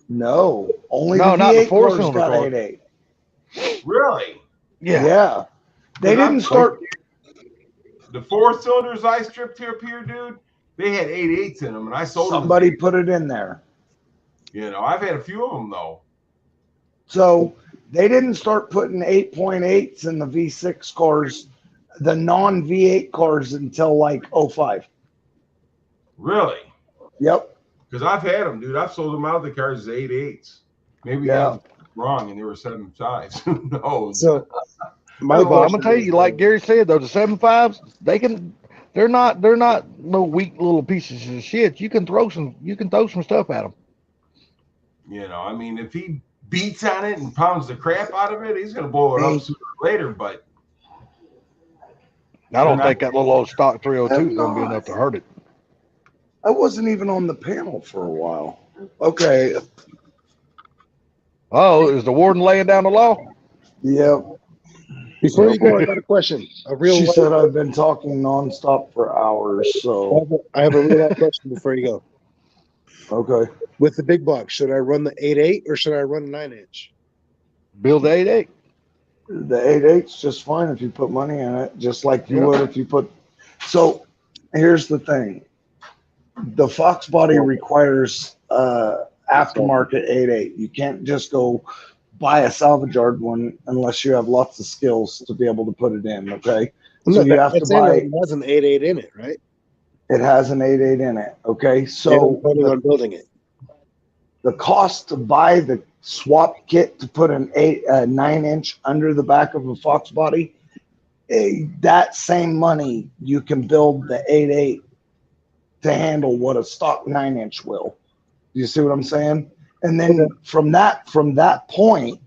No, only no, the not the V8 cars 4-cylinder got car. 8.8. Really? Yeah. They didn't start. The 4-cylinders I stripped up here, dude, they had 8.8s in them, and I sold them. Somebody put it in there. You know, I've had a few of them though. So they didn't start putting 8.8s in the V6 cars, the non V8 cars, until like 05. Really? Yep. Because I've had them, dude. I've sold them out of the cars as 8.8s. Maybe I was wrong and they were 7.5s. Who knows? So, I'm gonna tell you, like Gary said, though, the 7.5s, they're not no weak little pieces of shit. You can throw some stuff at them. You know, I mean, if he beats on it and pounds the crap out of it, he's gonna blow it up sooner or later. But I don't think that little old stock 302 is gonna be enough to hurt it. I wasn't even on the panel for a while. Okay. Oh, is the warden laying down the law? Yep. Before you go, I got a question. She said I've been talking nonstop for hours, so I have a real life question before you go. Okay. With the big box, should I run the 8.8 or should I run the 9-inch? Build the 8.8. The 8.8's just fine if you put money in it, just like you would if you put. So here's the thing. The Fox body requires aftermarket 8.8. You can't just go buy a salvage yard one unless you have lots of skills to be able to put it in. Okay, so you have to buy. It has an 8.8 in it, right? It has an 8.8 in it. Okay, so I'm planning on building it. The cost to buy the swap kit to put an 9-inch under the back of a Fox body, that same money you can build the 8.8 to handle what a stock 9-inch will. You see what I'm saying? And then from that point,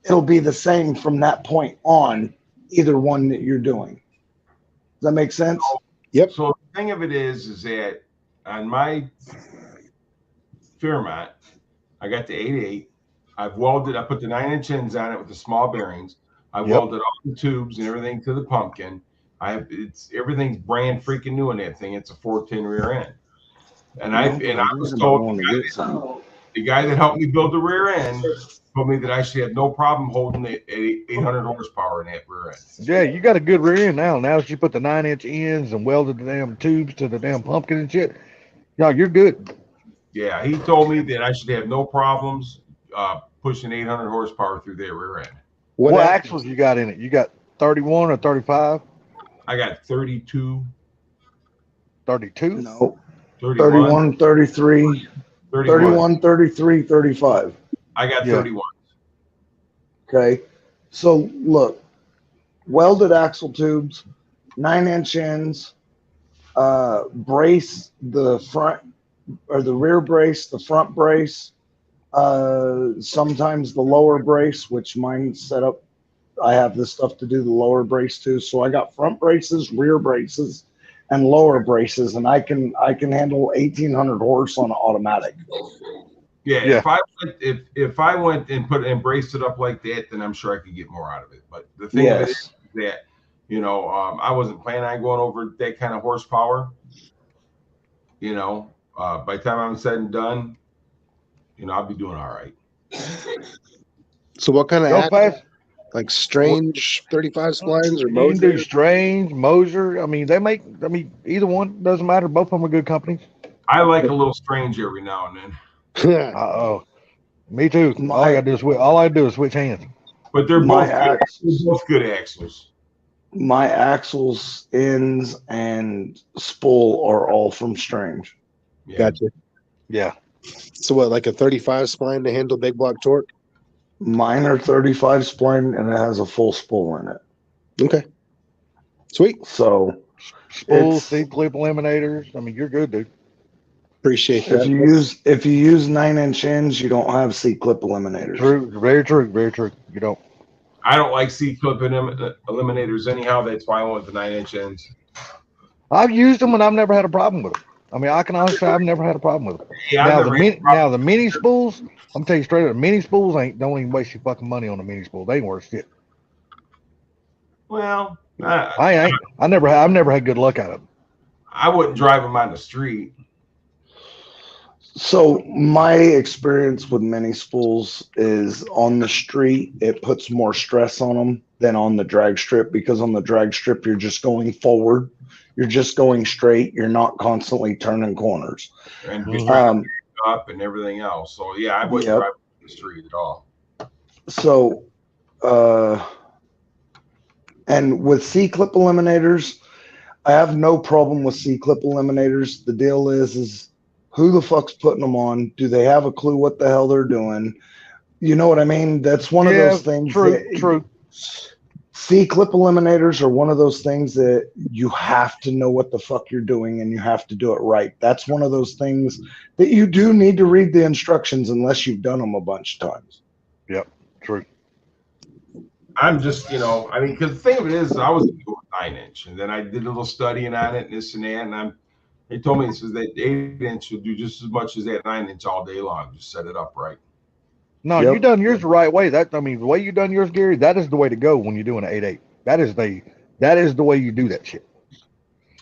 it'll be the same from that point on, either one that you're doing. Does that make sense? Yep. So the thing of it is that on my Fairmont, I got the 8.8. I've welded. I put the 9-inch ends on it with the small bearings. I welded all the tubes and everything to the pumpkin. Everything's brand freaking new in that thing. It's a 410 rear end. And I was told the guy that helped me build the rear end told me that I should have no problem holding the 800 horsepower in that rear end. Yeah, you got a good rear end now. Now that you put the 9-inch ends and welded the damn tubes to the damn pumpkin and shit, you're good. Yeah, he told me that I should have no problems pushing 800 horsepower through that rear end. What axles you got in it? You got 31 or 35? I got 32. 32? No. 31, 33, 31, 33, 35. I got 31. Okay. So look, welded axle tubes, 9-inch ends, brace the front or the rear brace, the front brace, sometimes the lower brace, which mine's set up. I have this stuff to do the lower brace too. So I got front braces, rear braces, and lower braces, and I can handle 1,800 horse on an automatic. Yeah. If I went and braced it up like that, then I'm sure I could get more out of it. But the thing of it is that, I wasn't planning on going over that kind of horsepower. By the time I'm said and done, I'll be doing all right. So what kind of like Strange 35 splines or You Moser? can do Strange, Moser. I mean, either one doesn't matter. Both of them are good companies. I like a little Strange every now and then. Me too. All I do is switch hands. But they're both good axles. My axles, ends, and spool are all from Strange. Yeah. Gotcha. Yeah. So what, like a 35 spline to handle big block torque? Mine are 35 spline and it has a full spool in it. Okay. Sweet. So Spools, It's- C-clip eliminators. I mean, you're good, dude. Appreciate if that. you use 9-inch ends, you don't have C-clip eliminators. True. Very true. Very true. You don't. I don't like C-clip eliminators anyhow. That's why I went with the 9-inch ends. I've used them and I've never had a problem with them. I mean, I can honestly say I've never had a problem with them. Yeah, Now I've the never had mini spools, I'm gonna tell you straight up, the mini spools don't even waste your fucking money on the mini spool. They ain't worth shit. Well, I've never had good luck out of them. I wouldn't drive them on the street. So my experience with mini spools is on the street, it puts more stress on them than on the drag strip, because on the drag strip, you're just going forward. You're just going straight. You're not constantly turning corners. And Mhm. up and everything else. So yeah, I wouldn't Yep. drive on the street at all. So, and with C-clip eliminators, I have no problem with C-clip eliminators. The deal is who the fuck's putting them on? Do they have a clue what the hell they're doing? You know what I mean? That's one of those things. True. C-clip eliminators are one of those things that you have to know what the fuck you're doing and you have to do it right. That's one of those things that you do need to read the instructions unless you've done them a bunch of times. Yep. True. I'm just, I mean, because the thing of it is, I was going 9-inch, and then I did a little studying on it and this and that, and they told me, it says that 8-inch will do just as much as that 9-inch all day long. Just set it up right. No, Yep. you done yours the right way. The way you done yours, Gary, that is the way to go when you're doing an 8.8. That is the way you do that shit.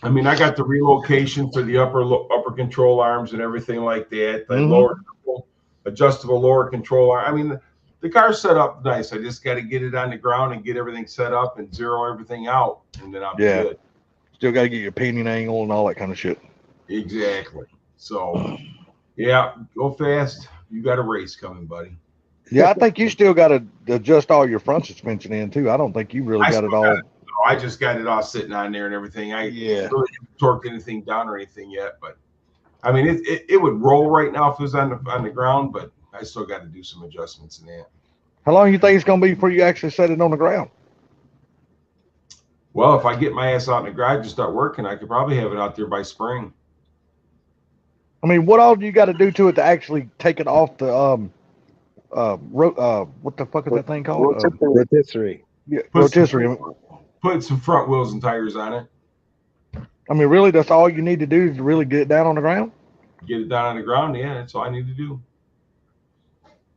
I mean, I got the relocation for the upper control arms and everything like that. The Mhm. adjustable lower control arm. I mean, the car's set up nice. I just got to get it on the ground and get everything set up and zero everything out, and then I'm good. Still got to get your pinion angle and all that kind of shit. Exactly. So, yeah, go fast. You got a race coming, buddy. Yeah, I think you still got to adjust all your front suspension in too. I don't think you really got it all. I just got it all sitting on there and everything. I really haven't torqued anything down or anything yet, but I mean, it would roll right now if it was on the ground, but I still got to do some adjustments in that. How long do you think it's going to be before you actually set it on the ground? Well, if I get my ass out in the garage and start working, I could probably have it out there by spring. I mean, what all do you got to do to it to actually take it off the what the fuck is that thing called? Rotisserie. Yeah, rotisserie. Put some front wheels and tires on it. I mean, really, that's all you need to do is to really get it down on the ground? Get it down on the ground, yeah, that's all I need to do.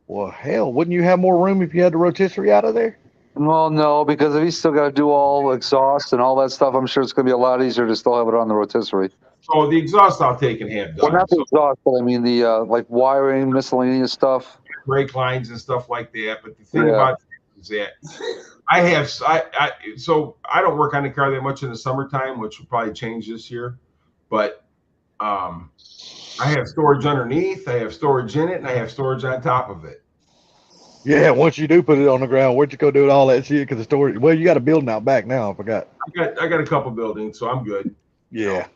Well, hell, wouldn't you have more room if you had the rotisserie out of there? Well, no, because if he's still got to do all exhaust and all that stuff, I'm sure it's going to be a lot easier to still have it on the rotisserie. So the exhaust I'll take and have done. Well, not the exhaust, but I mean the like wiring, miscellaneous stuff. Brake lines and stuff like that. But the thing about it is that so I don't work on the car that much in the summertime, which will probably change this year. But I have storage underneath, I have storage in it, and I have storage on top of it. Yeah, once you do put it on the ground, where'd you go do all that shit? Because the storage, well, you got a building out back now, I forgot. I got a couple buildings, so I'm good. Yeah.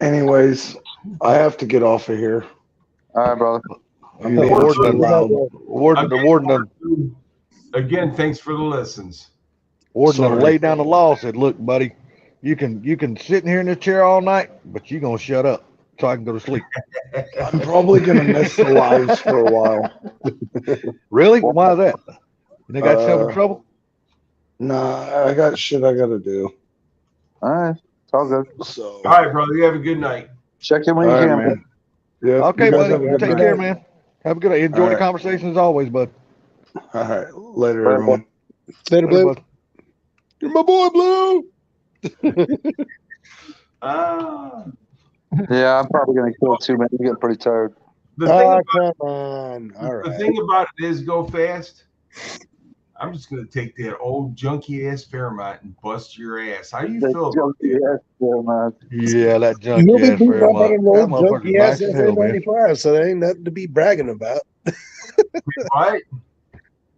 Anyways, I have to get off of here. All right, brother. The warden Again, thanks for the lessons. Warden laid down the law, said, look, buddy, you can sit in here in this chair all night, but you're going to shut up so I can go to sleep. I'm probably going to miss the lives for a while. Really? Why is that? You got yourself in trouble? Nah, I got shit I got to do. All right. It's all good. So, all right, brother. You have a good night. Check in when you can, man. Yeah. Okay, buddy. Take care, man. Have a good night. Enjoy the conversation as always, bud. All right. Later, everyone. Later, Blue. You're my boy, Blue. Yeah, I'm probably going to kill too, man. I'm getting pretty tired. The thing about, come on. All right. The thing about it is, go fast. I'm just going to take that old junky ass Fairmont and bust your ass. How do you feel about that? Yeah, that junky ass Fairmont. That motherfucker's nice as hell, man. So there ain't nothing to be bragging about. Right?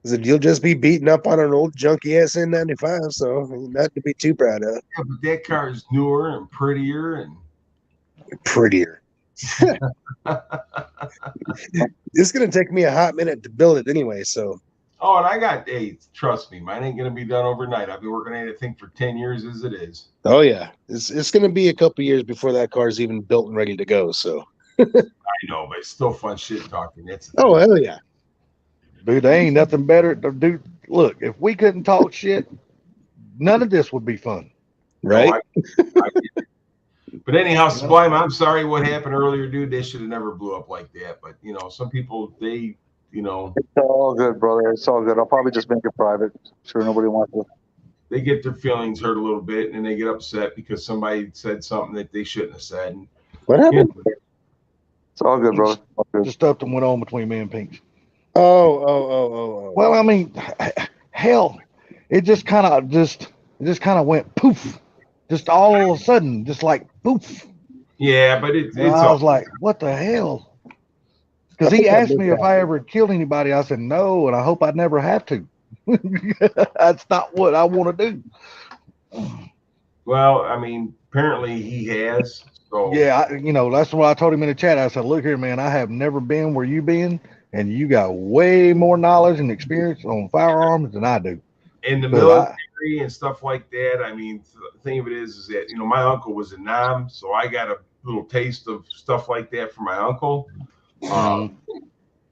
You'll just be beating up on an old junky ass N95, so not to be too proud of. Yeah, but that car is newer and prettier and Prettier. It's gonna take me a hot minute to build it anyway, so. oh, and I got trust me, mine ain't gonna be done overnight. I've been working on that thing for 10 years as it is. Oh yeah, it's gonna be a couple years before that car's even built and ready to go. So. I know, but it's still fun shit talking. That's Oh hell yeah. Dude, there ain't nothing better. Dude, look, if we couldn't talk shit, none of this would be fun. Right. I get it. But anyhow, Sublime, I'm sorry what happened earlier, dude. They should have never blew up like that. But some people It's all good, brother. It's all good. I'll probably just make it private. Sure, nobody wants to. they get their feelings hurt a little bit and they get upset because somebody said something that they shouldn't have said. And, What happened? It's all good, brother. All good. The stuff that went on between me and Pinks. Oh. Well, I mean, hell, it just kind of went poof, just all of a sudden, just like poof. yeah, but it's And I was like, what the hell? Because he asked me if I ever killed anybody. I said no, and I hope I never have to. That's not what I want to do. well, I mean, apparently he has. So Yeah, that's what I told him in the chat. I said, look here, man, I have never been where you been, and you got way more knowledge and experience on firearms than I do. in the So military and stuff like that. I mean, the thing of it is that my uncle was in Nam, so I got a little taste of stuff like that from my uncle.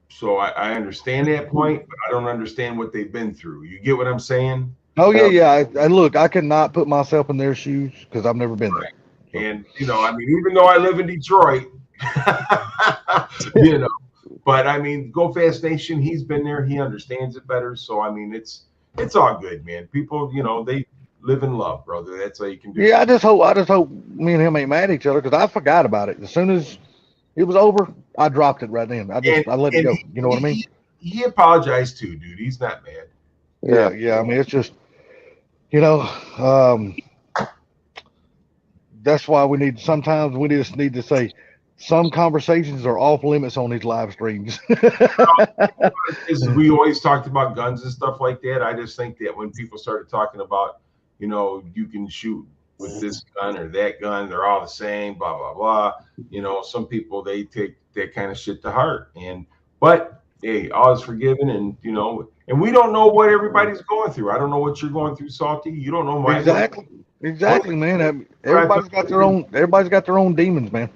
So I understand that point, but I don't understand what they've been through. You get what I'm saying? Oh yeah. I look, I cannot put myself in their shoes because I've never been there. So. And I mean, even though I live in Detroit, but I mean, Go Fast Nation, he's been there, he understands it better. So I mean, it's all good, man. People, they live in love, brother. That's all you can do. Yeah, I just hope me and him ain't mad at each other because I forgot about it. As soon as it was over, I dropped it right then. I let it go. You know what I mean? He apologized too, dude. He's not mad. Yeah. I mean, it's just, that's why sometimes we just need to say some conversations are off limits on these live streams. We always talked about guns and stuff like that. I just think that when people started talking about, you can shoot with this gun or that gun, they're all the same, blah, blah, blah. Some people, they take that kind of shit to heart. But hey, all is forgiven. And, and we don't know what everybody's going through. I don't know what you're going through, Salty. You don't know my Exactly, man. Everybody's got their own demons, man.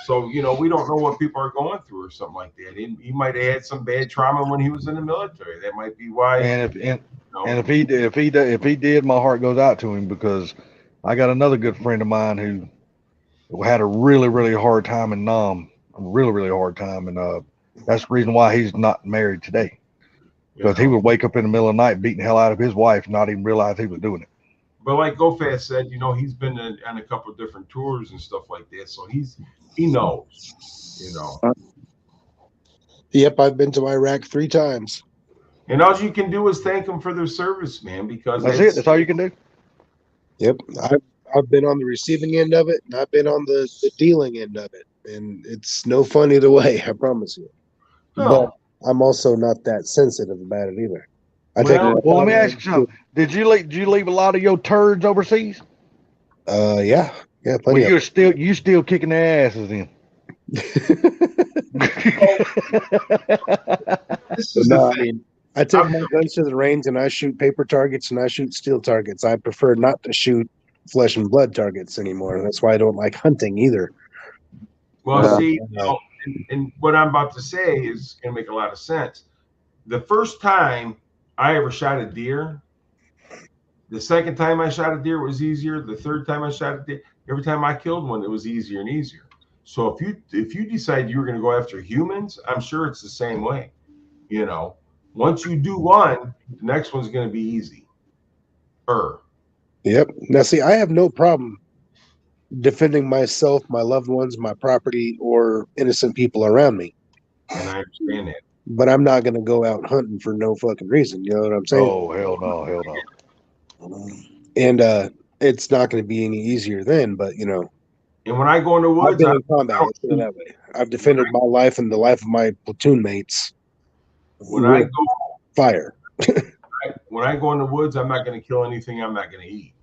So, we don't know what people are going through or something like that. He might have had some bad trauma when he was in the military. That might be why. And if he did, my heart goes out to him because I got another good friend of mine who had a really, really hard time in Nam, a really, really hard time. And that's the reason why he's not married today. Because he would wake up in the middle of the night beating the hell out of his wife, not even realize he was doing it. But like Go Fast said, he's been on a couple of different tours and stuff like that. So he knows, Yep, I've been to Iraq 3 times. And all you can do is thank them for their service, man, because that's it. That's all you can do. Yep. I've been on the receiving end of it, and I've been on the dealing end of it. And it's no fun either way, I promise you. No. But I'm also not that sensitive about it either. Well, let me ask you something. Did you leave a lot of your turds overseas? Yeah, plenty. Well, you still kicking their asses in. I mean, I take my guns to the range and I shoot paper targets and I shoot steel targets. I prefer not to shoot flesh and blood targets anymore. That's why I don't like hunting either. Well, see, and what I'm about to say is going to make a lot of sense. The first time I ever shot a deer, the second time I shot a deer was easier. The third time I shot a deer, every time I killed one, it was easier and easier. So if you decide you were going to go after humans, I'm sure it's the same way. Once you do one, the next one's going to be easy. Yep. Now, see, I have no problem defending myself, my loved ones, my property, or innocent people around me. And I understand that. But I'm not going to go out hunting for no fucking reason. You know what I'm saying? Oh, hell no. And it's not going to be any easier then, but, And when I go in the woods, I've been in combat, let's put it that way. I've defended my life and the life of my platoon mates. When I go fire. When I go in the woods, I'm not going to kill anything I'm not going to eat.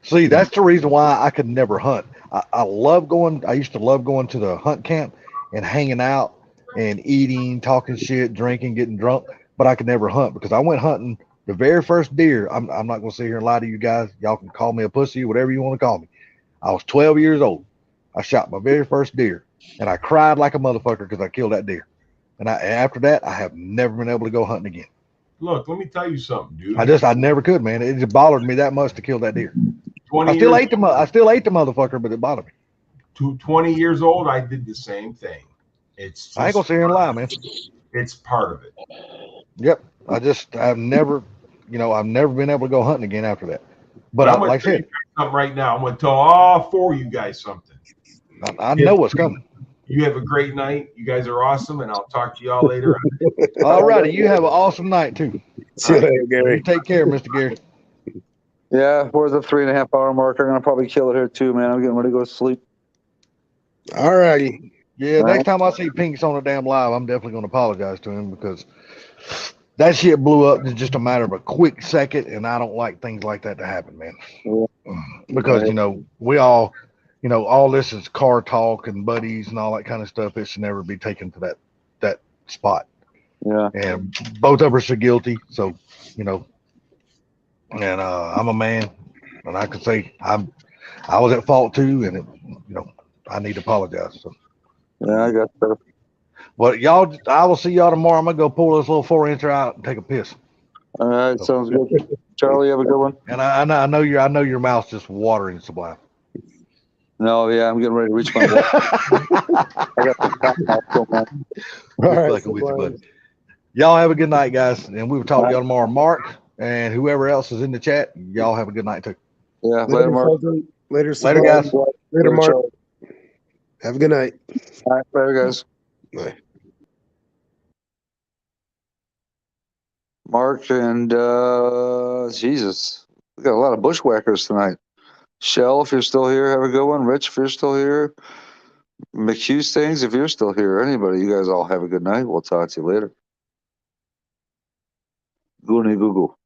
See, that's the reason why I could never hunt. I love going. I used to love going to the hunt camp and hanging out and eating, talking shit, drinking, getting drunk. But I could never hunt because I went hunting the very first deer. I'm not going to sit here and lie to you guys. Y'all can call me a pussy, whatever you want to call me. I was 12 years old. I shot my very first deer, and I cried like a motherfucker because I killed that deer. And after that, I have never been able to go hunting again. Look, let me tell you something, dude. I never could, man. It just bothered me that much to kill that deer. I still ate the motherfucker, but it bothered me. 20 years old, I did the same thing. It's just, I ain't gonna sit here and lie, man. It's part of it. Yep. I've never been able to go hunting again after that. But I'm like I said, something right now. I'm gonna tell all four of you guys something. I know what's coming. You have a great night. You guys are awesome, and I'll talk to y'all later. All righty, you have an awesome night too. See you later, Gary. You take care, Mr. Gary. Yeah, we're the 3.5 hour mark. I'm gonna probably kill it here too, man. I'm getting ready to go to sleep. All righty. Yeah, next time I see Pinks on a damn live, I'm definitely gonna apologize to him because that shit blew up in just a matter of a quick second, and I don't like things like that to happen, man. Yeah. Because we all, all this is car talk and buddies and all that kind of stuff. It should never be taken to that spot. Yeah. And both of us are guilty, so and I'm a man, and I could say I was at fault too, and I need to apologize. So Yeah, I got that. Well, y'all, I will see y'all tomorrow. I'm gonna go pull this little 4-incher out and take a piss. All right, sounds good. Charlie, have a good one. And I know your mouth's just watering, Sublime. No, yeah, I'm getting ready to reach my goal. I got the top off, so, man. All right, Fucking with you, buddy. Y'all have a good night, guys, and we will talk to y'all tomorrow. Mark and whoever else is in the chat, y'all have a good night too. Yeah, later, Mark. Later, Later, guys. Later, Mark. Charlie. Have a good night. All right, later, guys. Bye. Mark and Jesus, we got a lot of bushwhackers tonight. Shell, if you're still here, have a good one. Rich, if you're still here. McHugh Things, if you're still here. Anybody, you guys all have a good night. We'll talk to you later. Goonie Google.